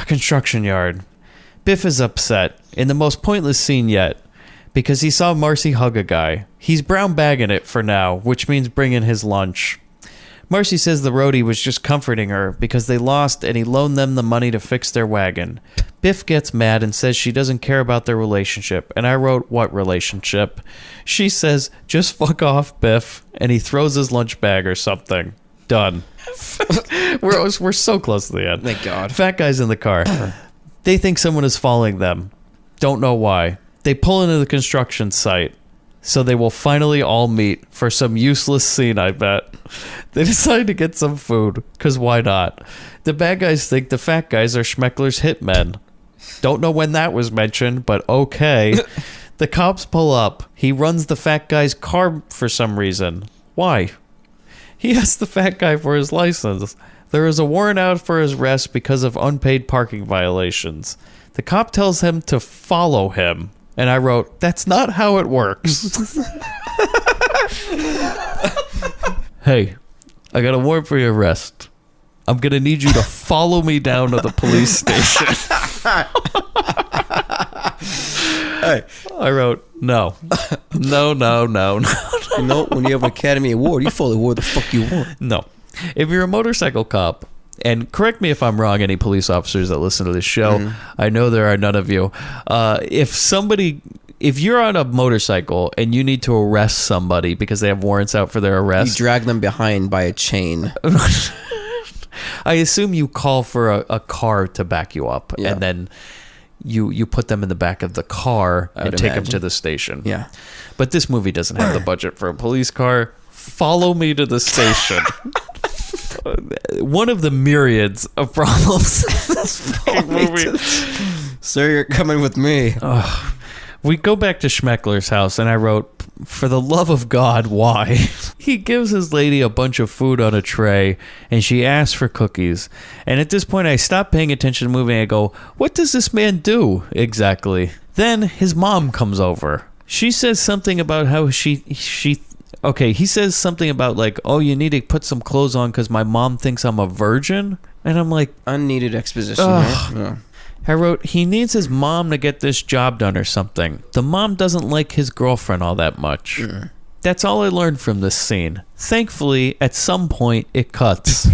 Construction yard. Biff is upset in the most pointless scene yet, because he saw Marcy hug a guy. He's brown bagging it for now, which means bringing his lunch. Marcy says the roadie was just comforting her because they lost and he loaned them the money to fix their wagon. Biff gets mad and says she doesn't care about their relationship. And I wrote, what relationship? She says, just fuck off, Biff. And he throws his lunch bag or something. Done. We're so close to the end. Thank God. Fat guy's in the car. They think someone is following them. Don't know why. They pull into the construction site, so they will finally all meet for some useless scene, I bet. They decide to get some food, because why not? The bad guys think the fat guys are Schmeckler's hitmen. Don't know when that was mentioned, but okay. The cops pull up. He runs the fat guy's car for some reason. Why? He asks the fat guy for his license. There is a warrant out for his arrest because of unpaid parking violations. The cop tells him to follow him. And I wrote, that's not how it works. Hey, I got a warrant for your arrest. I'm going to need you to follow me down to the police station. Hey. I wrote, no. No. You know, when you have an Academy Award, you follow what the fuck you want. No. If you're a motorcycle cop, and correct me if I'm wrong, any police officers that listen to this show, I know there are none of you. If you're on a motorcycle and you need to arrest somebody because they have warrants out for their arrest, you drag them behind by a chain. I assume you call for a car to back you up, and then you put them in the back of the car and take them to the station. Yeah. But this movie doesn't have the budget for a police car. Follow me to the station. One of the myriads of problems in this fucking movie. Sir, you're coming with me. We go back to Schmeckler's house, and I wrote, for the love of God, why? He gives his lady a bunch of food on a tray, and she asks for cookies. And at this point, I stop paying attention to the movie, and I go, what does this man do exactly? Then his mom comes over. She says something about how he says something about like, oh, you need to put some clothes on because my mom thinks I'm a virgin. And I'm like... unneeded exposition, right? Yeah. I wrote, he needs his mom to get this job done or something. The mom doesn't like his girlfriend all that much. That's all I learned from this scene. Thankfully, at some point, it cuts.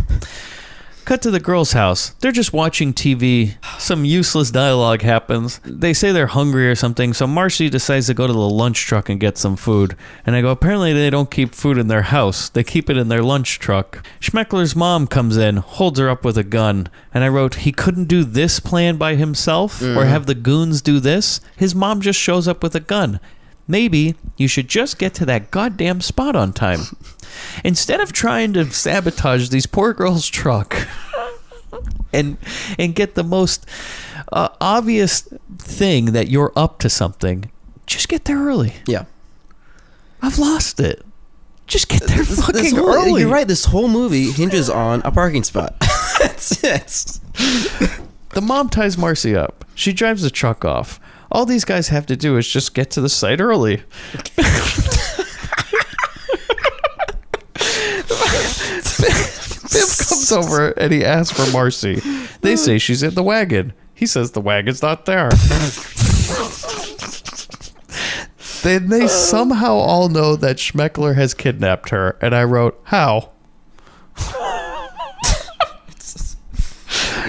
Cut to the girls' house. They're just watching TV. Some useless dialogue happens. They say they're hungry or something, so Marcy decides to go to the lunch truck and get some food. And I go, apparently they don't keep food in their house. They keep it in their lunch truck. Schmeckler's mom comes in, holds her up with a gun. And I wrote, he couldn't do this plan by himself or have the goons do this. His mom just shows up with a gun. Maybe you should just get to that goddamn spot on time. Instead of trying to sabotage these poor girls' truck and get the most obvious thing that you're up to something, just get there early. Yeah. I've lost it. Just get there fucking early. You're right. This whole movie hinges on a parking spot. That's it. The mom ties Marcy up. She drives the truck off. All these guys have to do is just get to the site early. Biff comes over and he asks for Marcy. They say she's in the wagon. He says the wagon's not there. Then they somehow all know that Schmeckler has kidnapped her. And I wrote, how?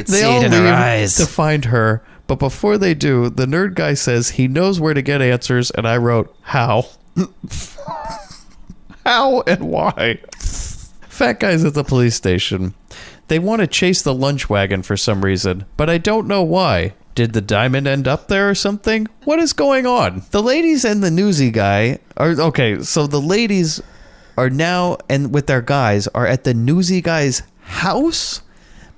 They all leave to find her. But before they do, the nerd guy says he knows where to get answers. And I wrote, how? How and why? Fat guy's at the police station. They want to chase the lunch wagon for some reason, but I don't know why. Did the diamond end up there or something? What is going on? The ladies and the newsy guy are... Okay, so the ladies are now, and with their guys, are at the newsy guy's house?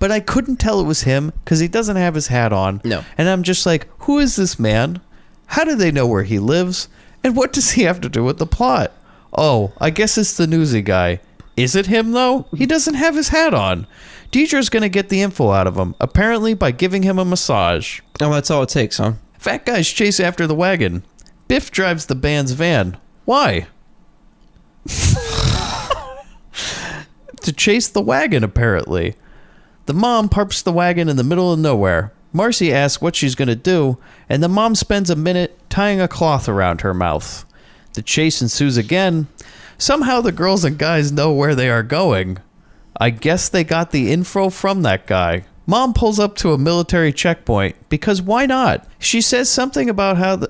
But I couldn't tell it was him, because he doesn't have his hat on. No. And I'm just like, who is this man? How do they know where he lives? And what does he have to do with the plot? Oh, I guess it's the newsy guy. Is it him, though? He doesn't have his hat on. Deidre's going to get the info out of him, apparently by giving him a massage. Oh, that's all it takes, huh? Fat guys chase after the wagon. Biff drives the band's van. Why? To chase the wagon, apparently. The mom parks the wagon in the middle of nowhere. Marcy asks what she's going to do, and the mom spends a minute tying a cloth around her mouth. The chase ensues again. Somehow the girls and guys know where they are going. I guess they got the info from that guy. Mom pulls up to a military checkpoint, because why not? She says something about how...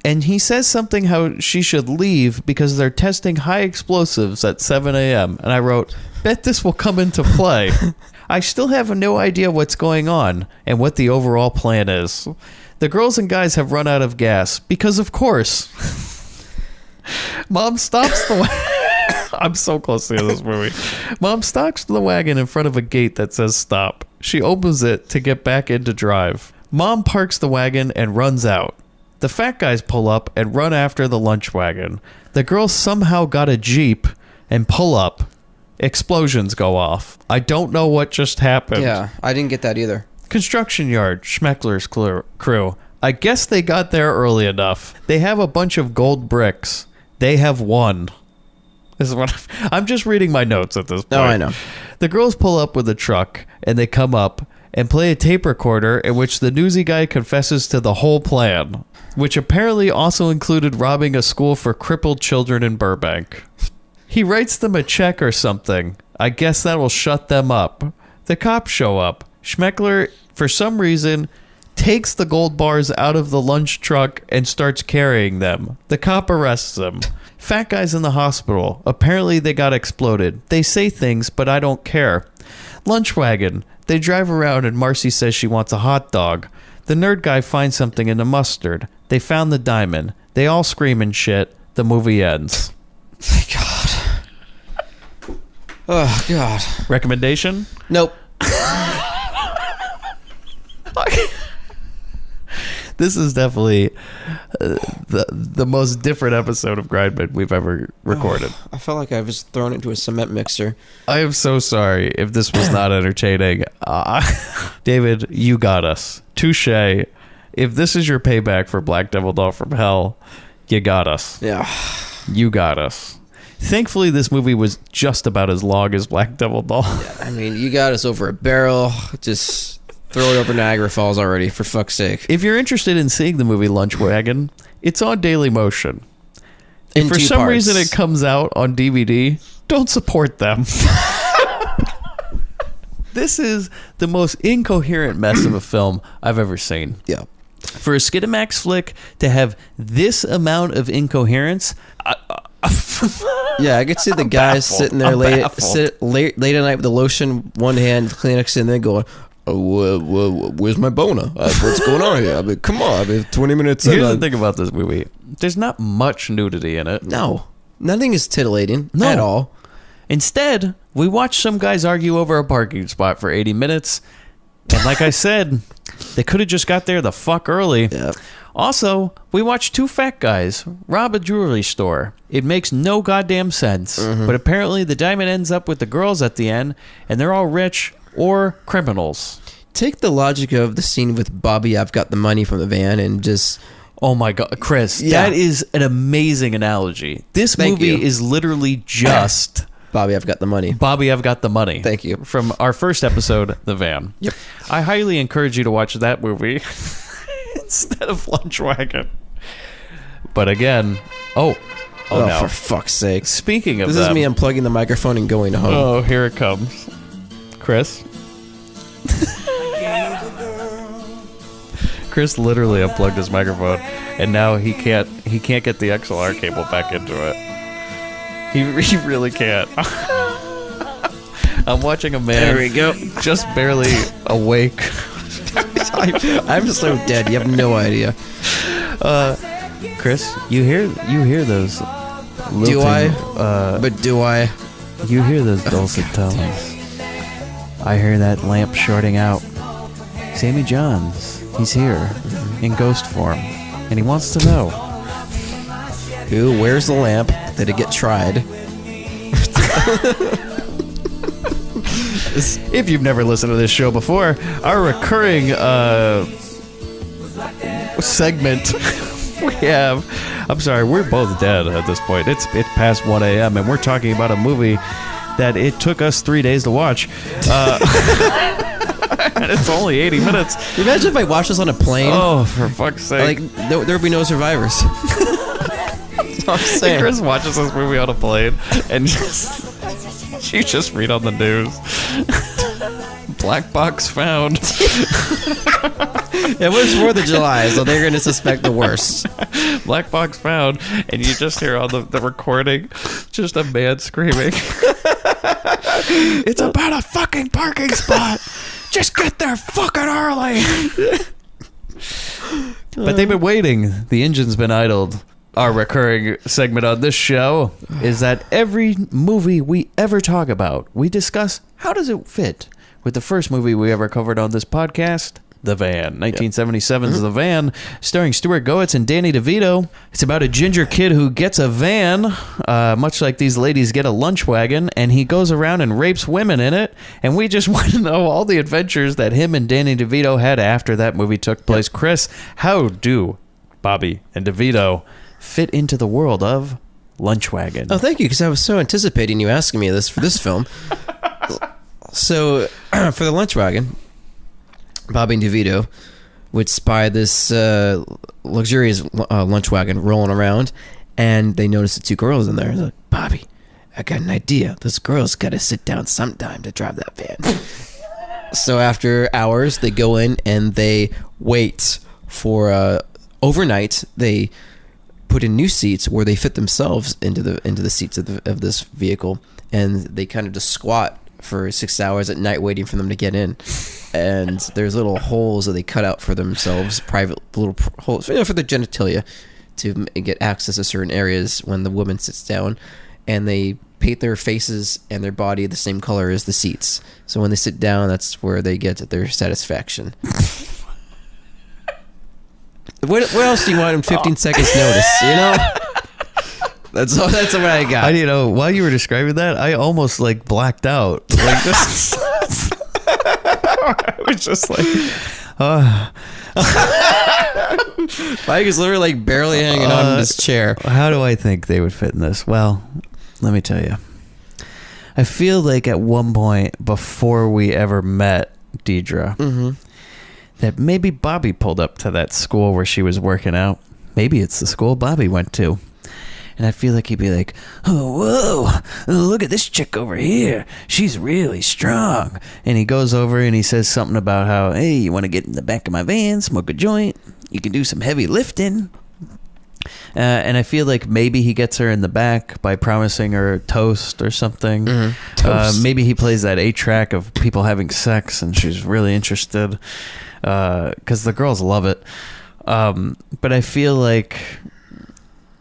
And he says something how she should leave because they're testing high explosives at 7 a.m. And I wrote, bet this will come into play. I still have no idea what's going on and what the overall plan is. The girls and guys have run out of gas because, of course, Mom stops the wagon. I'm so close to this movie. Mom stops the wagon in front of a gate that says stop. She opens it to get back in to drive. Mom parks the wagon and runs out. The fat guys pull up and run after the lunch wagon. The girls somehow got a Jeep and pull up. Explosions go off. I don't know what just happened. Yeah, I didn't get that either. Construction yard, Schmeckler's crew. I guess they got there early enough. They have a bunch of gold bricks. They have won. This is what I'm just reading my notes at this point. Oh, I know. The girls pull up with a truck and they come up and play a tape recorder in which the newsy guy confesses to the whole plan, which apparently also included robbing a school for crippled children in Burbank. He writes them a check or something. I guess that will shut them up. The cops show up. Schmeckler, for some reason, takes the gold bars out of the lunch truck and starts carrying them. The cop arrests him. Fat guy's in the hospital. Apparently they got exploded. They say things, but I don't care. Lunch wagon. They drive around and Marcy says she wants a hot dog. The nerd guy finds something in the mustard. They found the diamond. They all scream and shit. The movie ends. Thank God. Oh, God. Recommendation? Nope. This is definitely the most different episode of Grindbin we've ever recorded. Oh, I felt like I was thrown into a cement mixer. I am so sorry if this was not entertaining. David, you got us. Touche. If this is your payback for Black Devil Doll from Hell, you got us. Yeah. You got us. Thankfully, this movie was just about as long as Black Devil Doll. Yeah, I mean, you got us over a barrel. Just throw it over Niagara Falls already, for fuck's sake. If you're interested in seeing the movie Lunch Wagon, it's on Daily Motion. If for some reason it comes out on DVD, don't support them. This is the most incoherent mess of a film I've ever seen. Yeah. For a Skidamax flick to have this amount of incoherence... Yeah, I could see the guys sitting there late at night with the lotion, one hand, Kleenex, and then going, oh, where's my boner? What's going on here? I mean, come on. I mean, 20 minutes in. Here's the thing about this movie. There's not much nudity in it. No. Nothing is titillating at all. Instead, we watch some guys argue over a parking spot for 80 minutes. And like I said, they could have just got there the fuck early. Yeah. Also, we watch two fat guys rob a jewelry store. It makes no goddamn sense. But apparently the diamond ends up with the girls at the end, and they're all rich or criminals. Take the logic of the scene with Bobby, I've got the money from the van, and just... Oh my God, Chris, that is an amazing analogy. This movie is literally just... Bobby, I've got the money. Bobby, I've got the money. Thank you. From our first episode, The Van. Yep. I highly encourage you to watch that movie instead of Lunch Wagon. But again, oh no. For fuck's sake. Speaking of This is me unplugging the microphone and going home. Oh, here it comes. Chris? Chris literally unplugged his microphone, and now he can't get the XLR cable back into it. He really can't. I'm watching a man. There we go. Just barely awake. I'm so dead. You have no idea. Chris, you hear those? Lilting, Do I? But do I? You hear those dulcet tones? I hear that lamp shorting out. Sammy Johns, he's here in ghost form, and he wants to know. Who? Where's the lamp? Did it get tried? If you've never listened to this show before, our recurring segment we have. I'm sorry, we're both dead at this point. It's past 1 a.m. and we're talking about a movie that it took us 3 days to watch. And it's only 80 minutes. Imagine if I watched this on a plane. Oh, for fuck's sake! Like there'd be no survivors. That's what I'm saying. Chris watches this movie on a plane and you just read on the news. Black box found. It was 4th of July, so they're going to suspect the worst. Black box found, and you just hear on the recording just a man screaming. It's about a fucking parking spot. Just get there fucking early. But they've been waiting. The engine's been idled. Our recurring segment on this show is that every movie we ever talk about, we discuss how does it fit with the first movie we ever covered on this podcast, The Van. 1977's The Van, starring Stuart Goetz and Danny DeVito. It's about a ginger kid who gets a van, much like these ladies get a lunch wagon, and he goes around and rapes women in it. And we just want to know all the adventures that him and Danny DeVito had after that movie took place. Chris, how do Bobby and DeVito fit into the world of Lunch Wagon? Oh, thank you, because I was so anticipating you asking me this for this film. So, for the Lunch Wagon, Bobby and DeVito would spy this luxurious lunch wagon rolling around, and they noticed the two girls in there. They're like, Bobby, I got an idea. This girl's got to sit down sometime to drive that van. So after hours, they go in and they wait for overnight. They put in new seats where they fit themselves into the seats of this vehicle, and they kind of just squat for 6 hours at night waiting for them to get in. And there's little holes that they cut out for themselves, private little holes, for the genitalia, to get access to certain areas when the woman sits down. And they paint their faces and their body the same color as the seats. So when they sit down, that's where they get their satisfaction. What else do you want in 15 seconds notice, you know? That's what I got. While you were describing that, I almost blacked out. Like this. I was just like, Mike is literally barely hanging on in his chair. How do I think they would fit in this? Well, let me tell you. I feel like at one point before we ever met Deidre, that maybe Bobby pulled up to that school where she was working out. Maybe it's the school Bobby went to. And I feel like he'd be like, oh, whoa, look at this chick over here. She's really strong. And he goes over and he says something about how, hey, you want to get in the back of my van, smoke a joint? You can do some heavy lifting. And I feel like maybe he gets her in the back by promising her toast or something. Toast. Maybe he plays that 8-track of people having sex and she's really interested because the girls love it. But I feel like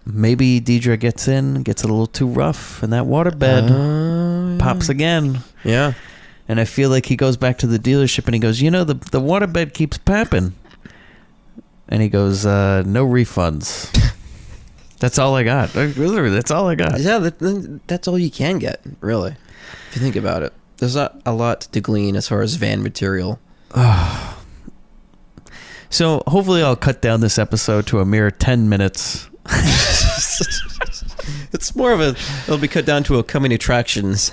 maybe Deidre gets a little too rough, and that waterbed pops again. Yeah. And I feel like he goes back to the dealership and he goes, the waterbed keeps popping. And he goes, no refunds. That's all I got. Literally, that's all I got. Yeah, that's all you can get, really, if you think about it. There's not a lot to glean as far as van material. So hopefully I'll cut down this episode to a mere 10 minutes. It's more of it'll be cut down to a coming attractions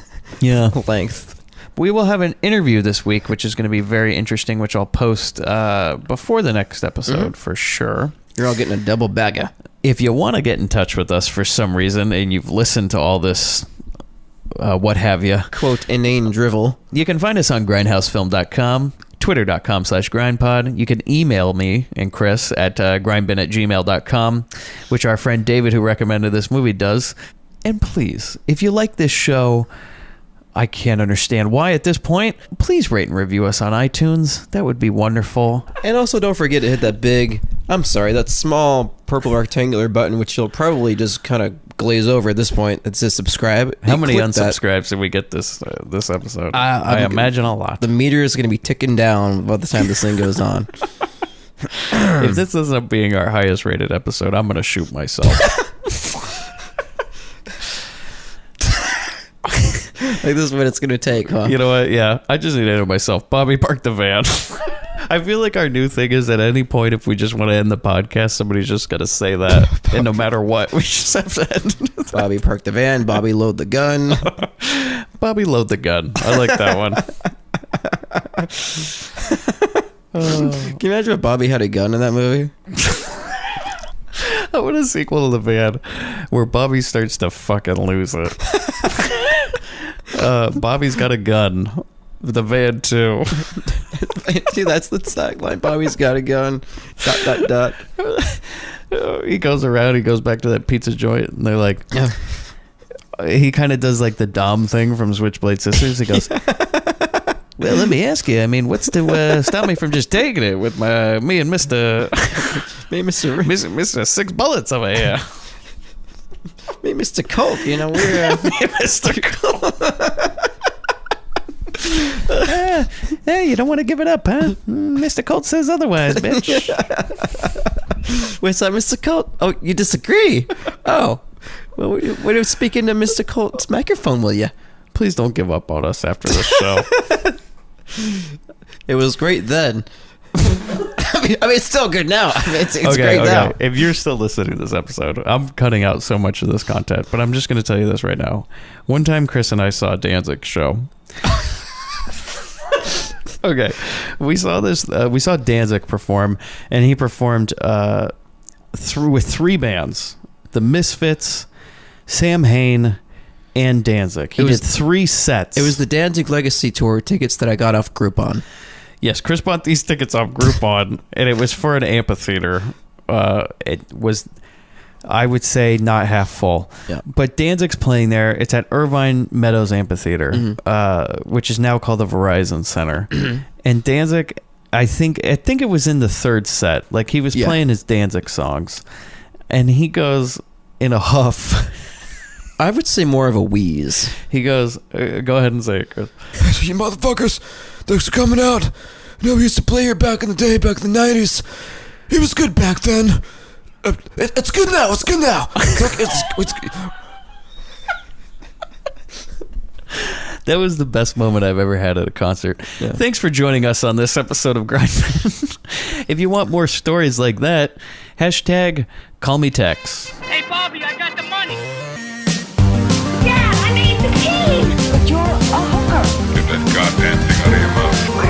length. We will have an interview this week, which is going to be very interesting, which I'll post before the next episode for sure. You're all getting a double bagger. If you want to get in touch with us for some reason and you've listened to all this, what have you, quote, inane drivel, you can find us on grindhousefilm.com, twitter.com/grindpod. You can email me and Chris at grindbin@gmail.com, which our friend David, who recommended this movie, does. And please, if you like this show, I can't understand why at this point, please rate and review us on iTunes. That would be wonderful. And also don't forget to hit that small purple rectangular button, which you'll probably just kind of glaze over at this point. It says subscribe. How many unsubscribes did we get this episode? I imagine a lot. The meter is going to be ticking down by the time this thing goes on. If this ends up being our highest rated episode, I'm going to shoot myself. Like, this is what it's going to take, huh? You know what? Yeah. I just need to know myself. Bobby, park the van. I feel like our new thing is at any point, if we just want to end the podcast, somebody's just going to say that. And no matter what, we just have to end. Bobby, park the van. Bobby, load the gun. Bobby, load the gun. I like that one. Can you imagine if Bobby had a gun in that movie? I want a sequel to the van where Bobby starts to fucking lose it. Bobby's got a gun. The van too. Dude, that's the tagline. Bobby's got a gun. ... He goes around. He goes back to that pizza joint, and they're like, he kind of does like the Dom thing from Switchblade Sisters. He goes, well, let me ask you. I mean, what's to stop me from just taking it with me and Mr. Mr. Six Bullets over here? Me, Mr. Coke. You know, we're me, Mr. Coke. Hey, you don't want to give it up, huh? Mr. Colt says otherwise, bitch. Wait, so Mr. Colt? Oh, you disagree? Oh, well, we're speaking to Mr. Colt's microphone, will you? Please don't give up on us after this show. It was great then. I mean, it's still good now. I mean, it's great now. If you're still listening to this episode, I'm cutting out so much of this content, but I'm just going to tell you this right now. One time, Chris and I saw Danzig's show. Okay, we saw this. We saw Danzig perform, and he performed with three bands: the Misfits, Sam Hain, and Danzig. He did 3 sets. It was the Danzig Legacy Tour tickets that I got off Groupon. Yes, Chris bought these tickets off Groupon, and it was for an amphitheater. It was, I would say, not half full. Yeah. But Danzig's playing there. It's at Irvine Meadows Amphitheater, which is now called the Verizon Center. And Danzig, I think it was in the 3rd set. Like, he was playing his Danzig songs, and he goes in a huff. I would say more of a wheeze. He goes, go ahead and say it, Chris. You motherfuckers, thanks for coming out. You know, we used to play here back in the day, back in the 90s. It was good back then. It's good now. It's good now. It's That was the best moment I've ever had at a concert. Yeah. Thanks for joining us on this episode of Grindbin. If you want more stories like that, #CallMeTex. Hey, Bobby, I got the money. Dad, I made the team. But you're a hooker. Get that goddamn thing out of your mouth.